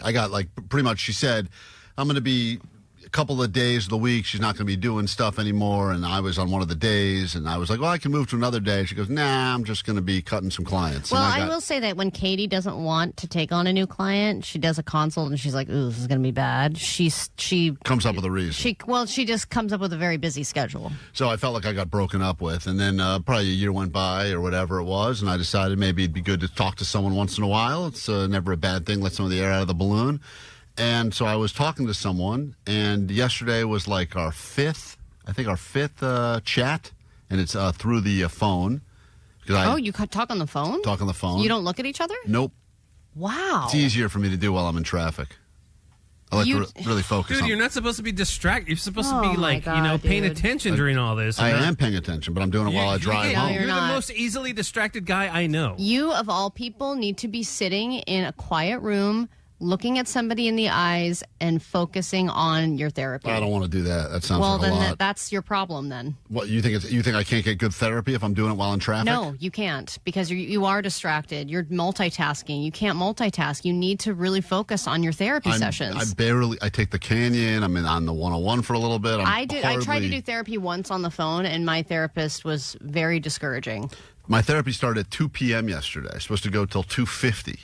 I got pretty much, she said, I'm going to be... couple of days of the week she's not going to be doing stuff anymore, and I was on one of the days and I was like, well, I can move to another day. She goes, nah, I'm just going to be cutting some clients. Well, I will say that when Katie doesn't want to take on a new client, she does a consult and she's like, ooh, this is going to be bad. She comes up with a reason. She just comes up with a very busy schedule. So I felt like I got broken up with, and then probably a year went by or whatever it was, and I decided maybe it'd be good to talk to someone once in a while. It's never a bad thing. Let some of the air out of the balloon. And so I was talking to someone, and yesterday was like our fifth chat, and it's through the phone. You talk on the phone? Talk on the phone. You don't look at each other? Nope. Wow. It's easier for me to do while I'm in traffic. I like to really focus. Dude, you're not supposed to be distracted. You're supposed to be paying attention during all this. I am paying attention, but I'm doing it while I drive home. You're the most easily distracted guy I know. You, of all people, need to be sitting in a quiet room, looking at somebody in the eyes and focusing on your therapy. I don't want to do that. That sounds like a lot. Well, then that's your problem then. What, you think I can't get good therapy if I'm doing it while in traffic? No, you can't, because you are distracted. You're multitasking. You can't multitask. You need to really focus on your therapy sessions. I take the Canyon. I'm on the 101 for a little bit. I tried to do therapy once on the phone, and my therapist was very discouraging. My therapy started at 2 p.m. yesterday. I'm supposed to go till 2:50.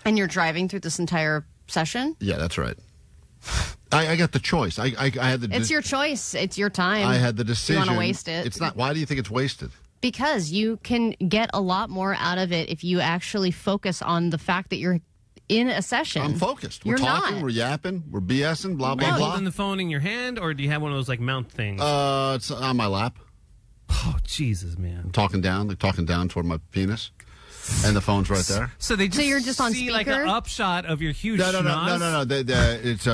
And you're driving through this entire session? Yeah, that's right. I got the choice. I had the. It's your choice. It's your time. I had the decision. You want to waste it? It's not. Why do you think it's wasted? Because you can get a lot more out of it if you actually focus on the fact that you're in a session. I'm focused. You're We're talking, not. we're yapping, we're BSing, blah, Are blah, you blah. holding the phone in your hand, or do you have one of those like mount things? It's on my lap. Oh, Jesus, man. I'm talking down toward my penis. And the phone's right there. So they just you're just on see like speaker? an upshot of your huge No. schnoz? It's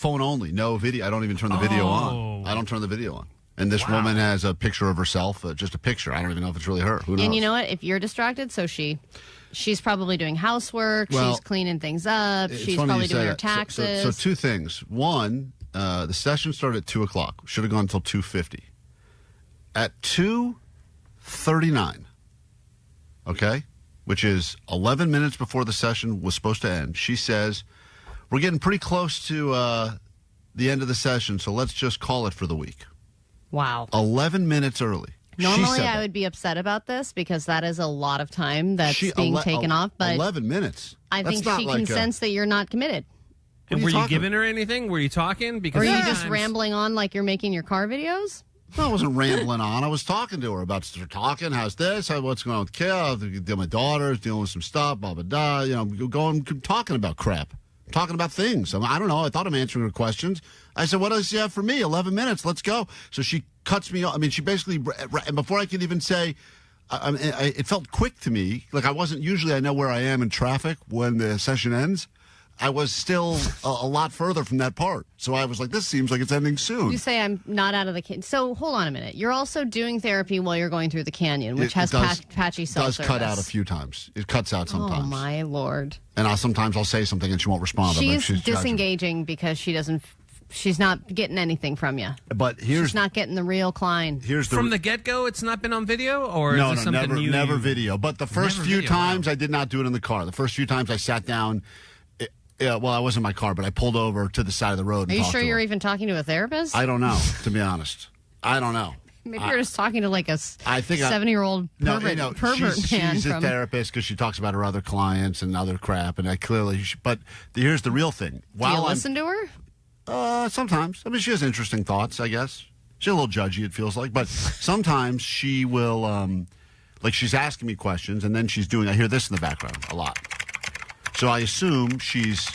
phone only, no video. I don't even turn the video on. I don't turn the video on. And this woman has a picture of herself, just a picture. I don't even know if it's really her. Who knows? And you know what? If you're distracted, so she's probably doing housework. Well, she's cleaning things up. It's She's funny probably you say doing her that. taxes. So two things. One, the session started at 2 o'clock. Should have gone until 2:50. At 2:39, okay, which is 11 minutes before the session was supposed to end, she says, we're getting pretty close to the end of the session, so let's just call it for the week. Wow. 11 minutes early. Normally, I would be upset about this because that is a lot of time that's being taken off. But 11 minutes. I think That's she not can like sense that you're not committed. And were you giving her anything? Were you talking? Because Or are you just rambling on like you're making your car videos? No, I wasn't rambling on. I was talking to her about talking. How's this? What's going on with Kale? My daughter's dealing with some stuff. Blah blah blah. You know, going talking about crap, talking about things. I don't know. I thought I'm answering her questions. I said, "What does you have for me? 11 minutes. Let's go." So she cuts me off. I mean, she basically, and before I could even say, it felt quick to me. Like I wasn't usually. I know where I am in traffic when the session ends. I was still a lot further from that part. So I was like, this seems like it's ending soon. You say I'm not out of the canyon. So hold on a minute. You're also doing therapy while you're going through the canyon, which has patchy self-service. Does cut out a few times. It cuts out sometimes. Oh, my Lord. And sometimes I'll say something and she won't respond. She's disengaging because she's not getting anything from you. But she's not getting the real Klein. From the get-go, it's not been on video? Or is this something never video. But the first few times I did not do it in the car. The first few times I sat down. Yeah, well, I was in my car, but I pulled over to the side of the road. Are And you talked sure to you're her. even talking to a therapist? I don't know, to be honest. I don't know. Maybe you're just talking to like a I think 70-year-old pervert man. She's a from... therapist because she talks about her other clients and other crap, and I clearly. But here's the real thing. Do you listen to her? Sometimes. I mean, she has interesting thoughts. I guess she's a little judgy. It feels like, but sometimes she will, like, she's asking me questions, and then she's doing. I hear this in the background a lot. So I assume she's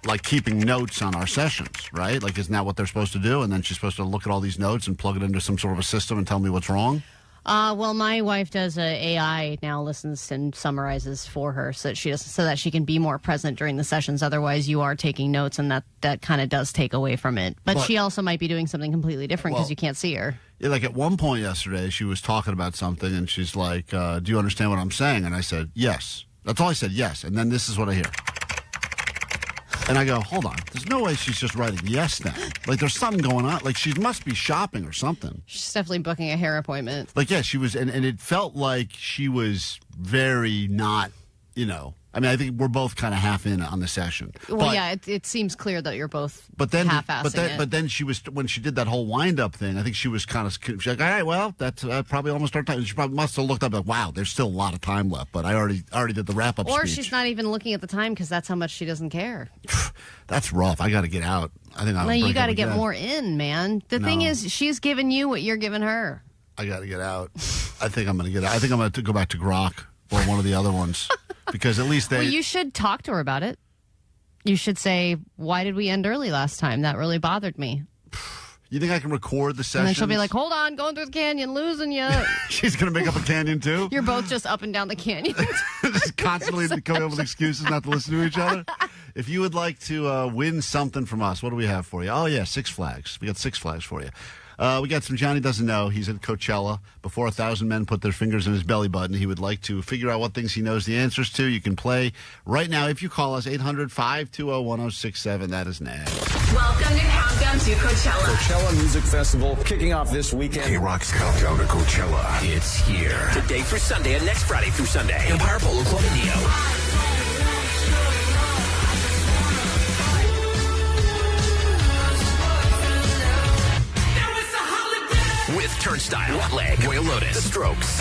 like keeping notes on our sessions, right? Like, isn't that what they're supposed to do? And then she's supposed to look at all these notes and plug it into some sort of a system and tell me what's wrong? Well, my wife does AI now, listens and summarizes for her so that she can be more present during the sessions. Otherwise, you are taking notes, and that kind of does take away from it. But she also might be doing something completely different because you can't see her. Yeah, like at one point yesterday, she was talking about something, and she's like, do you understand what I'm saying? And I said, yes. That's all I said, yes. And then this is what I hear. And I go, hold on. There's no way she's just writing yes now. Like, there's something going on. Like, she must be shopping or something. She's definitely booking a hair appointment. Like, yeah, she was, and it felt like she was very not, I mean, I think we're both kind of half in on the session. Well, yeah, it seems clear that you're both half-assing it. But then she was, when she did that whole wind-up thing, I think she was kind of, she's like, all right, well, that's probably almost our time. She probably must have looked up like, wow, there's still a lot of time left, but I already did the wrap-up Or speech. she's not even looking at the time because that's how much she doesn't care. That's rough. I got to get out. I think No, you got to get more in, man. The thing is, she's giving you what you're giving her. I got to get out. I think I'm going to get out. I think I'm going to go back to KROQ or one of the other ones. Because at least Well, you should talk to her about it. You should say, why did we end early last time? That really bothered me. You think I can record the session? And then she'll be like, hold on, going through the canyon, losing you. She's going to make up a canyon, too? You're both just up and down the canyon. Just constantly coming up with excuses not to listen to each other. If you would like to win something from us, what do we have for you? Oh, yeah, Six Flags. We got Six Flags for you. We got some Johnny Doesn't Know. He's at Coachella. Before 1,000 men put their fingers in his belly button, he would like to figure out what things he knows the answers to. You can play right now if you call us 800-520-1067. That is next. Welcome to Countdown to Coachella. Coachella Music Festival kicking off this weekend. KROQ's Countdown to Coachella. It's here. Today for Sunday and next Friday through Sunday. Empire Polo Club in Neo. With Turnstile, One Leg, Royal Lotus, The Strokes.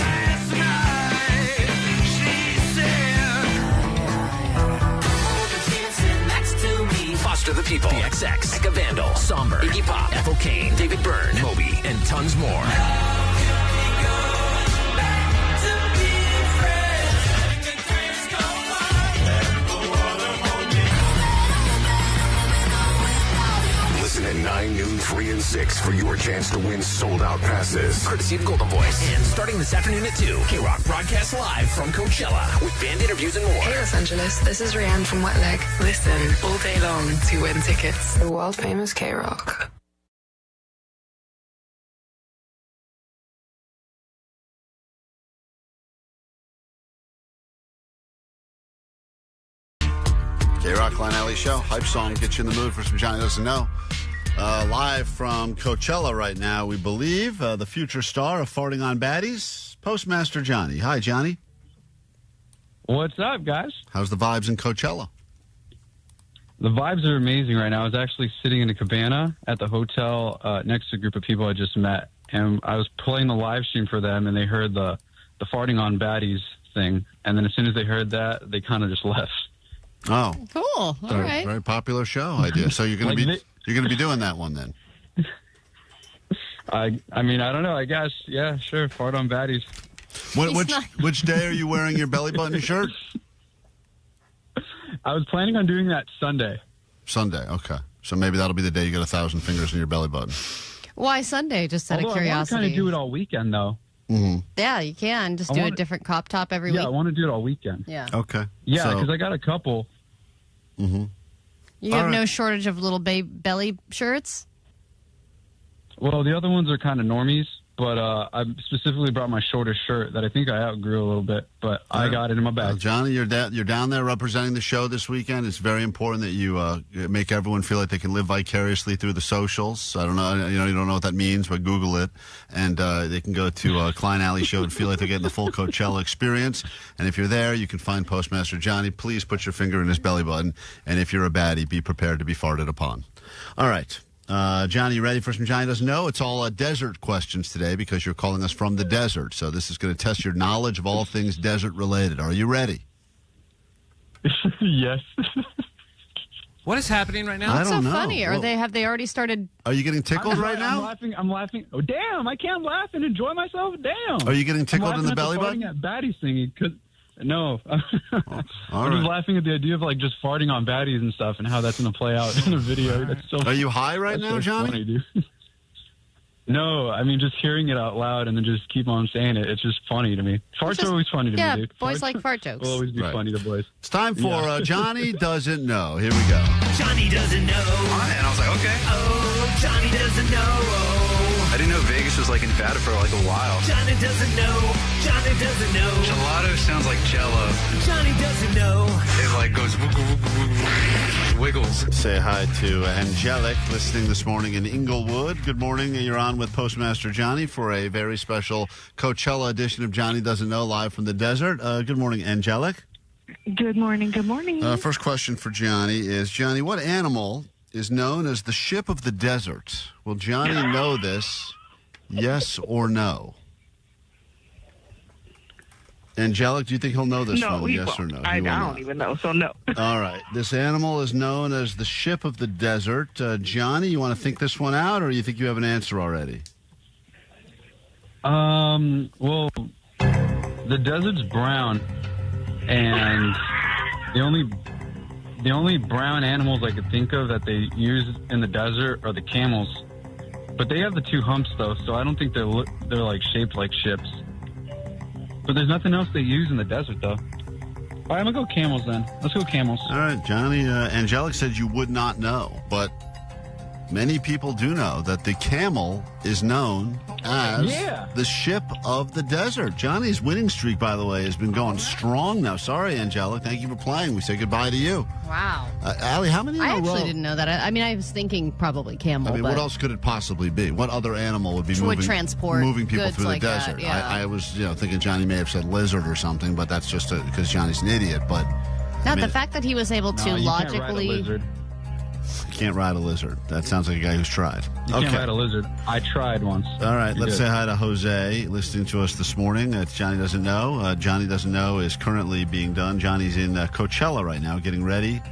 Foster the People, The XX, Eka Vandal, Somber, Iggy Pop, Ethel Cain, David Byrne, Moby, and tons more. 3 and 6 for your chance to win sold-out passes. Courtesy of Golden Voice. And starting this afternoon at 2, KROQ broadcasts live from Coachella with band interviews and more. Hey, Los Angeles. This is Rianne from Wet Leg. Listen all day long to win tickets. The world-famous KROQ. KROQ Klein Alley Show. Hype song gets you in the mood for some Johnny Doesn't Know. Live from Coachella right now, we believe, the future star of Farting on Baddies, Postmaster Johnny. Hi, Johnny. What's up, guys? How's the vibes in Coachella? The vibes are amazing right now. I was actually sitting in a cabana at the hotel next to a group of people I just met, and I was playing the live stream for them, and they heard the Farting on Baddies thing, and then as soon as they heard that, they kind of just left. Oh, cool! All right, very popular show idea. So you're going to be doing that one then? I mean, I don't know. I guess, yeah, sure. Fart on baddies. Which day are you wearing your belly button shirt? I was planning on doing that Sunday. Sunday, okay. So maybe that'll be the day you get 1,000 fingers in your belly button. Why Sunday? Just out of curiosity. I want to kind of do it all weekend, though. Mm-hmm. Yeah, you can. Just do a different crop top every week. Yeah, I want to do it all weekend. Yeah. Okay. Yeah, because I got a couple. Mm-hmm. You have no shortage of little belly shirts? Well, the other ones are kind of normies, but I specifically brought my shortest shirt that I think I outgrew a little bit, but I got it in my bag. Well, Johnny, you're down there representing the show this weekend. It's very important that you make everyone feel like they can live vicariously through the socials. I don't know, you don't know what that means, but Google it, and they can go to Klein Alley Show and feel like they're getting the full Coachella experience. And if you're there, you can find Postmaster Johnny. Please put your finger in his belly button, and if you're a baddie, be prepared to be farted upon. All right. Johnny, you ready for some Johnny Doesn't Know? It's all desert questions today because you're calling us from the desert. So this is going to test your knowledge of all things desert related. Are you ready? Yes. What is happening right now? What's so funny? Have they already started? Are you getting tickled right now? I'm laughing. Oh, damn! I can't laugh and enjoy myself. Damn! Are you getting tickled in the belly button? I'm laughing at baddies singing because. No. All I'm just laughing at the idea of just farting on baddies and stuff and how that's going to play out in a video. That's so. Are you high right now, Johnny? Funny, dude. No, I mean just hearing it out loud and then just keep on saying it. It's just funny to me. Farts are always funny to me, dude. Boys like fart jokes. Will always be funny to boys. It's time for Johnny Doesn't Know. Here we go. Johnny doesn't know. And I was like, okay. Oh, Johnny doesn't know. I didn't know Vegas was in Nevada for a while. Johnny doesn't know. Johnny doesn't know. Gelato sounds like Chella. Johnny doesn't know. It goes wiggles. Say hi to Angelic listening this morning in Inglewood. Good morning. You're on with Postmaster Johnny for a very special Coachella edition of Johnny Doesn't Know live from the desert. Good morning, Angelic. Good morning. Good morning. First question for Johnny is, Johnny, what animal is known as the ship of the desert? Will Johnny know this? Yes or no? Angelic, do you think he'll know this one? Yes or no? I don't even know, so no. All right. This animal is known as the ship of the desert. Johnny, you want to think this one out, or you think you have an answer already? Well, the desert's brown, and the only brown animals I could think of that they use in the desert are the camels. But they have the two humps, though, so I don't think they're shaped like ships. But there's nothing else they use in the desert, though. All right, I'm going to go camels, then. Let's go camels. All right, Johnny. Angelic said you would not know, but many people do know that the camel is known as the ship of the desert. Johnny's winning streak, by the way, has been going strong now. Sorry, Angelic. Thank you for playing. We say goodbye to you. Wow. Allie, how many in a row? I actually didn't know that. I mean, I was thinking probably camel. What else could it possibly be? What other animal would be moving people through the desert? I was thinking Johnny may have said lizard or something, but that's just because Johnny's an idiot. But the fact that he was able to logically... You can't ride a lizard. That sounds like a guy who's tried. You can't ride a lizard. I tried once. All right, let's say hi to Jose listening to us this morning. Johnny Doesn't Know. Johnny Doesn't Know is currently being done. Johnny's in Coachella right now, getting ready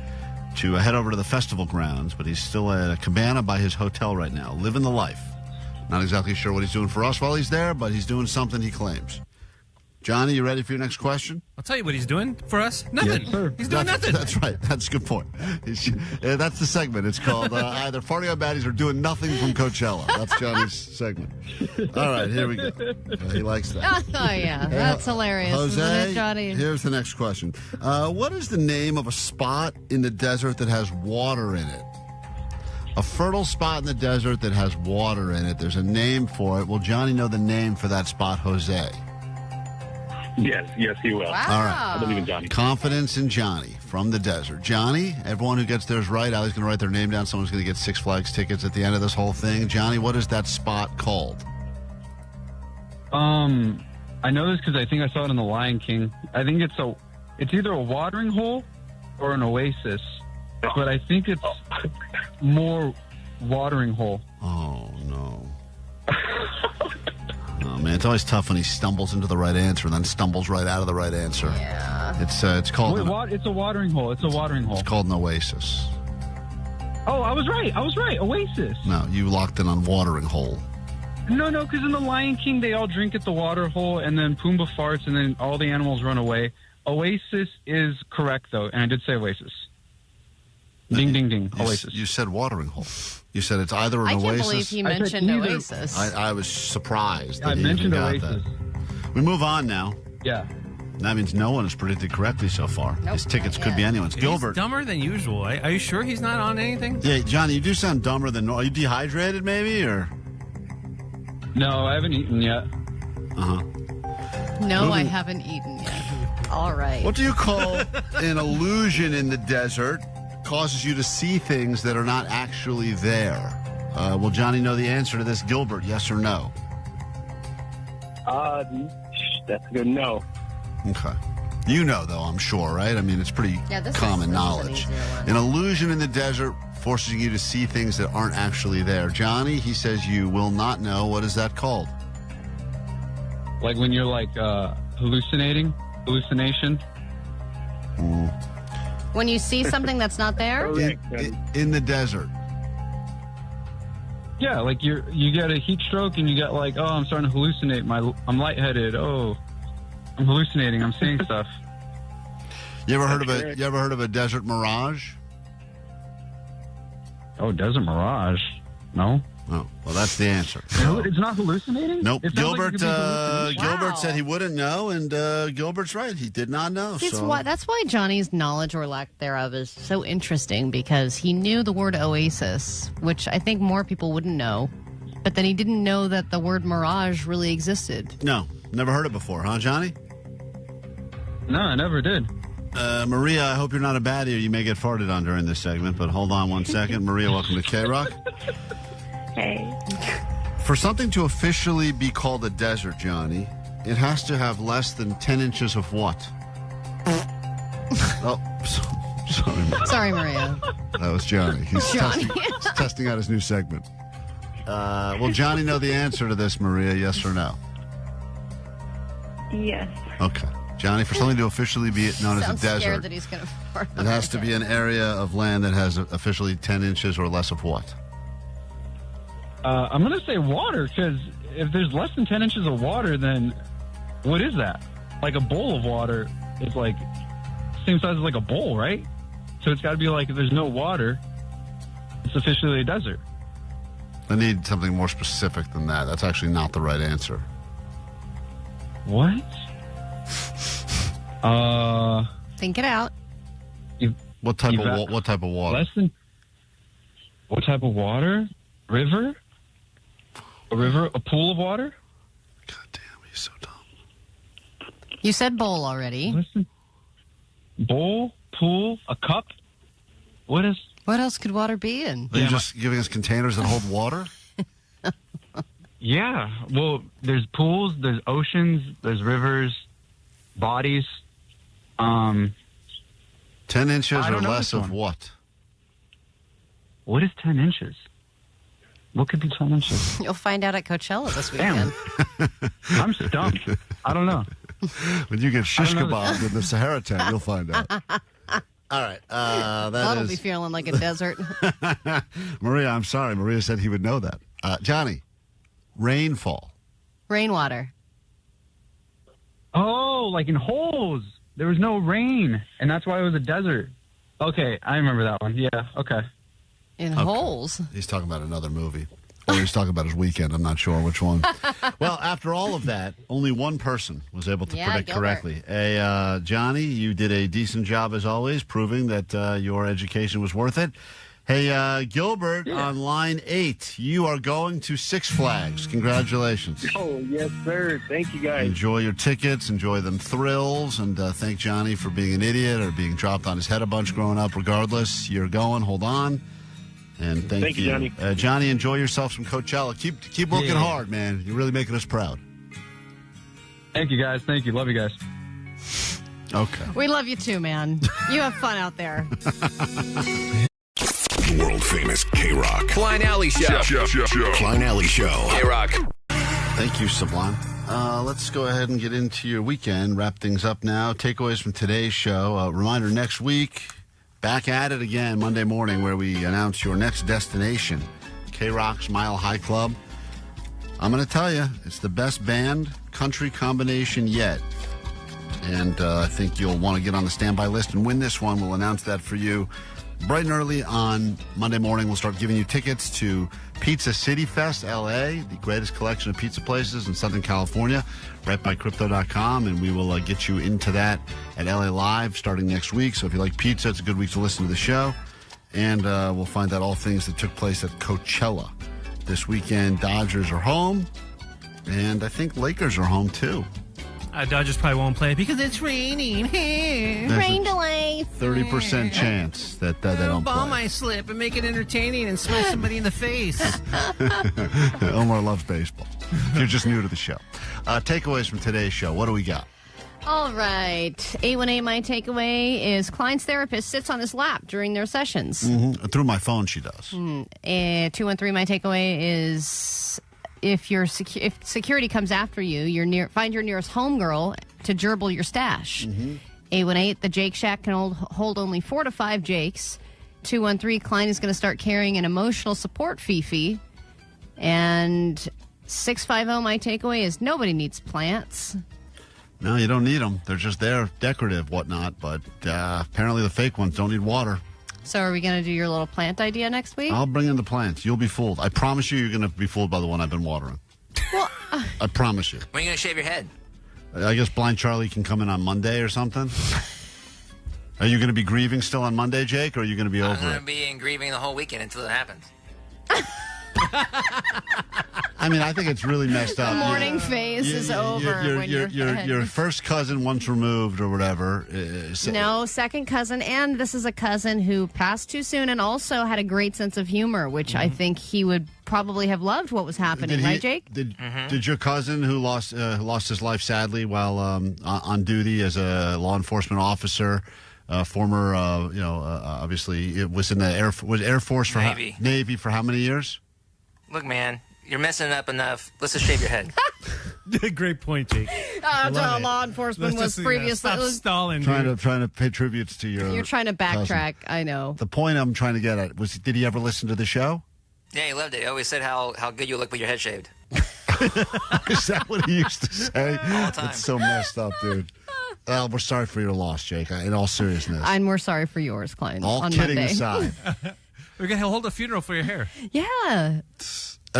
to head over to the festival grounds, but he's still at a cabana by his hotel right now, living the life. Not exactly sure what he's doing for us while he's there, but he's doing something, he claims. Johnny, you ready for your next question? I'll tell you what he's doing for us. Nothing. Yes, sir. He's doing nothing. That's right. That's a good point. That's the segment. It's called either Farting on Baddies or Doing Nothing from Coachella. That's Johnny's segment. All right, here we go. He likes that. Oh, yeah. That's hilarious. Jose, isn't it, Johnny? Here's the next question. What is the name of a spot in the desert that has water in it? A fertile spot in the desert that has water in it. There's a name for it. Will Johnny know the name for that spot, Jose? Yes, he will. Wow. All right. I believe in Johnny. Confidence in Johnny from the desert. Johnny, everyone who gets theirs right, Allie's going to write their name down. Someone's going to get Six Flags tickets at the end of this whole thing. Johnny, what is that spot called? I know this because I think I saw it in The Lion King. I think it's either a watering hole or an oasis, but I think it's more watering hole. Oh, no. Oh, man, it's always tough when he stumbles into the right answer and then stumbles right out of the right answer. Yeah. It's called... It's a watering hole. It's a watering hole. It's called an oasis. Oh, I was right. Oasis. No, you locked in on watering hole. No, because in The Lion King, they all drink at the water hole, and then Pumbaa farts, and then all the animals run away. Oasis is correct, though, and I did say oasis. Ding, ding, ding. Oasis. You said watering hole. You said it's either an I oasis... can't believe he mentioned oasis. I was surprised that I he mentioned even got oasis. that. We move on now. Yeah. That means no one has predicted correctly so far. Nope. His tickets could be anyone's. He's Gilbert. dumber than usual. Are you sure he's not on anything? Yeah, Johnny, you do sound dumber than normal. Are you dehydrated, maybe, or? No, I haven't eaten yet. Uh-huh. No, I haven't eaten yet. All right. What do you call an illusion in the desert? Causes you to see things that are not actually there. Will Johnny know the answer to this? Gilbert, yes or no? That's a good no. Okay. You know, though, I'm sure, right? I mean, it's pretty common knowledge. An illusion in the desert forcing you to see things that aren't actually there. Johnny, he says you will not know. What is that called? Like when you're like hallucination? When you see something that's not there? In the desert. Yeah, like you get a heat stroke and you get like, oh, I'm starting to hallucinate. I'm lightheaded. Oh, I'm hallucinating. I'm seeing stuff. You ever heard of a desert mirage? Oh, desert mirage? No. Oh, well, that's the answer. It's not hallucinating? Nope. It sounds like Gilbert, it could be hallucinating. Gilbert said he wouldn't know, and Gilbert's right. He did not know. That's why Johnny's knowledge or lack thereof is so interesting, because he knew the word oasis, which I think more people wouldn't know, but then he didn't know that the word mirage really existed. No, never heard it before, huh, Johnny? No, I never did. Maria, I hope you're not a baddie or you may get farted on during this segment, but hold on one second. Maria, welcome to KROQ. Hey. For something to officially be called a desert, Johnny, it has to have less than 10 inches of what? Oh, sorry, Maria. Sorry, Maria. That was Johnny. He's Johnny. testing out his new segment. Will Johnny know the answer to this, Maria, yes or no? Yes. Okay. Johnny, for something to officially be known as a desert, scared that he's gonna fart. It has to be an area of land that has officially 10 inches or less of what? I'm going to say water, because if there's less than 10 inches of water, then what is that? Like a bowl of water is like same size as like a bowl, right? So it's got to be like, if there's no water, it's officially a desert. I need something more specific than that. That's actually not the right answer. What? Think it out. What type of water? Less than what type of water? River? A river? A pool of water? God damn, he's so dumb. You said bowl already. Listen. Bowl, pool, a cup. What else could water be in? Are you just giving us containers that hold water? Yeah. Well, there's pools, there's oceans, there's rivers, bodies. 10 inches or less of what? What is 10 inches? What could be 10 inches? You'll find out at Coachella this weekend. I'm stumped. I don't know. When you get shish kebabs in the Sahara tent, you'll find out. All right. That'll be feeling like a desert. Maria, I'm sorry. Maria said he would know that. Johnny, rainfall. Rainwater. Oh, like in holes. There was no rain, and that's why it was a desert. Okay, I remember that one. Yeah, okay. In holes? He's talking about another movie. Or he's talking about his weekend. I'm not sure which one. Well, after all of that, only one person was able to predict correctly. Hey, Johnny, you did a decent job as always, proving that your education was worth it. Hey, Gilbert, on line 8, you are going to Six Flags. Congratulations. Oh, yes, sir. Thank you, guys. Enjoy your tickets. Enjoy them thrills. And thank Johnny for being an idiot or being dropped on his head a bunch growing up. Regardless, you're going. Hold on. And thank you. Johnny. Johnny, enjoy yourself from Coachella. Keep working hard, man. You're really making us proud. Thank you, guys. Thank you. Love you guys. Okay. We love you too, man. You have fun out there. World famous KROQ. Klein Alley Show. Klein Alley Show. KROQ. Thank you, Sublime. Let's go ahead and get into your weekend. Wrap things up now. Takeaways from today's show. Reminder, next week, back at it again Monday morning where we announce your next destination, KROQ's Mile High Club. I'm going to tell you, it's the best band country combination yet. And I think you'll want to get on the standby list and win this one. We'll announce that for you bright and early on Monday morning. We'll start giving you tickets to Pizza City Fest, L.A., the greatest collection of pizza places in Southern California, right by Crypto.com, and we will get you into that at L.A. Live starting next week. So if you like pizza, it's a good week to listen to the show. And we'll find out all things that took place at Coachella this weekend. Dodgers are home, and I think Lakers are home, too. Dodgers probably won't play because it's raining. Rain delay. 30% chance that they don't play. Ball might slip and make it entertaining and smash somebody in the face. Omar loves baseball. If you're just new to the show. Takeaways from today's show. What do we got? All right. 818, my takeaway is Klein's therapist sits on his lap during their sessions. Mm-hmm. Through my phone, she does. 213, my takeaway is if security comes after you, find your nearest homegirl to gerbil your stash. 818, the Jake Shack can hold only 4 to 5 Jakes. 213, Klein is going to start carrying an emotional support fee. And 650, my takeaway is nobody needs plants. No, you don't need them. They're just there, decorative, whatnot. But apparently the fake ones don't need water. So are we going to do your little plant idea next week? I'll bring in the plants. You'll be fooled. I promise you're going to be fooled by the one I've been watering. Well, I promise you. When are you going to shave your head? I guess Blind Charlie can come in on Monday or something. Are you going to be grieving still on Monday, Jake, or are you going to be over it? I'm going to be in grieving the whole weekend until it happens. I mean, I think it's really messed up. The mourning phase is over. Your first cousin once removed or whatever. No, second cousin. And this is a cousin who passed too soon and also had a great sense of humor, which I think he would probably have loved what was happening. Right, Jake? Did your cousin who lost his life sadly while on duty as a law enforcement officer, former, obviously it was in the Air Force for Navy for how many years? Look, man, you're messing up enough. Let's just shave your head. Great point, Jake. Law enforcement was previously. Stop stalling. Trying to pay tributes to your. You're trying to backtrack. Cousin. I know. The point I'm trying to get at was: did he ever listen to the show? Yeah, he loved it. He always said how good you look with your head shaved. Is that what he used to say? All the time. That's so messed up, dude. We're sorry for your loss, Jake. In all seriousness, and we're sorry for yours, Klein. All on kidding Monday. aside. We're going to hold a funeral for your hair. Yeah.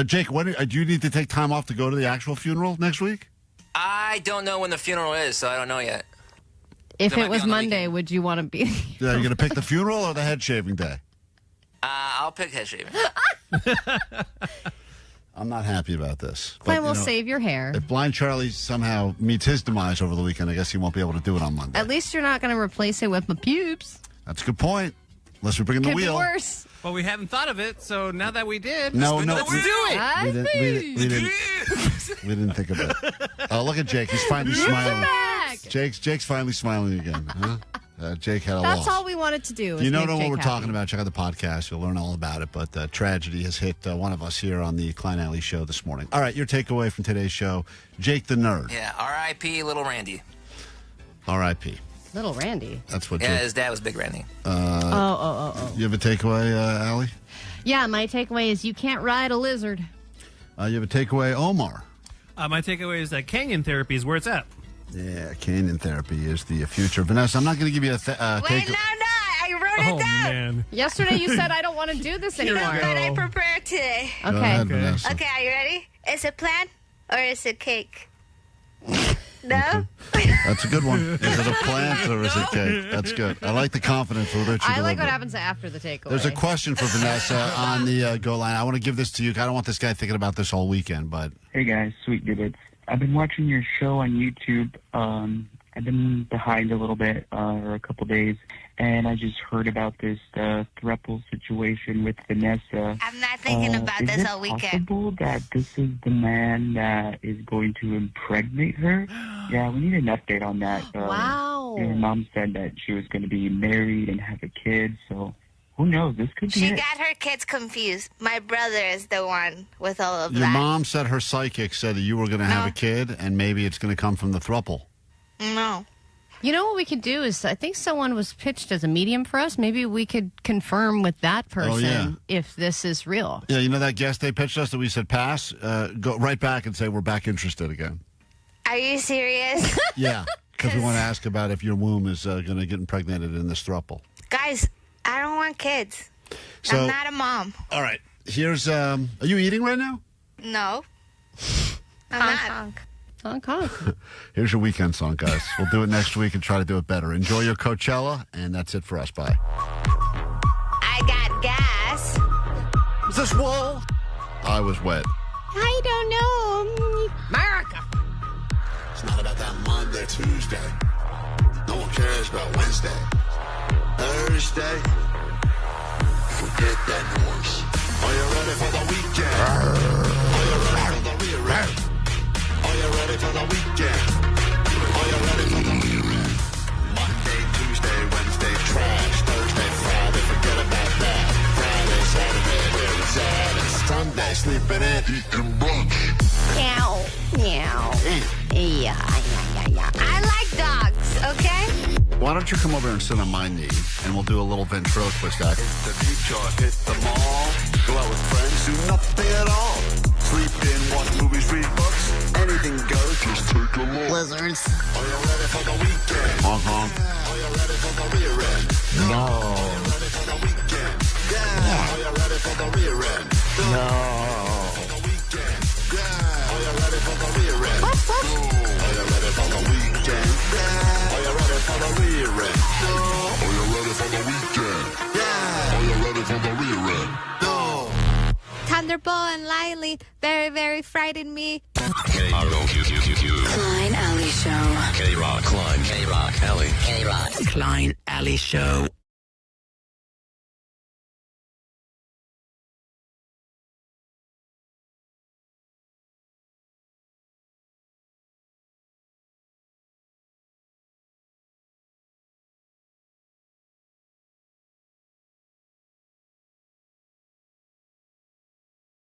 Jake, do you need to take time off to go to the actual funeral next week? I don't know when the funeral is, so I don't know yet. If it was Monday, would you want to be? Are you going to pick the funeral or the head shaving day? I'll pick head shaving. I'm not happy about this. Klein will save your hair. If Blind Charlie somehow meets his demise over the weekend, I guess he won't be able to do it on Monday. At least you're not going to replace it with my pubes. That's a good point. Unless we bring in the wheel. Could be worse. Well, we hadn't thought of it, so now that we did, let's do it. We didn't think of it. Oh, look at Jake. He's finally smiling. Jake's finally smiling again. Huh? Jake had a loss. That's all we wanted to do. You don't know what we're talking about. Check out the podcast. You'll learn all about it. But tragedy has hit one of us here on the Klein Alley Show this morning. All right, your takeaway from today's show, Jake the Nerd. Yeah, R.I.P. Little Randy. R.I.P. Little Randy. That's what. Yeah, his dad was Big Randy. Oh. You have a takeaway, Allie? Yeah, my takeaway is you can't ride a lizard. You have a takeaway, Omar? My takeaway is that canyon therapy is where it's at. Yeah, canyon therapy is the future. Vanessa, I'm not going to give you a Wait, no, I wrote it down. Man. Yesterday you said I don't want to do this anymore. No, but I prepared today. Go ahead, Vanessa. Okay, are you ready? Is it plant or is it cake? No? That's a good one. Is it a plant or is it cake? That's good. I like the confidence with which you I like deliver. what happens after the takeaway. There's a question for Vanessa on the go line. I want to give this to you. I don't want this guy thinking about this all weekend, but... Hey, guys. Sweet Divots. I've been watching your show on YouTube. I've been behind a little bit for a couple days, and I just heard about this throuple situation with Vanessa. I'm not thinking about this all weekend. Is it possible that this is the man that is going to impregnate her? Yeah, we need an update on that. Wow. Her mom said that she was going to be married and have a kid, so who knows? This could be She it. got her kids confused. My brother is the one with all of Your that. mom said her psychic said that you were going to have a kid, and maybe it's going to come from the throuple. No. You know what we could do is, I think someone was pitched as a medium for us. Maybe we could confirm with that person if this is real. Yeah, you know that guest they pitched us that we said pass? Go right back and say we're back interested again. Are you serious? Yeah, because we want to ask about if your womb is going to get impregnated in this throuple. Guys, I don't want kids. So- I'm not a mom. All right, here's... are you eating right now? No. I'm not. Honk, honk. Here's your weekend song, guys. We'll do it next week and try to do it better. Enjoy your Coachella, and that's it for us. Bye. I got gas. Is this wall? I was wet. I don't know. America. It's not about that Monday, Tuesday. No one cares about Wednesday. Thursday. Forget that noise. Are you ready for the weekend? Are you ready for the rearrest? Are you ready for the weekend? Are you ready for the weekend? Monday, Tuesday, Wednesday, trash. Thursday, Friday, forget about that. Friday, Saturday, where it's at. And Sunday, sleeping in, eating brunch. Meow. Meow. Yeah. I like dogs, okay? Why don't you come over and sit on my knee, and we'll do a little ventriloquist act. Hit the beach or hit the mall. Go out with friends, do nothing at all. Sleep in, watch movies, read books. Anything goes, just take a look. Blizzards. Are you ready for the weekend? Honk, honk. Are you ready for the rear end? No. Are you ready for the weekend? Yeah. Are you ready for the rear end? No. For the weekend? Yeah. Are you ready for the rear end? Are you ready for the weekend? Yeah. Are you ready for the rear end? No. Are you ready for the weekend? Yeah. Are you ready for the rear end? No. Thunderbolt and Lily very, very frightened me. KROQ. Klein Alley Show. KROQ. Klein. KROQ. Alley. KROQ. Klein Alley Show.